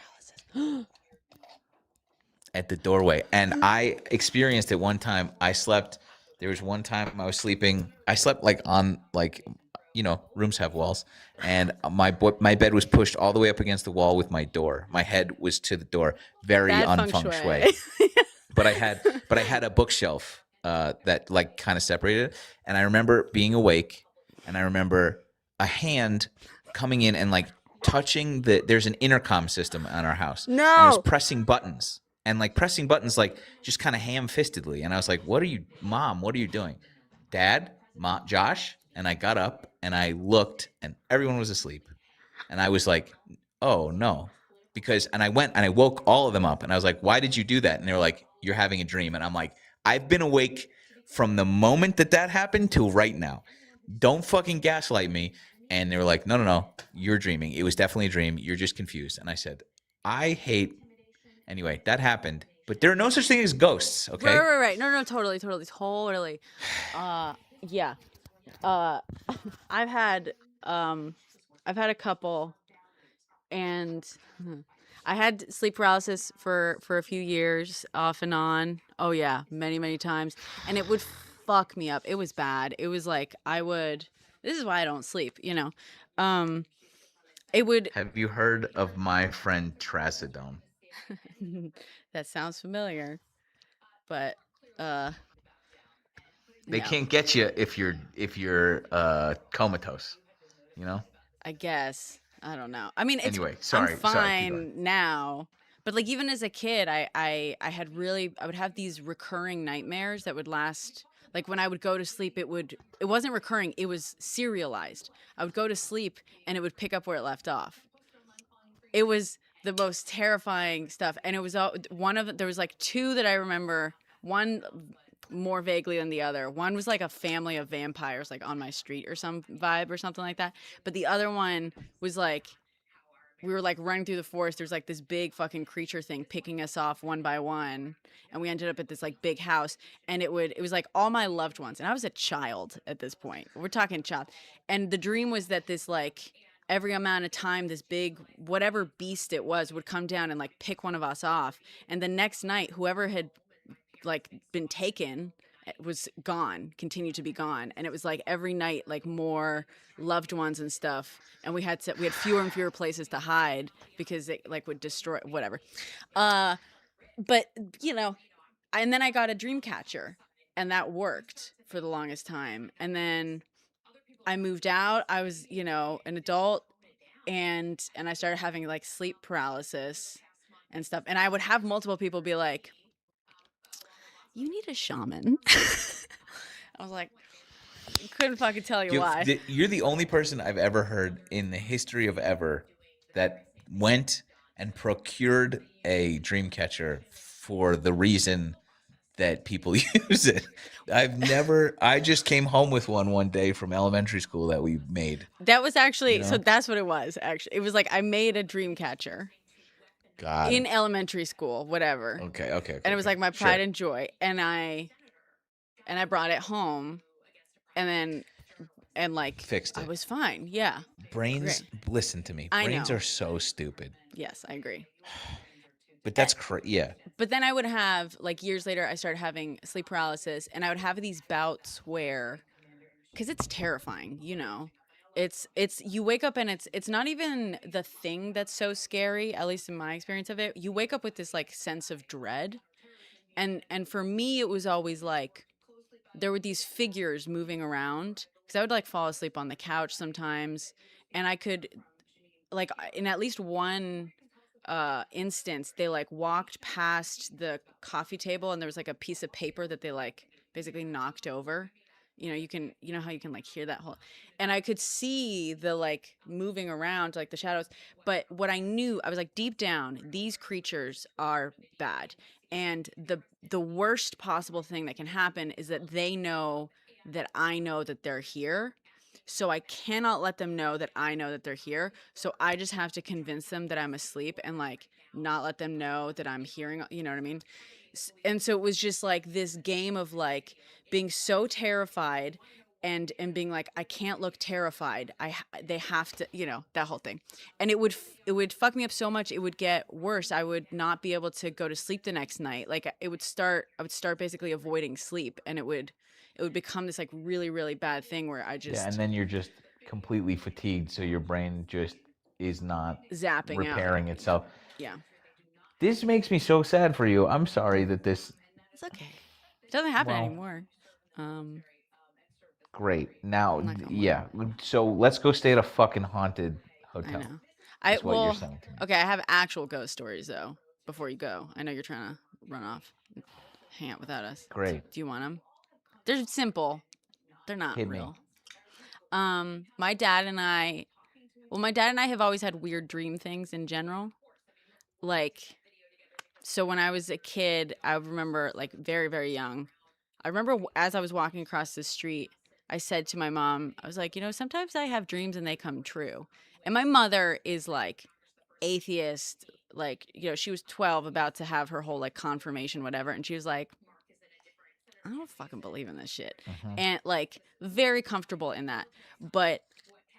at the doorway, and I experienced it one time. There was one time I was sleeping. I slept like on rooms have walls, and my bed was pushed all the way up against the wall with my door. My head was to the door. Very un-feng shui. But I had a bookshelf that like kind of separated it, and I remember being awake, and I remember a hand coming in and like touching there's an intercom system on our house. No. And I was pressing buttons like just kind of ham-fistedly, and I was like, Mom, what are you doing? Dad, Mom, Josh? And I got up and I looked, and everyone was asleep, and I was like, oh no. And I went and I woke all of them up, and I was like, why did you do that? And they were like, you're having a dream. And I'm like, I've been awake from the moment that happened till right now. Don't fucking gaslight me. And they were like, no, you're dreaming. It was definitely a dream. You're just confused. And I said, anyway, that happened. But there are no such thing as ghosts, okay? Right. No, totally. Yeah. I've had a couple, and I had sleep paralysis for a few years, off and on. Oh yeah, many times, and it would fuck me up. It was bad. It was like this is why I don't sleep, It would. Have you heard of my friend Trazodone? That sounds familiar, but They no. can't get you if you're comatose, you know? I guess. I don't know. I mean, it's Anyway, I'm sorry, keep going. fine now. But like even as a kid, I had really I would have these recurring nightmares that would last like when I would go to sleep it wasn't recurring, it was serialized. I would go to sleep and it would pick up where it left off. It was the most terrifying stuff, and it was there was like two that I remember, one more vaguely than the other. One was like a family of vampires like on my street or some vibe or something like that, but the other one was like we were like running through the forest. There's like this big fucking creature thing picking us off one by one, and we ended up at this like big house, and it was like all my loved ones, and I was a child at this point. We're talking child, and the dream was that this like every amount of time this big whatever beast it was would come down and like pick one of us off, and the next night whoever had like been taken was gone, continued to be gone, and it was like every night like more loved ones and stuff, and we had fewer and fewer places to hide because it like would destroy whatever. But you know, and then I got a dream catcher, and that worked for the longest time, and then I moved out. I was an adult, and I started having like sleep paralysis and stuff, and I would have multiple people be like, you need a shaman. I was like, couldn't fucking tell you why. You're the only person I've ever heard in the history of ever that went and procured a dream catcher for the reason that people use it. I just came home with one day from elementary school that we made. That was actually, so that's what it was, actually. It was like I made a dream catcher. In elementary school, whatever. Okay. And it was like my pride and joy. And I brought it home and like fixed it. I was fine. Yeah. Brains, listen to me. Brains are so stupid. Yes, I agree. But that's yeah. But then I would have like years later I started having sleep paralysis, and I would have these bouts where cuz it's terrifying, It's you wake up and it's not even the thing that's so scary, at least in my experience of it. You wake up with this like sense of dread. And for me it was always like there were these figures moving around cuz I would like fall asleep on the couch sometimes, and I could like in at least one instance they like walked past the coffee table, and there was like a piece of paper that they like basically knocked over. You know how you can like hear that whole, and I could see the like moving around like the shadows. But what I knew, I was like deep down, these creatures are bad, and the worst possible thing that can happen is that they know that I know that they're here. So I cannot let them know that I know that they're here. So I just have to convince them that I'm asleep and like not let them know that I'm hearing, you know what I mean? And so it was just like this game of like being so terrified and being like, I can't look terrified. They have to, that whole thing. And it would fuck me up so much. It would get worse. I would not be able to go to sleep the next night. Like I would start basically avoiding sleep, and it would become this like really, really bad thing where I just and then you're just completely fatigued, so your brain just is not zapping repairing out. itself. Yeah. This makes me so sad for you. I'm sorry that this. It's okay. It doesn't happen anymore. Great. Now, yeah. So let's go stay at a fucking haunted hotel. I know. That's what you're saying to me. Okay, I have actual ghost stories though. Before you go, I know you're trying to run off, hang out without us. Great. Do you want them? They're simple. They're not Hit real. Me. My dad and I have always had weird dream things in general. Like, so when I was a kid, I remember like very, very young. I remember as I was walking across the street, I said to my mom, I was like, sometimes I have dreams and they come true. And my mother is like atheist, like, she was 12 about to have her whole like confirmation, whatever. And she was like, I don't fucking believe in this shit. And like very comfortable in that. But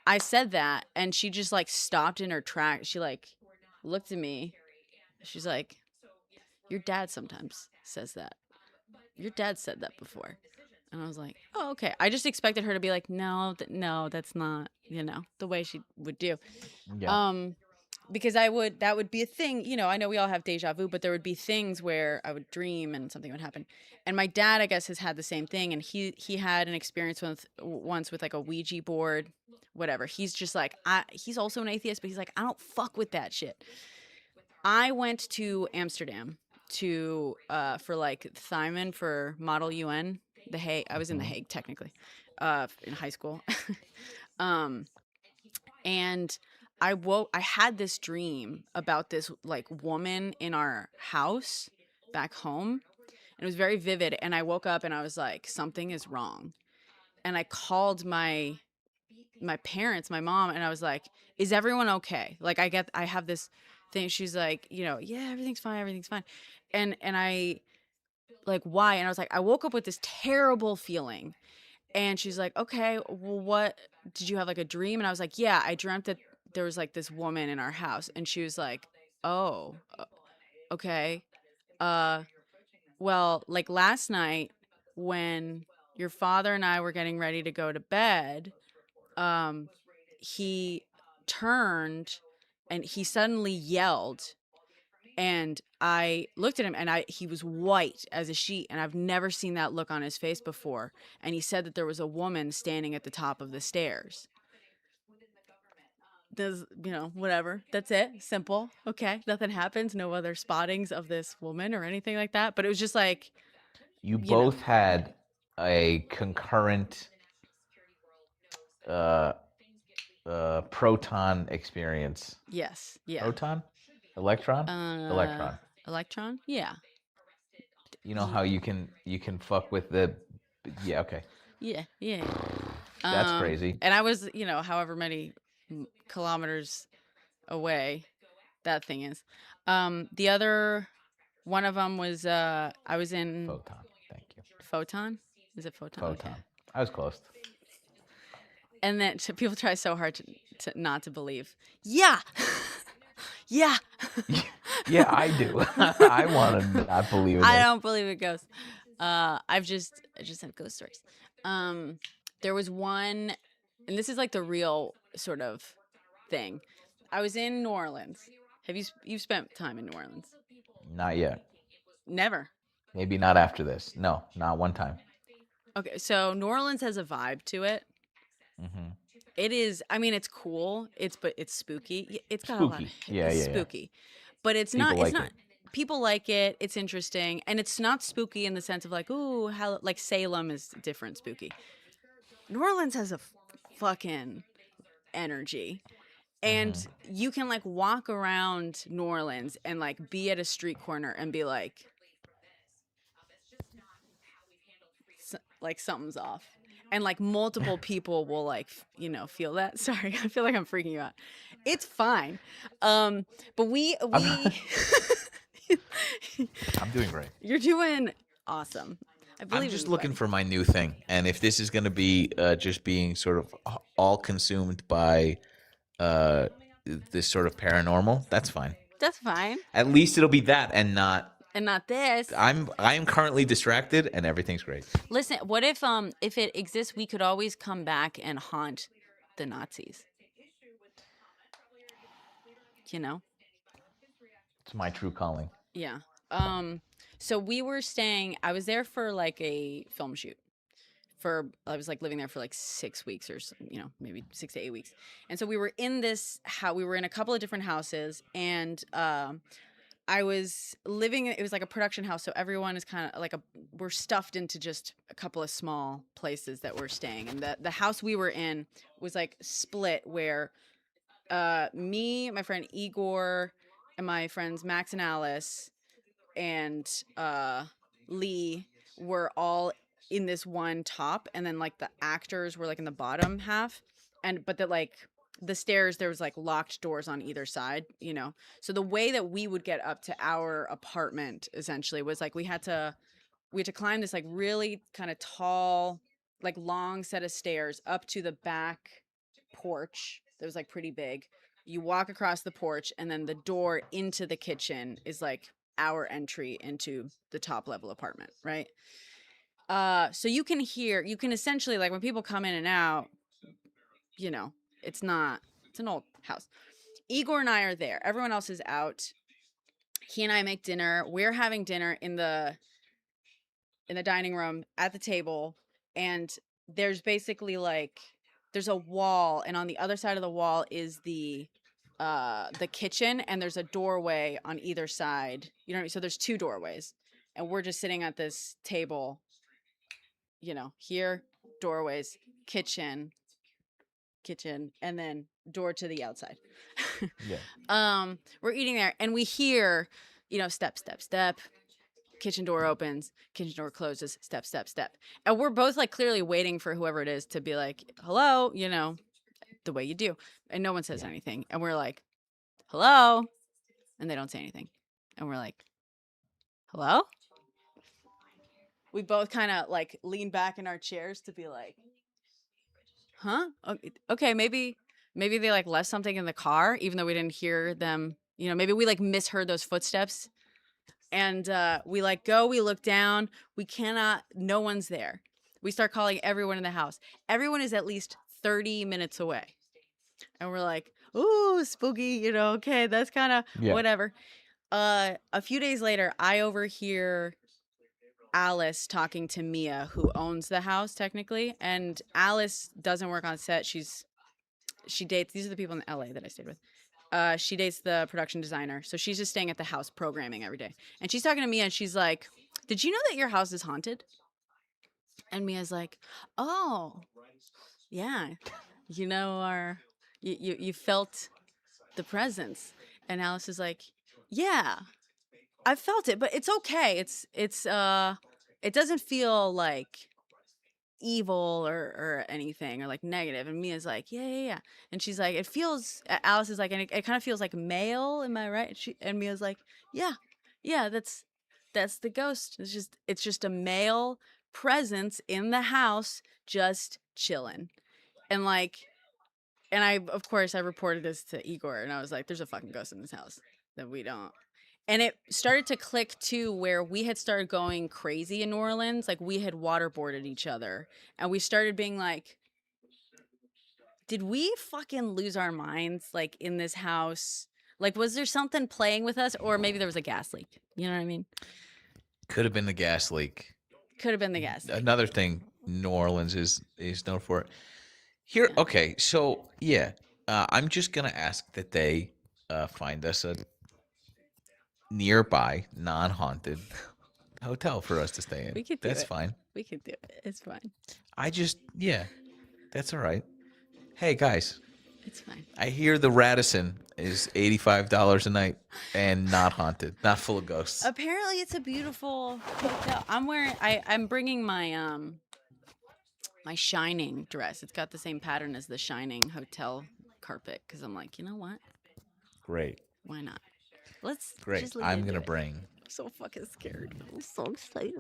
I said that and she just like stopped in her track. She like looked at me. She's like, your dad sometimes says that. Your dad said that before. And I was like, oh, okay. I just expected her to be like, no, that's not the way she would do. Yeah. Because that would be a thing, I know we all have deja vu, but there would be things where I would dream and something would happen. And my dad, I guess, has had the same thing. And he had an experience once with like a Ouija board, whatever. He's just like, he's also an atheist, but he's like, I don't fuck with that shit. I went to Amsterdam for like Thymen for Model UN, The Hague. I was in The Hague technically, in high school. And I had this dream about this like woman in our house back home. And it was very vivid. And I woke up and I was like, something is wrong. And I called my parents, my mom, and I was like, is everyone okay? Like I have this thing. She's like, yeah, everything's fine. And I like, why? And I was like, I woke up with this terrible feeling. And she's like, okay, well, what did you have, like a dream? And I was like, yeah, I dreamt that there was like this woman in our house. And she was like, oh, okay. Well, like last night when your father and I were getting ready to go to bed, he turned and he suddenly yelled. And I looked at him and he was white as a sheet. And I've never seen that look on his face before. And he said that there was a woman standing at the top of the stairs. Does, whatever. That's it. Simple. Okay. Nothing happens. No other spottings of this woman or anything like that. But it was just like. You both had a concurrent proton experience. Yes. Yeah. Proton? Electron? Electron. Electron? Yeah. You know how you can fuck with the. Yeah. Okay. Yeah. That's crazy. And I was, however many kilometers away that thing is. The other one of them was I was in Photon. Thank you. Photon? Is it photon? Photon. Okay. I was close. And then people try so hard to not to believe. Yeah. Yeah. Yeah, I do. I want to not believe it. I don't believe in ghosts. I just have ghost stories. There was one, and this is like the real sort of thing. I was in New Orleans. You've spent time in New Orleans? Not yet. Never. Maybe not after this. No, not one time. Okay, so New Orleans has a vibe to it. Mm-hmm. It is. I mean, it's cool. It's spooky. It's got spooky. A lot. It's spooky, but it's People not. like It's not. it. People like it. It's interesting, and it's not spooky in the sense of like, ooh, how like Salem is different spooky. New Orleans has a fucking energy, and you can like walk around New Orleans and like be at a street corner and be like something's off. And like multiple people will like, feel that. Sorry, I feel like I'm freaking you out. It's fine. But we I'm doing great. You're doing awesome. I believe I'm just looking for my new thing. And if this is going to be just being sort of all consumed by this sort of paranormal, that's fine. That's fine. At least it'll be that and not this. I am currently distracted and everything's great. Listen, what if it exists, we could always come back and haunt the Nazis. It's my true calling. Yeah. So I was there for like a film shoot. I was like living there for like 6 weeks or maybe 6 to 8 weeks. And so we were in this house, we were in a couple of different houses, and I was living, it was like a production house. So everyone is kind of like we're stuffed into just a couple of small places that we're staying. And the house we were in was like split where me, my friend Igor, and my friends Max and Alice and Lee were all in this one top. And then like the actors were like in the bottom half. But the stairs, there was like locked doors on either side, So the way that we would get up to our apartment essentially was like we had to climb this like really kind of tall, like long set of stairs up to the back porch that was like pretty big. You walk across the porch, and then the door into the kitchen is like our entry into the top level apartment, right? So you can essentially, like when people come in and out, It's not. It's an old house. Igor and I are there. Everyone else is out. He and I make dinner. We're having dinner in the dining room at the table, and there's basically like there's a wall, and on the other side of the wall is the kitchen, and there's a doorway on either side. You know what I mean? So there's 2 doorways, and we're just sitting at this table. You know, here doorways, kitchen, and then door to the outside. Yeah. We're eating there, and we hear, you know, step, step, step. Kitchen door opens, kitchen door closes, step, step, step. And we're both like clearly waiting for whoever it is to be like, hello, you know, the way you do. And no one says anything. And we're like, hello. And they don't say anything. And we're like, hello? We both kind of like lean back in our chairs to be like, huh? Okay, maybe they like left something in the car, even though we didn't hear them. You know, maybe we like misheard those footsteps. And we like go, we look down, no one's there. We start calling everyone in the house. Everyone is at least 30 minutes away. And we're like, ooh, spooky, you know, okay, that's kind of whatever. A few days later, I overhear Alice talking to Mia, who owns the house technically. And Alice doesn't work on set. She dates, these are the people in LA that I stayed with. She dates the production designer. So she's just staying at the house programming every day. And she's talking to Mia and she's like, did you know that your house is haunted? And Mia's like, oh, yeah. You know, you felt the presence. And Alice is like, yeah, I felt it, but it's okay. It doesn't feel like evil or anything or like negative. And Mia's like, yeah. And she's like, Alice is like, and it kind of feels like male. Am I right? And Mia's like, yeah, that's the ghost. It's just a male presence in the house, just chilling. And of course I reported this to Igor, and I was like, there's a fucking ghost in this house that we don't. And it started to click too, where we had started going crazy in New Orleans. Like we had waterboarded each other, and we started being like, did we fucking lose our minds? Like in this house, like, was there something playing with us, or maybe there was a gas leak? You know what I mean? Could have been the gas leak. Could have been the gas leak. Another thing New Orleans is known for. Here, okay, so yeah, I'm just gonna ask that they find us a nearby non-haunted hotel for us to stay in. We could do That's it. fine. We could do it. It's fine. That's all right. Hey guys, it's fine. I hear the Radisson is $85 a night and not haunted, not full of ghosts. Apparently, it's a beautiful hotel. I'm bringing my my Shining dress. It's got the same pattern as the Shining hotel carpet, because I'm like, you know what? Great. Why not? Let's Great. just lean I'm into gonna it. bring. I'm so fucking scared. I'm so excited.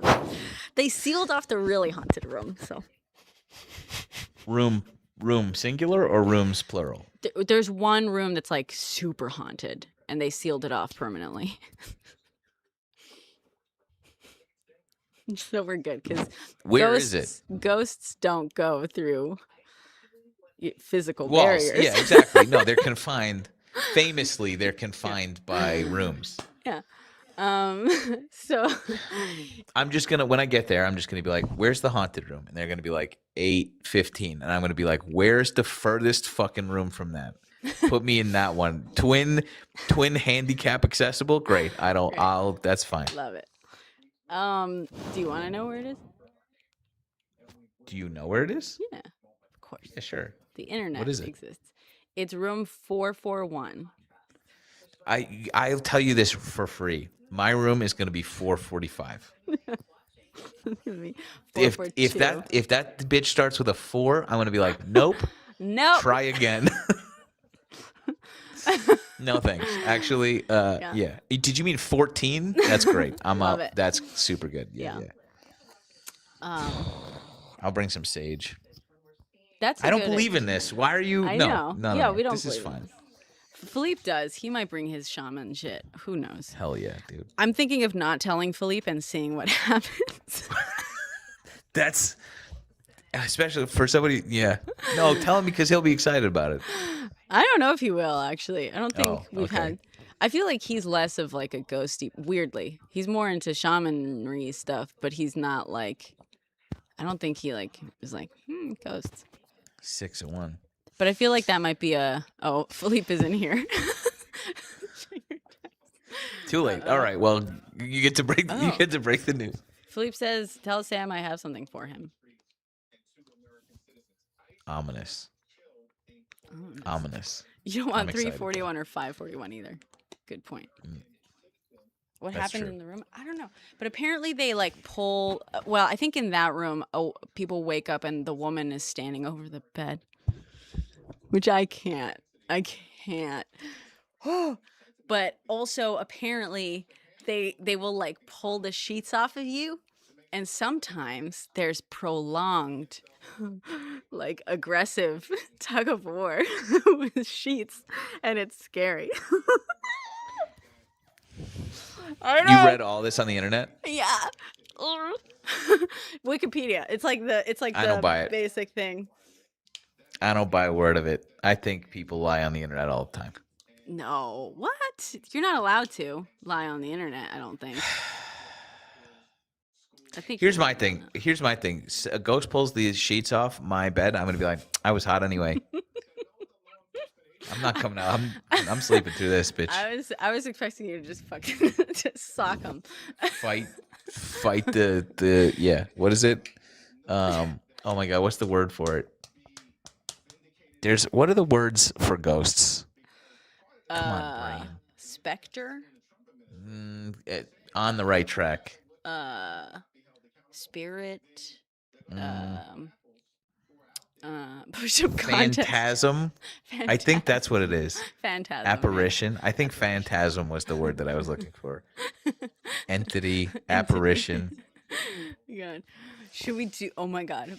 They sealed off the really haunted room, so. Room singular or rooms plural? There's one room that's like super haunted, and they sealed it off permanently. So we're good, because Where is it? Ghosts don't go through physical barriers. Yeah, exactly. No, they're confined. Famously, they're confined by rooms. Yeah. So I'm just gonna, when I get there, I'm just gonna be like, "Where's the haunted room?" And they're gonna be like 8:15, and I'm gonna be like, "Where's the furthest fucking room from that? Put me in that one. Twin handicap accessible. Great. That's fine. Love it. Do you want to know where it is? Do you know where it is? Yeah, of course. Yeah, sure. The internet What is it? exists. It's room 441. I'll tell you this for free. My room is going to be 445. If that bitch starts with a 4, I'm going to be like, nope. Nope. Try again. No thanks. Actually, yeah. Did you mean 14? That's great. I'm Love up. it. That's super good. Yeah. I'll bring some sage. I don't believe in this. Why are you? I No. We don't. This is believe in fine. this. Philippe does. He might bring his shaman shit. Who knows? Hell yeah, dude. I'm thinking of not telling Philippe and seeing what happens. Especially for somebody, yeah. No, tell him because he'll be excited about it. I don't know if he will, actually. I don't think we've okay. had... I feel like he's less of like a ghosty... Weirdly. He's more into shamanry stuff, but he's not like... I don't think he like is like, ghosts. 6 of 1. But I feel like that might be a... Oh, Philippe is in here. Too late. All right. Well, you get to break. You get to break the news. Philippe says, "Tell Sam I have something for him." Ominous. Ominous. You don't want I'm excited. 341 or 541 either. Good point. What That's happened true. in the room? I don't know. But apparently they like pull. Well, I think in that room, people wake up and the woman is standing over the bed, which I can't. I can't. But also apparently they will like pull the sheets off of you, and sometimes there's prolonged like aggressive tug of war with sheets, and it's scary. I know. You read all this on the internet? Yeah. Wikipedia. It's like I don't buy the it. basic thing. I don't buy a word of it. I think people lie on the internet all the time. No. What? You're not allowed to lie on the internet, I don't think. I think Here's my thing. A ghost pulls the sheets off my bed. I'm gonna be like, I was hot anyway. I'm not coming out. I'm sleeping through this, bitch. I was expecting you to just fucking just sock them. Fight the yeah. What is it? Oh my god, what's the word for it? What are the words for ghosts? Come on, brain. Spectre. On the right track. Spirit. Push-up contest. Phantasm. I think that's what it is. Phantasm. Apparition. I think phantasm was the word that I was looking for. Entity. Apparition. God. Should we do? Oh my god.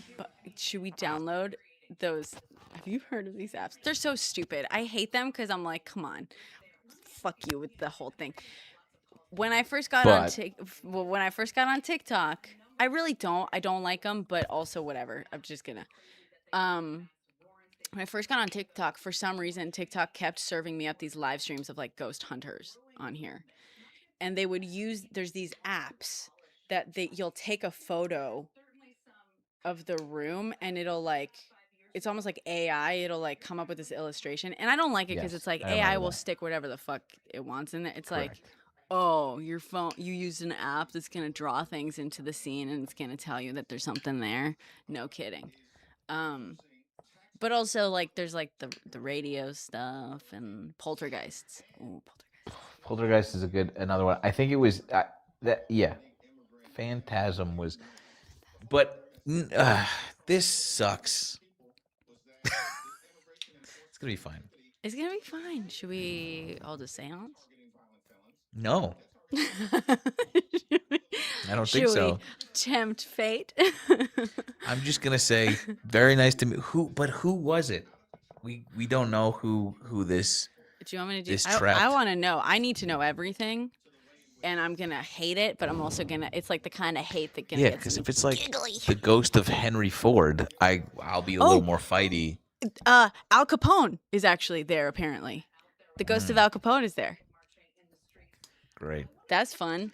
Should we download those? Have you heard of these apps? They're so stupid. I hate them because I'm like, come on, fuck you with the whole thing. When I first got on TikTok, I don't like them, but also whatever. I'm just gonna. When I first got on TikTok, for some reason, TikTok kept serving me up these live streams of like ghost hunters on here, and they would use. There's these apps that you'll take a photo of the room, and it'll like. It's almost like AI. It'll like come up with this illustration, and I don't like it because it's like AI will stick whatever the fuck it wants in there. It's like, oh, your phone. You used an app that's gonna draw things into the scene, and it's gonna tell you that there's something there. No kidding. But also like there's like the radio stuff and poltergeists. Ooh, Poltergeist is another one. I think it was Phantasm was, but this sucks. It's gonna be fine. It's gonna be fine. Should we hold a seance? No. I don't think Should so. we tempt fate? I'm just gonna say, very nice to me. Who was it? We don't know who this. Do you want me to do? This I want to know. I need to know everything, and I'm gonna hate it, but I'm also gonna. It's like the kind of hate that gonna. Yeah, get because me if it's like giggly. the ghost of Henry Ford, I'll be a little more fighty. Al Capone is actually there. Apparently, the ghost of Al Capone is there. Great. That's fun.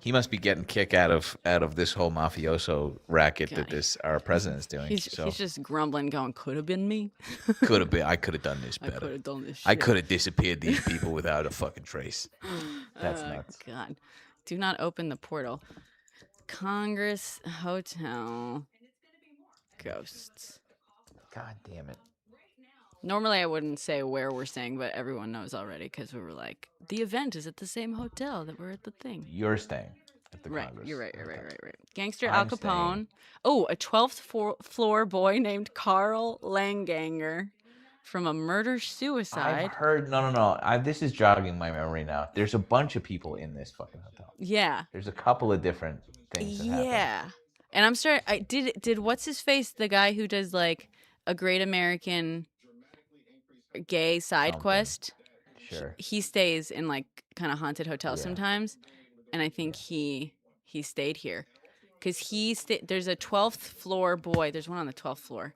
He must be getting kick out of this whole mafioso racket that our president's doing. He's just grumbling, going, "Could have been me. Could have been. I could have done this better. I could have done this. I could have disappeared these people without a fucking trace." That's nuts. God, do not open the portal. Congress Hotel ghosts. God damn it. Normally, I wouldn't say where we're staying, but everyone knows already because we were like, the event is at the same hotel that we're at the thing. You're staying at the right, Congress. You're right. Gangster I'm Al Capone. staying. Oh, a 12th floor boy named Carl Langanger from a murder-suicide. I've heard, no. This is jogging my memory now. There's a bunch of people in this fucking hotel. Yeah. There's a couple of different things that happen. And I'm starting, did what's his face, the guy who does like a Great American Gay side quest? Sure. He stays in like kind of haunted hotels sometimes, and I think he stayed here because there's a 12th floor boy. There's one on the 12th floor.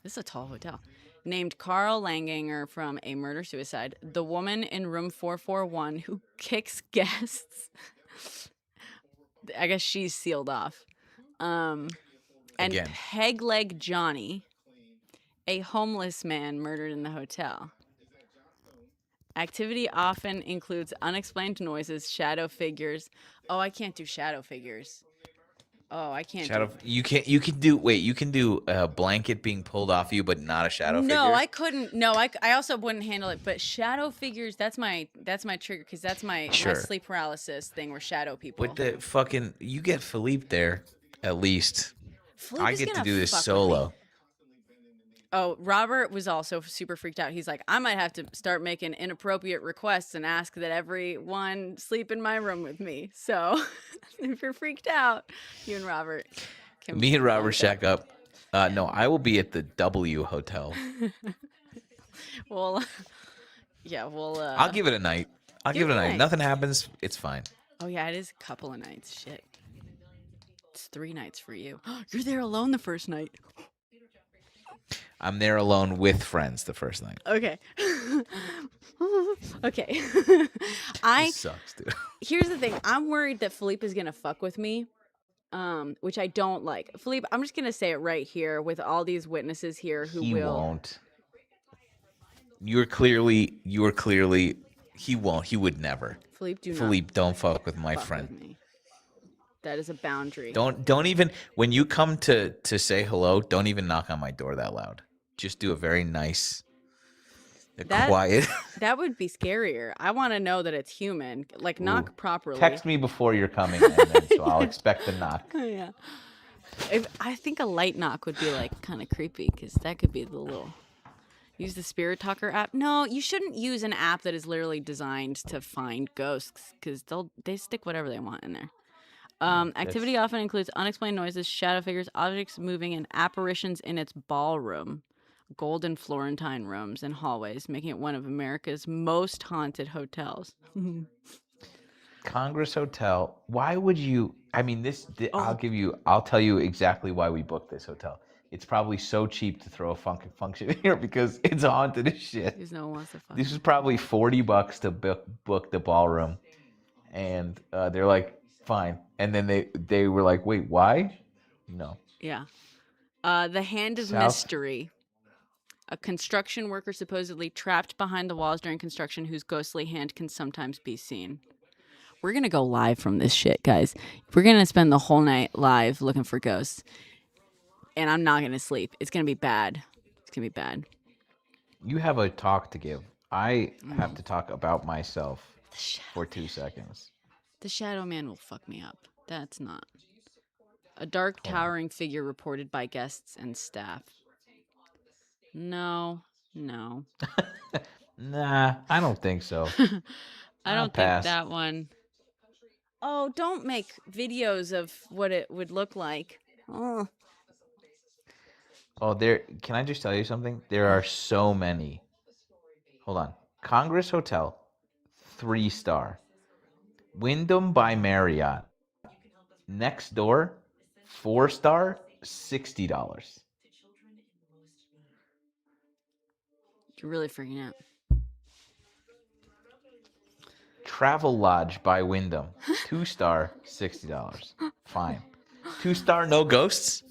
This is a tall hotel. Named Carl Langanger from A Murder-Suicide. The woman in room 441 who kicks guests. I guess she's sealed off. And Again. Peg Leg Johnny, a homeless man murdered in the hotel. Activity often includes unexplained noises, shadow figures. Oh, I can't do shadow figures. Oh, I can't. You can do a blanket being pulled off you, but not a shadow figure. No, I couldn't. No, I also wouldn't handle it. But shadow figures, that's my trigger because that's my sleep paralysis thing where shadow people. With the fucking, you get Philippe there at least. Philippe I get to do this solo. Oh, Robert was also super freaked out. He's like, I might have to start making inappropriate requests and ask that everyone sleep in my room with me. So if you're freaked out, you and Robert can. Me and Robert shack up. No, I will be at the W Hotel. Well, yeah, well. I'll give it a night. I'll give it a night. Nothing happens. It's fine. Oh, yeah, it is a couple of nights. Shit. It's 3 nights for you. You're there alone the first night. I'm there alone with friends the first night. Okay. Okay. This sucks, dude. Here's the thing. I'm worried that Philippe is going to fuck with me, which I don't like. Philippe, I'm just going to say it right here with all these witnesses here who He will. Won't. You are clearly. He won't. He would never. Philippe, don't fuck with my friend. With me. That is a boundary. Don't even, when you come to say hello, don't even knock on my door that loud. Just do a very nice, quiet. That would be scarier. I want to know that it's human. Like, knock properly. Text me before you're coming, and then, so I'll expect a knock. Yeah. I think a light knock would be like kind of creepy because that could be the little. Use the Spirit Talker app. No, you shouldn't use an app that is literally designed to find ghosts because they stick whatever they want in there. Activity often includes unexplained noises, shadow figures, objects moving, and apparitions in its ballroom, gold and Florentine rooms, and hallways, making it one of America's most haunted hotels. Congress Hotel. Why would you? I mean, I'll tell you exactly why we booked this hotel. It's probably so cheap to throw a function here because it's haunted as shit. Because no one wants to fuck. This was probably $40 to book the ballroom, and they're like, fine. And then they were like, wait, why? No. Yeah. The Hand of Mystery. A construction worker supposedly trapped behind the walls during construction whose ghostly hand can sometimes be seen. We're going to go live from this shit, guys. We're going to spend the whole night live looking for ghosts. And I'm not going to sleep. It's going to be bad. It's going to be bad. You have a talk to give. I have to talk about myself for 2 seconds. The Shadow Man will fuck me up. That's not. A dark, towering figure reported by guests and staff. No. Nah, I don't think so. I don't think that one. Oh, don't make videos of what it would look like. Oh. Oh, can I just tell you something? There are so many. Hold on. Congress Hotel, 3-star. Wyndham by Marriott. Next door, 4-star, $60. You're really freaking out. Travel Lodge by Wyndham, 2-star, $60. Fine. 2-star, no ghosts?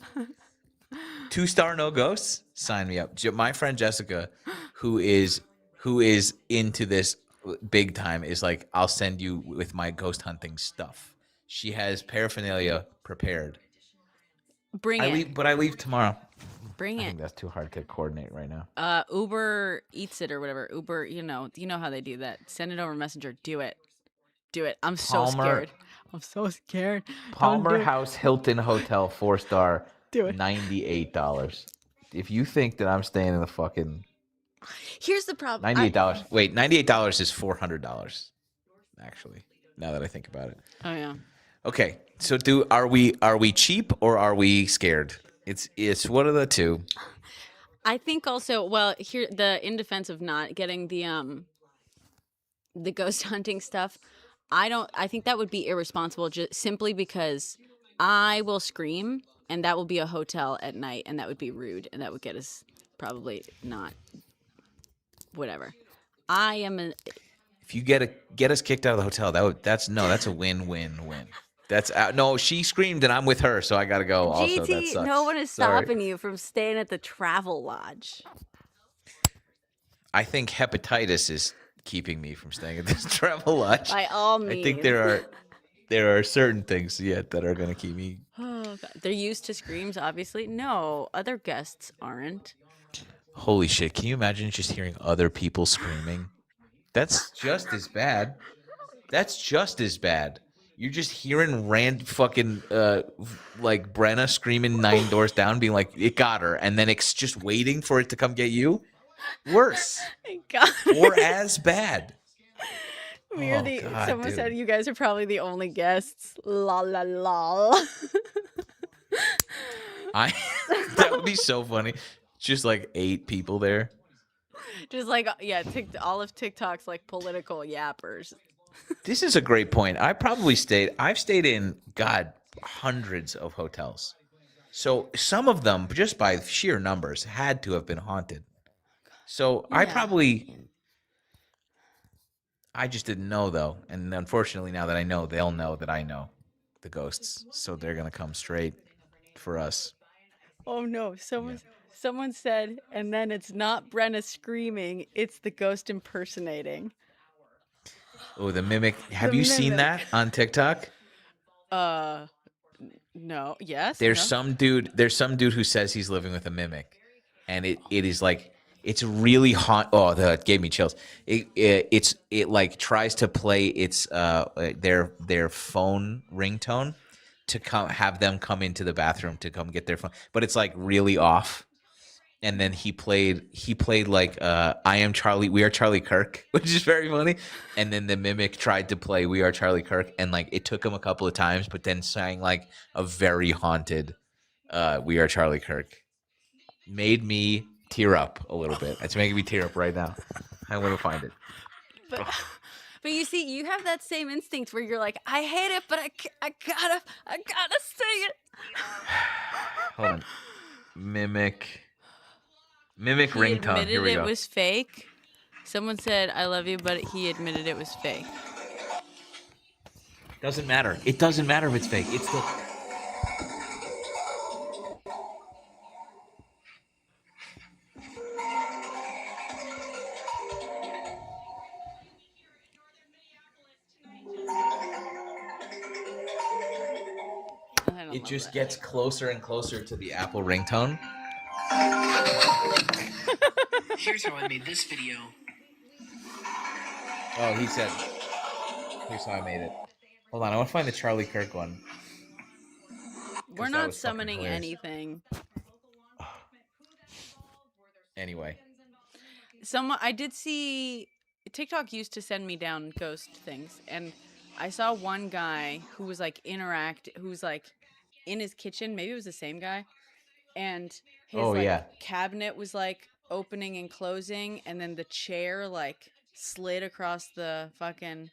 2-star, no ghosts? Sign me up. My friend Jessica, who is into this big time, is like, I'll send you with my ghost hunting stuff. She has paraphernalia prepared. Bring it. But I leave tomorrow. Bring it. I think that's too hard to coordinate right now. Uber Eats It or whatever. Uber, you know how they do that. Send it over Messenger. Do it. I'm so scared. I'm so scared. Palmer House Hilton Hotel, 4-star. Do it. $98. If you think that I'm staying in the fucking... Here's the problem. $98. Wait, $98 is $400. Actually, now that I think about it. Oh yeah. Okay, so are we cheap or are we scared? It's one of the two. I think also, well, here in defense of not getting the ghost hunting stuff, I think that would be irresponsible just simply because I will scream, and that will be a hotel at night, and that would be rude, and that would get us probably not. Whatever. I am a. If you get us kicked out of the hotel, that's a win-win-win. That's no. She screamed, and I'm with her, so I gotta go. Also, that GT, sucks. no one is Sorry. stopping you from staying at the travel lodge. I think hepatitis is keeping me from staying at this travel lodge. By all means. I think there are certain things yet that are gonna keep me. Oh, God. They're used to screams, obviously. No, other guests aren't. Holy shit! Can you imagine just hearing other people screaming? That's just as bad. That's just as bad. You're just hearing fucking like Brenna screaming 9 doors down, being like, "It got her," and then it's just waiting for it to come get you. Worse. Or as bad. Someone said you guys are probably the only guests. La la la. That would be so funny. Just like 8 people there. Just like all of TikTok's like political yappers. This is a great point. I've stayed in hundreds of hotels. So some of them, just by sheer numbers, had to have been haunted. So yeah. I just didn't know though. And unfortunately now that I know, they'll know that I know the ghosts. So they're gonna come straight for us. Oh no, someone said, and then it's not Brenna screaming, it's the ghost impersonating. Oh, the mimic. Have you seen that on TikTok? No. Yes. There's some dude who says he's living with a mimic, and it is like it's really hot. Oh, that gave me chills. It like tries to play its their phone ringtone to have them come into the bathroom to come get their phone, but it's like really off. And then he played like I am Charlie, we are Charlie Kirk, which is very funny. And then the mimic tried to play We Are Charlie Kirk, and like it took him a couple of times, but then sang like a very haunted We Are Charlie Kirk. Made me tear up a little bit. It's making me tear up right now. I'm gonna find it. But you see, you have that same instinct where you're like, I hate it, but I gotta sing it. Hold on. Mimic ringtone. He Here we admitted go. It was fake. Someone said, I love you, but he admitted it was fake. Doesn't matter. It doesn't matter if it's fake. It's the... It just gets closer and closer to the Apple ringtone. Here's how I made this video. Oh, he said, here's how I made it. Hold on, I want to find the Charlie Kirk one. We're not summoning anything. Anyway. I did see, TikTok used to send me down ghost things, and I saw one guy who was like who's like in his kitchen, maybe it was the same guy, and his cabinet was like opening and closing, and then the chair like slid across the fucking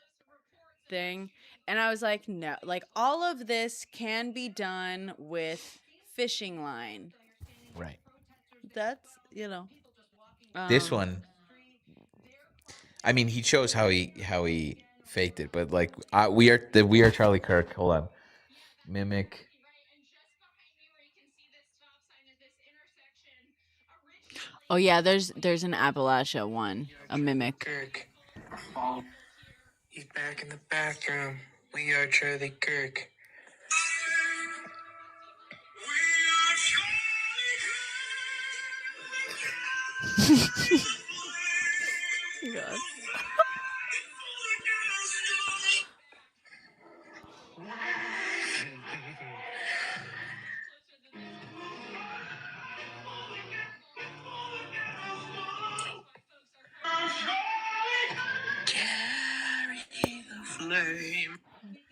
thing, and I was like, no, like all of this can be done with fishing line. Right. That's, this one, I mean, he shows how he faked it, but like we are Charlie Kirk. Hold on. Mimic. Oh yeah, there's an Appalachia one, a mimic. Kirk. He's back in the bathroom. We are Charlie Kirk. God.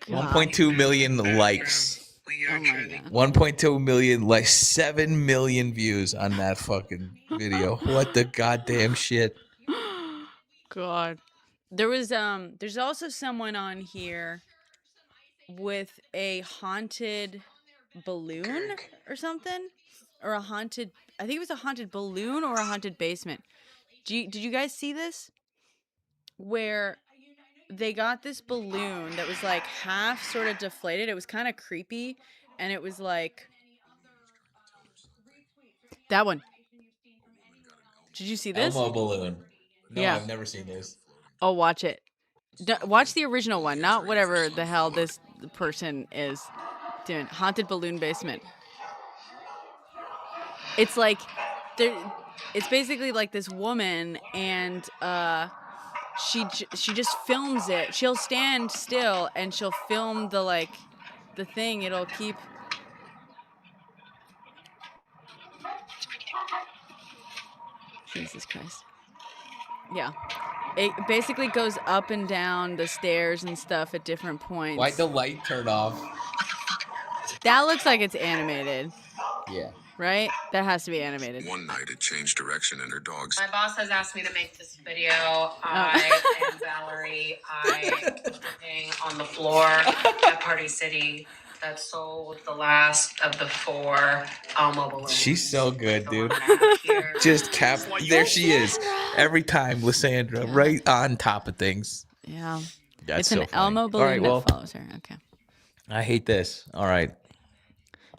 1.2 million likes. Oh my God. 1.2 million likes, 7 million views on that fucking video. What the goddamn shit? God. There's also someone on here with a haunted balloon or something, or a haunted. I think it was a haunted balloon or a haunted basement. Did you guys see this? Where they got this balloon that was like half sort of deflated. It was kind of creepy, and it was like that one. Did you see this? Elmo balloon. No, Yeah. I've never seen this. Oh, watch it. Watch the original one, not whatever the hell this person is doing. Haunted balloon basement. It's like there. It's basically like this woman, and she just films it. She'll stand still and she'll film the thing. It'll keep. Jesus Christ. Yeah. It basically goes up and down the stairs and stuff at different points. Why'd the light turn off? That looks like it's animated. Yeah. Right? That has to be animated. One night it changed direction and her dogs. My boss has asked me to make this video. I am Valerie. I am working on the floor at Party City that sold the last of the 4 Elmo balloons. She's so good, dude. Just there she is. Every time, Lysandra, right on top of things. Yeah. That's it's so an funny. Elmo balloon All right, well, that follows her. Okay. I hate this. All right.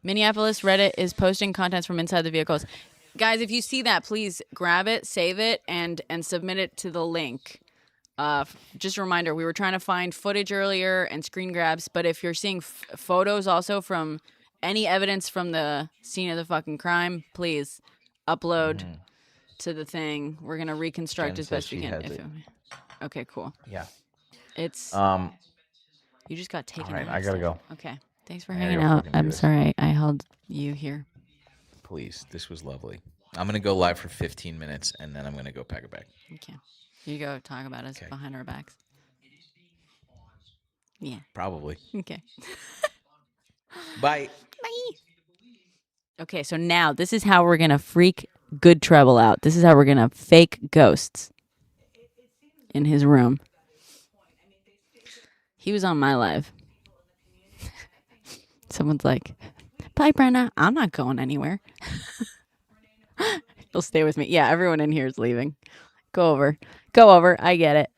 Minneapolis Reddit is posting contents from inside the vehicles. Guys, if you see that, please grab it, save it, and submit it to the link. Just a reminder, we were trying to find footage earlier and screen grabs, but if you're seeing photos also from any evidence from the scene of the fucking crime, please upload to the thing. We're going to reconstruct Jen as best says we she can. has it. Okay, cool. Yeah. It's you just got taken all right, out. I gotta go. Okay. Thanks for I gotta hanging go out. fucking do I'm this. sorry I held you here. Please, this was lovely. I'm going to go live for 15 minutes, and then I'm going to go pack a bag. Okay. You go talk about us behind our backs. Yeah. Probably. Okay. Bye. Bye. Okay, so now this is how we're going to freak Good Trouble out. This is how we're going to fake ghosts in his room. He was on my live. Someone's like, bye, Brenna. I'm not going anywhere. He'll stay with me. Yeah, everyone in here is leaving. Go over. Go over. I get it.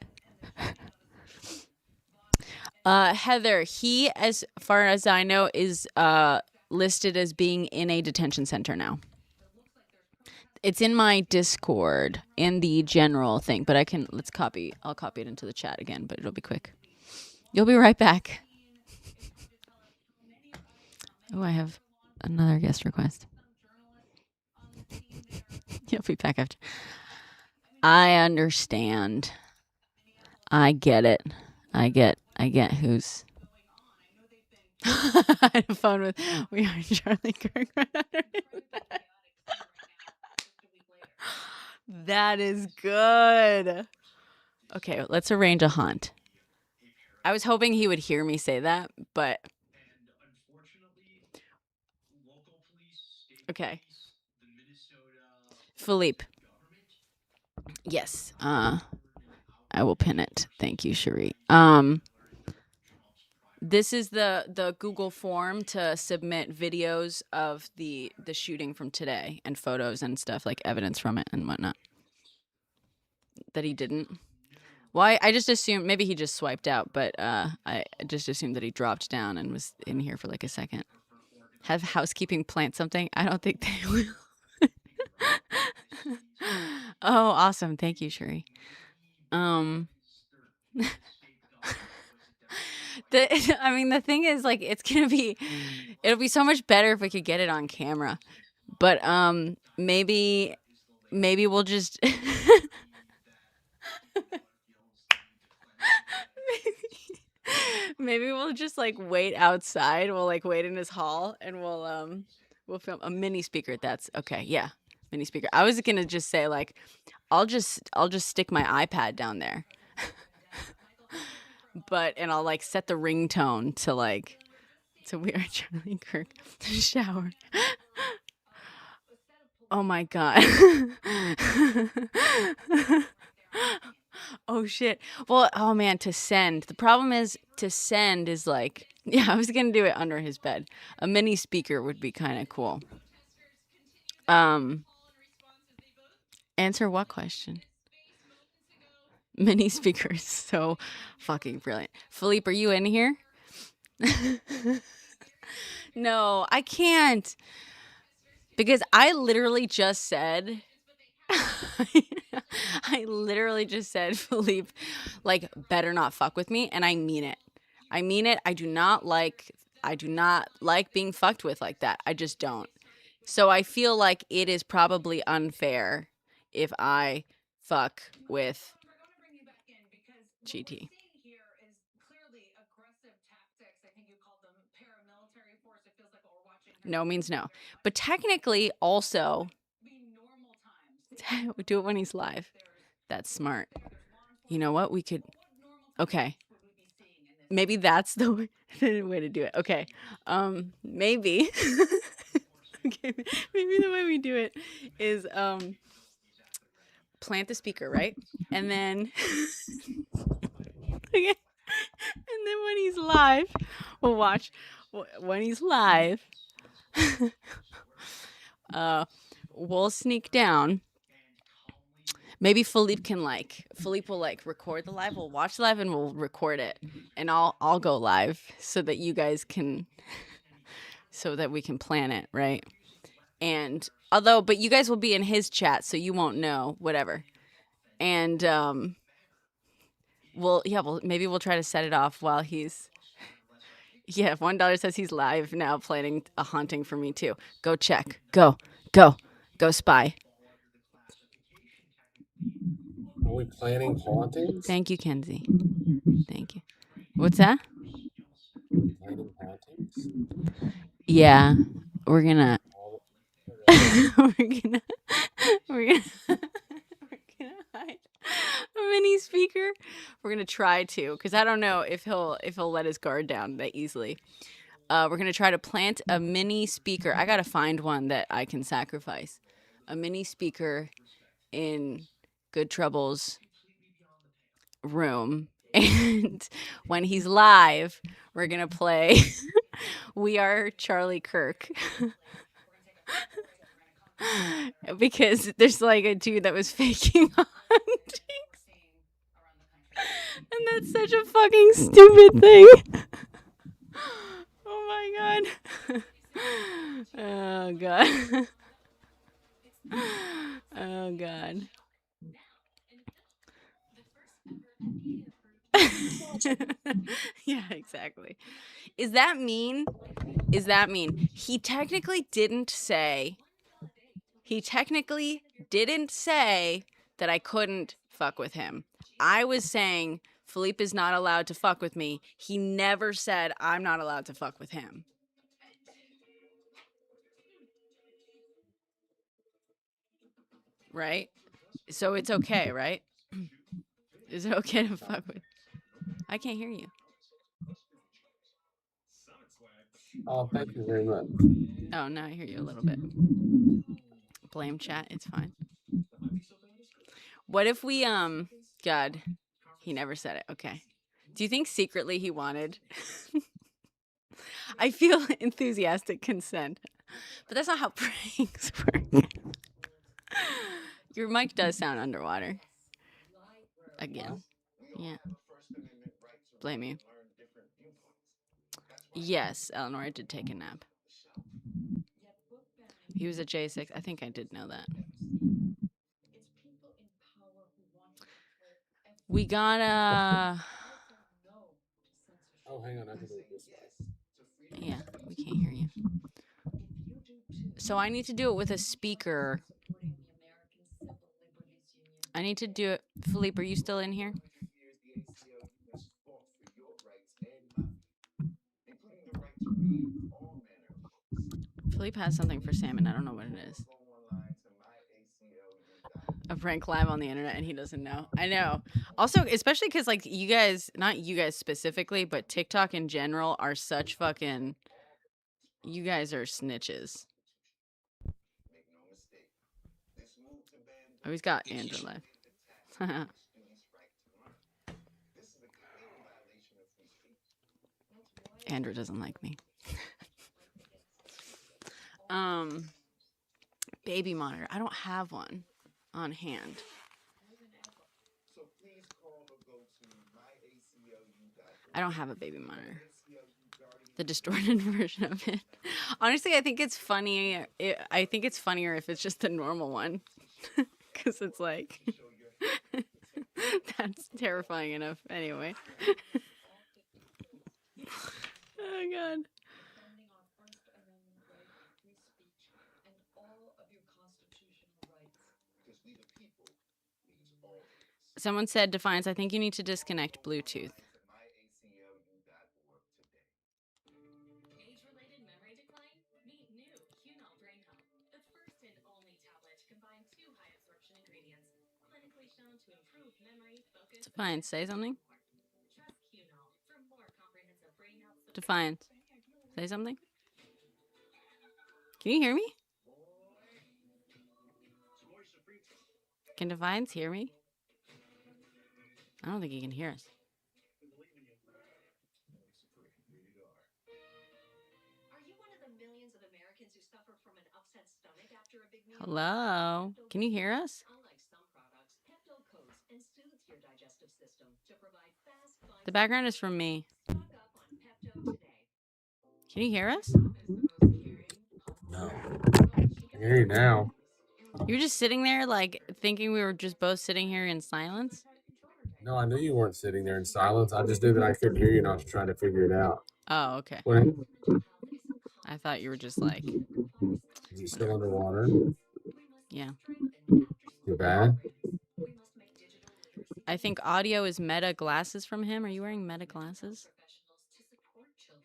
Heather, he, as far as I know, is listed as being in a detention center now. It's in my Discord, in the general thing, but I'll copy it into the chat again, but it'll be quick. You'll be right back. Oh, I have another guest request. You'll be back after. I understand. I get it. I get who's. I had a phone with. We are Charlie Kirk right underneath that. That is good. Okay, let's arrange a haunt. I was hoping he would hear me say that, but. Okay. Philippe. Yes. I will pin it. Thank you, Cherie. This is the Google form to submit videos of the shooting from today and photos and stuff, like evidence from it and whatnot. That he didn't. Well, I just assumed maybe he just swiped out, but I just assumed that he dropped down and was in here for like a second. Have housekeeping plant something? I don't think they will. Oh, awesome. Thank you, Cherie. The thing is, like, it'll be so much better if we could get it on camera. But maybe we'll just maybe we'll just like wait outside. We'll like wait in his hall and we'll film a mini speaker. That's okay. Yeah. Mini speaker. I was going to just say like I'll just stick my iPad down there. And I'll like set the ringtone to We Are Charlie Kirk shower. Oh my god. Oh shit. Well, oh man, to send. The problem is to send is like, yeah, I was gonna do it under his bed. A mini speaker would be kind of cool. Answer what question? Mini speaker is so fucking brilliant. Philippe, are you in here? No, I can't. Because I literally just said I literally just said, Philippe, like, better not fuck with me, and I mean it. I mean it. I do not like being fucked with like that. I just don't. So I feel like it is probably unfair if I fuck with GT. No means no. But technically also do it when he's live. That's smart. You know what? We could okay. Maybe that's the way to do it. Okay. Maybe. Okay. Maybe the way we do it is plant the speaker, right? And then okay. And then when he's live, we'll watch when he's live. We'll sneak down. Maybe Philippe will like record the live. We'll watch the live and we'll record it. And I'll go live so that you guys can so that we can plan it, right? And but you guys will be in his chat, so you won't know, whatever. And maybe we'll try to set it off while he's yeah, $1 says he's live now planning a haunting for me too. Go check. Go spy. Are we planning hauntings? Thank you, Kenzie. Thank you. What's that? Planning hauntings? Yeah, we're gonna we're gonna hide a mini speaker. We're gonna try to, because I don't know if he'll let his guard down that easily. We're gonna try to plant a mini speaker. I gotta find one that I can sacrifice. A mini speaker in Good Trouble's room, and when he's live, we're gonna play We Are Charlie Kirk. Because there's like a dude that was faking hauntings. And that's such a fucking stupid thing. Oh my god. Oh god. Oh god. Yeah, exactly. Is that mean? He technically didn't say that I couldn't fuck with him. I was saying Philippe is not allowed to fuck with me. He never said I'm not allowed to fuck with him. Right? So it's okay, right? Is it okay to fuck with? I can't hear you. Oh, thank you very much. Oh, now I hear you a little bit. Blame chat. It's fine. What if we, God, he never said it. Okay. Do you think secretly he wanted? I feel enthusiastic consent. But that's not how pranks work. Your mic does sound underwater. Again. Yeah. Blame you. Yes, Eleanor, I did take a nap. He was at J6. I think I did know that. We gotta... Oh, hang on. I can do it this way. Yeah, we can't hear you. So I need to do it with a speaker. I need to do it. Philippe, are you still in here? Philippe has something for Sam, and I don't know what it is. A prank live on the internet, and he doesn't know. I know. Also, especially because, like, you guys, not you guys specifically, but TikTok in general are such fucking... You guys are snitches. Oh, he's got Andrew live. Andrew doesn't like me. Baby monitor. I don't have one on hand. I don't have a baby monitor. The distorted version of it. Honestly, I think it's funny. I think it's funnier if it's just the normal one, because it's like that's terrifying enough anyway. Oh God. Someone said, Defiance, I think you need to disconnect Bluetooth. Age-related memory decline? Meet new Qunol Brain Health, the first and only tablet to combine 2 high-absorption ingredients, clinically shown to improve memory, focus. Defiance, say something. Trust Qunol for more comprehensive brain health support. Defiance, say something. Can you hear me? Can Defiance hear me? I don't think he can hear us. Are you one of the millions of Americans who suffer from an upset stomach after a big meal? Hello? Can you hear us? Unlike some products, Pepto coats and soothes your digestive system to provide fast. The background is from me. Stock up on Pepto today. Can you hear us? No. I hear you now. You were just sitting there, like, thinking we were just both sitting here in silence? No, I knew you weren't sitting there in silence. I just knew that I couldn't hear you and I was trying to figure it out. Oh, okay. What? I thought you were just like... Is he still underwater? Yeah. Too bad. I think audio is Meta glasses from him. Are you wearing Meta glasses?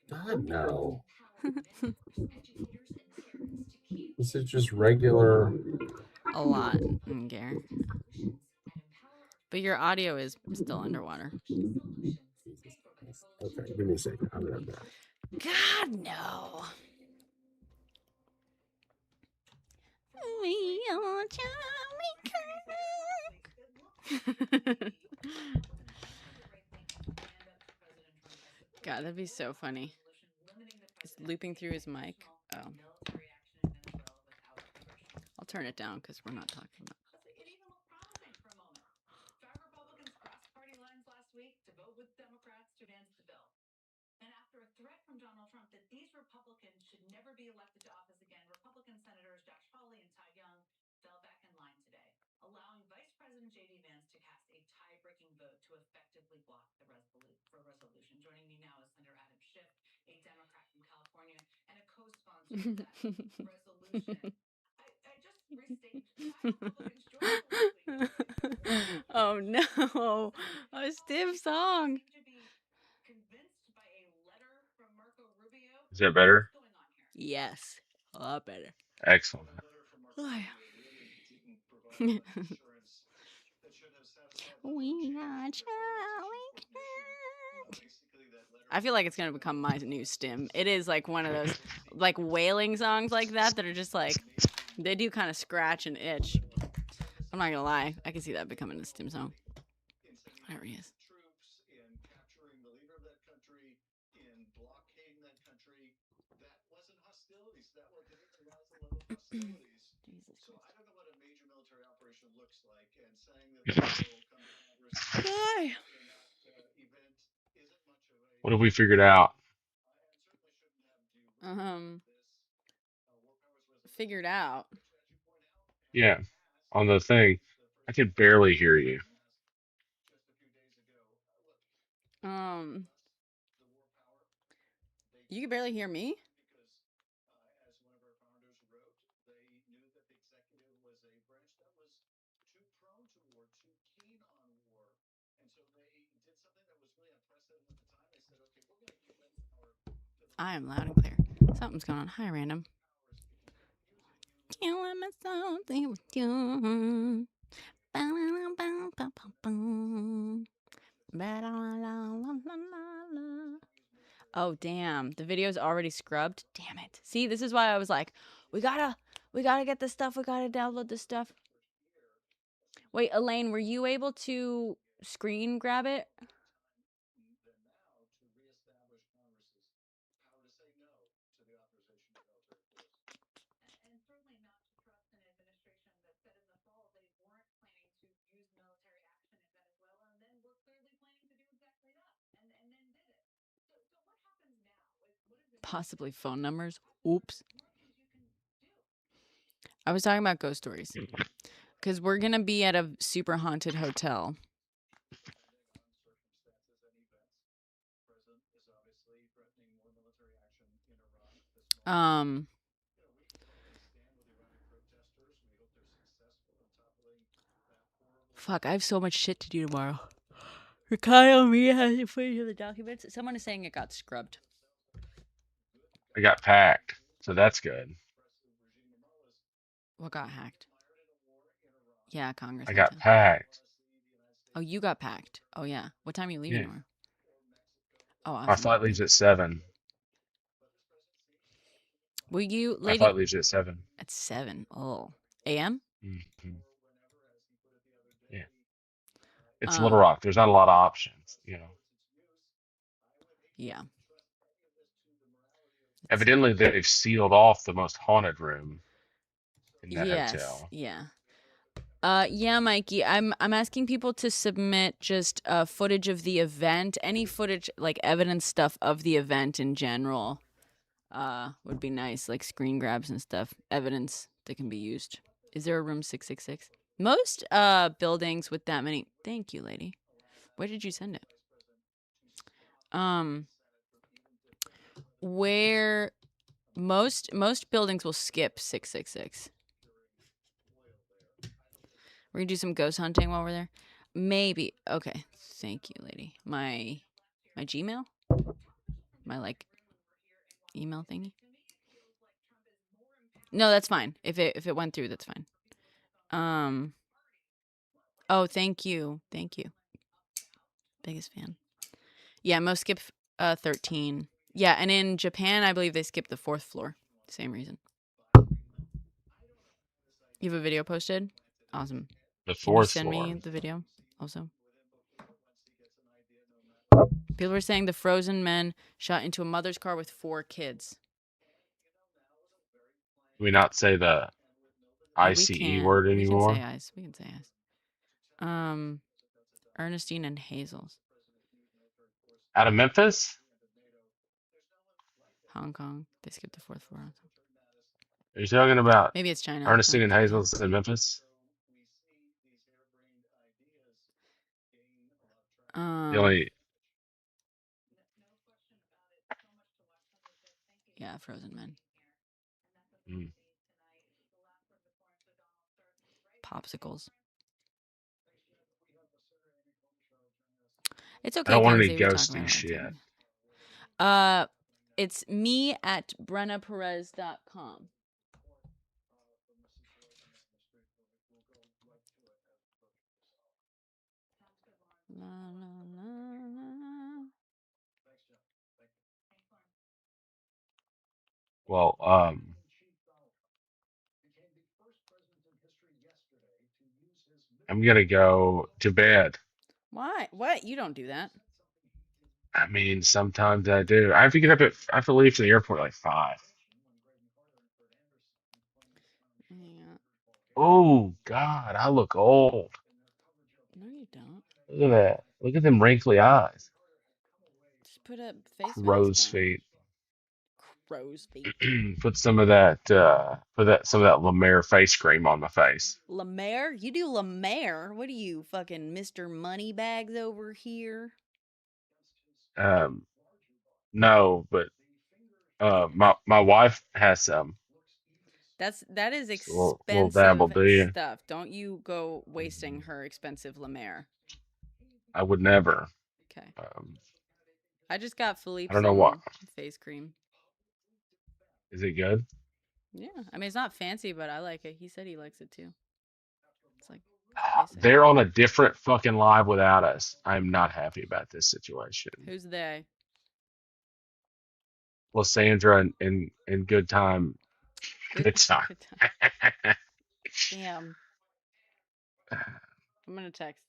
God, no. This is just regular. A lot, Gare. But your audio is still underwater. Okay, give me a second. I'll be right back. God, no. We are Charlie. God, that'd be so funny. It's looping through his mic. Oh. I'll turn it down because we're not talking about. It even looked promising for a moment. 5 Republicans crossed party lines last week to vote with Democrats to advance the bill. And after a threat from Donald Trump that these Republicans should never be elected to office again, Republican Senators Josh Hawley and Todd Young fell back in line today, allowing Vice President J.D. Vance to cast a tie-breaking vote to effectively block the resolution. Joining me now is Senator Adam Schiff, a Democrat from California, and a co-sponsor of that resolution. I just restated 5 Republicans joined last week. Oh no, a stiff song. Is that better? Yes, a lot better. Excellent. We are I feel like it's gonna become my new stim. It is like one of those like wailing songs like that are just like they do kind of scratch and itch. I'm not gonna lie, I can see that becoming a stim song. Whatever he is. What have we figured out? Figured out. Yeah, on the thing, I could barely hear you. You can barely hear me? I am loud and clear. Something's going on. Hi, random. Can't let me something with you. Oh damn, the video's already scrubbed. Damn it. See, this is why I was like, we gotta get this stuff. We gotta download this stuff. Wait, Elaine, were you able to screen grab it? Possibly phone numbers. Oops. I was talking about ghost stories because we're gonna be at a super haunted hotel. Fuck, I have so much shit to do tomorrow. Kyle me has to put in the documents. Someone is saying it got scrubbed. I got packed, so that's good. What got hacked? Yeah, Congress I had got to. packed. Oh, you got packed. Oh yeah. What time are you leaving Yeah. tomorrow? Oh, My awesome. flight leaves at 7. Will you, My lady? flight leaves at 7. At 7. Oh, a.m. Mm-hmm. Yeah. It's Little Rock. There's not a lot of options, you know. Yeah. Evidently, they've sealed off the most haunted room in that hotel. Yeah. Yeah, Mikey. I'm asking people to submit just footage of the event, any footage like evidence stuff of the event in general. Would be nice, like screen grabs and stuff, evidence that can be used. Is there a room 666? Most buildings with that many. Thank you, lady. Where did you send it? Where most buildings will skip 666. We're gonna do some ghost hunting while we're there. Maybe. Okay. Thank you, lady. My Gmail? My like email thingy? No, that's fine. If it went through, that's fine. Oh, thank you. Thank you. Biggest fan. Yeah, most skip 13. Yeah, and in Japan, I believe they skip the 4th floor. Same reason. You have a video posted? Awesome. The Can you 4th send floor. me the video also? People were saying the frozen men shot into a mother's car with 4 kids. Can we not say the Yeah, we ICE can. word We can say anymore? eyes. We can say eyes. Ernestine and Hazel's. Out of Memphis? Hong Kong. They skipped the 4th floor. Are you talking about Maybe it's China. Ernestine and Hazel's in Memphis? The only Yeah, frozen men. Popsicles. It's okay, I don't want any Kingsley. We talk about ghosty it shit. It's me at brennaperez.com. La, la, la, la. Well, I'm gonna go to bed. Why? What? You don't do that. I mean, sometimes I do. I have to get up at. I have to leave to the airport at like 5. Yeah. Oh God, I look old. No, you don't. Look at that. Look at them wrinkly eyes. Just put a face Crow's mask on. feet. Crow's feet. Put some of that. Some of that La Mer face cream on my face. La Mer? You do La Mer? What are you, fucking Mr. Moneybags over here? No, but my wife has some. That is Just a little dabble, expensive do you? stuff. Don't you go wasting her expensive La Mer. I would never. Okay. I just got Philippe I don't know what. some face cream. Is it good? Yeah. I mean, it's not fancy, but I like it. He said he likes it too. It's like They're on a different fucking live without us. I'm not happy about this situation. Who's they? Lysandra and Good Time. Good Time. Damn. I'm gonna text.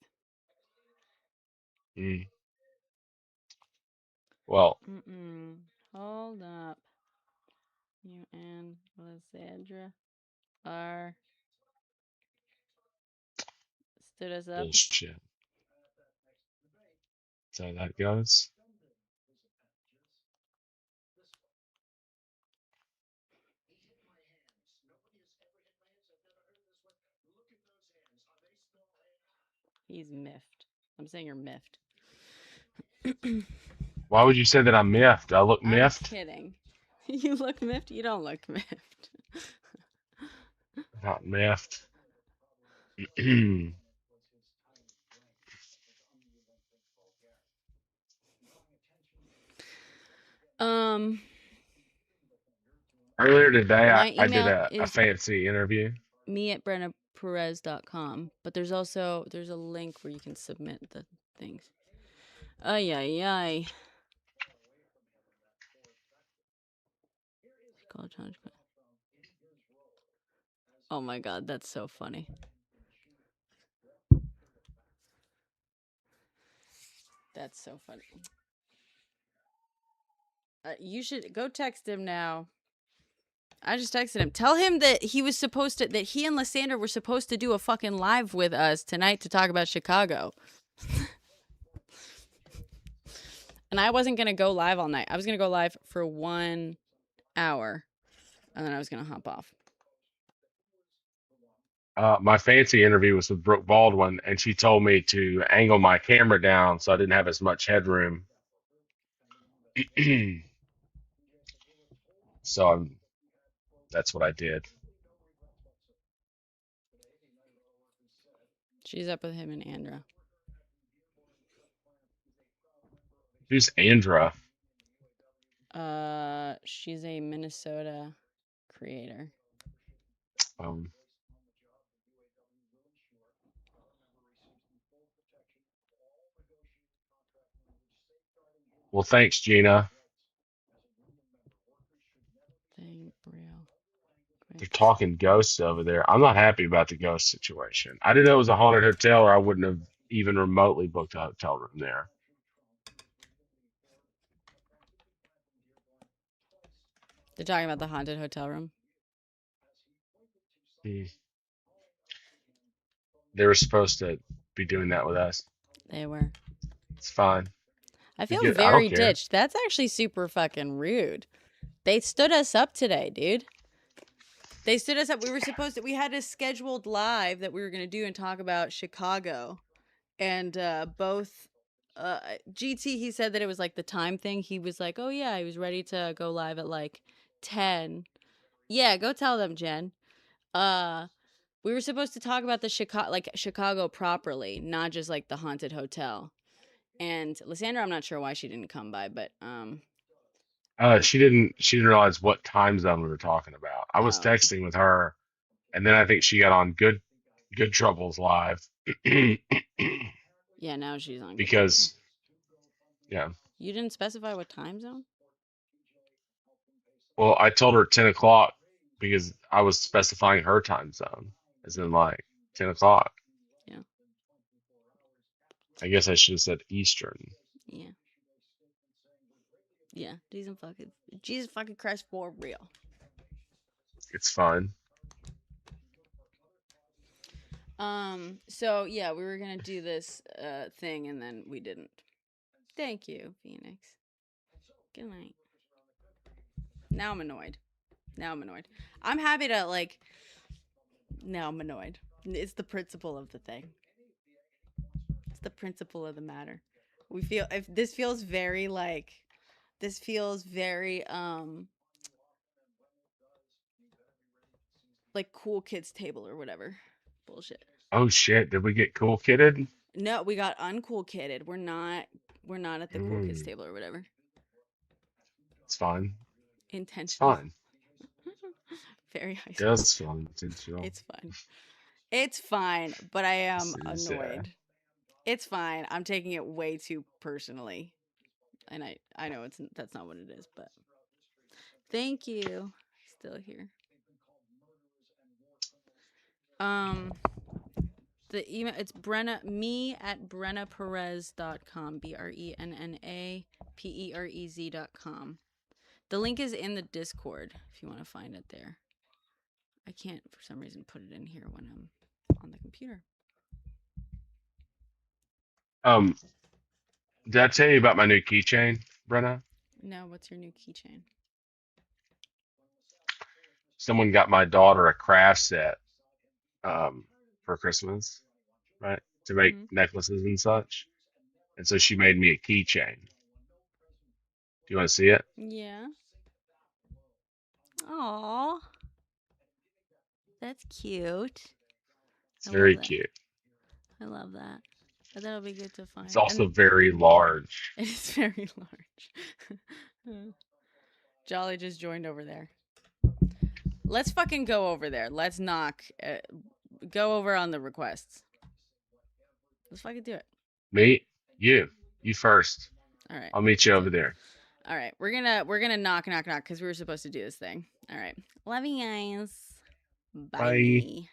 Well. Hold up. You and Lysandra are stood us up. Bullshit. So that goes. He's miffed. I'm saying you're miffed. Why would you say that I'm miffed? I look miffed? I'm kidding. You look miffed? You don't look miffed. Not miffed. Earlier today, My I did email a is fancy interview. me@brennaperez.com, but there's a link where you can submit the things. Ay, ay, ay. Oh my god, that's so funny. That's so funny. You should go text him now. I just texted him. Tell him that he and Lysandra were supposed to do a fucking live with us tonight to talk about Chicago. And I wasn't going to go live all night. I was going to go live for 1 hour. And then I was going to hop off. My fancy interview was with Brooke Baldwin, and she told me to angle my camera down so I didn't have as much headroom. So that's what I did. She's up with him and Andra. Who's Andra? She's a Minnesota creator. Well, thanks, Gina. They're talking ghosts over there. I'm not happy about the ghost situation. I didn't know it was a haunted hotel, or I wouldn't have even remotely booked a hotel room there. They're talking about the haunted hotel room. They were supposed to be doing that with us. They were. It's fine. I feel very ditched. That's actually super fucking rude. They stood us up today, dude. They stood us up. We had a scheduled live that we were going to do and talk about Chicago. And both, GT, he said that it was like the time thing. He was like, oh yeah, he was ready to go live at like 10. Yeah, go tell them, Jen. We were supposed to talk about the Chicago properly, not just like the haunted hotel. And Lysandra, I'm not sure why she didn't come by, but she didn't realize what time zone we were talking about. I was texting with her, and then I think she got on Good Troubles live. Yeah, now she's on. Because, yeah. You didn't specify what time zone? Well, I told her 10 o'clock because I was specifying her time zone, as in like 10 o'clock. Yeah. I guess I should have said Eastern. Yeah. Yeah, Jesus fucking Christ, for real. It's fine. So yeah, we were gonna do this thing and then we didn't. Thank you, Phoenix. Good night. Now I'm annoyed. I'm happy to now I'm annoyed. It's the principle of the thing. It's the principle of the matter. This feels very like cool kids table or whatever. Bullshit. Oh shit, did we get cool kidded? No, we got uncool kidded. We're not at the cool kids table or whatever. It's fine. Intentional. It's fine. Very high school. That's fine. Intentional. It's fine, but I am annoyed. It's fine. I'm taking it way too personally. And I know that's not what it is, but thank you. Still here. The email, it's me@brennaperez.com, BRENNAPEREZ.com. The link is in the Discord if you want to find it there. I can't for some reason put it in here when I'm on the computer. Did I tell you about my new keychain, Brenna? No, what's your new keychain? Someone got my daughter a craft set for Christmas, right? to make necklaces and such. And so she made me a keychain. Do you want to see it? Yeah. Aw. That's cute. It's very cute. I love that. I thought it'll be good to find. It's also very large. It is very large. Jolly just joined over there. Let's fucking go over there. Let's knock. Go over on the requests. Let's fucking do it. Me? You first. All right. I'll meet you over there. All right. We're gonna knock because we were supposed to do this thing. All right. Love you guys. Bye. Bye.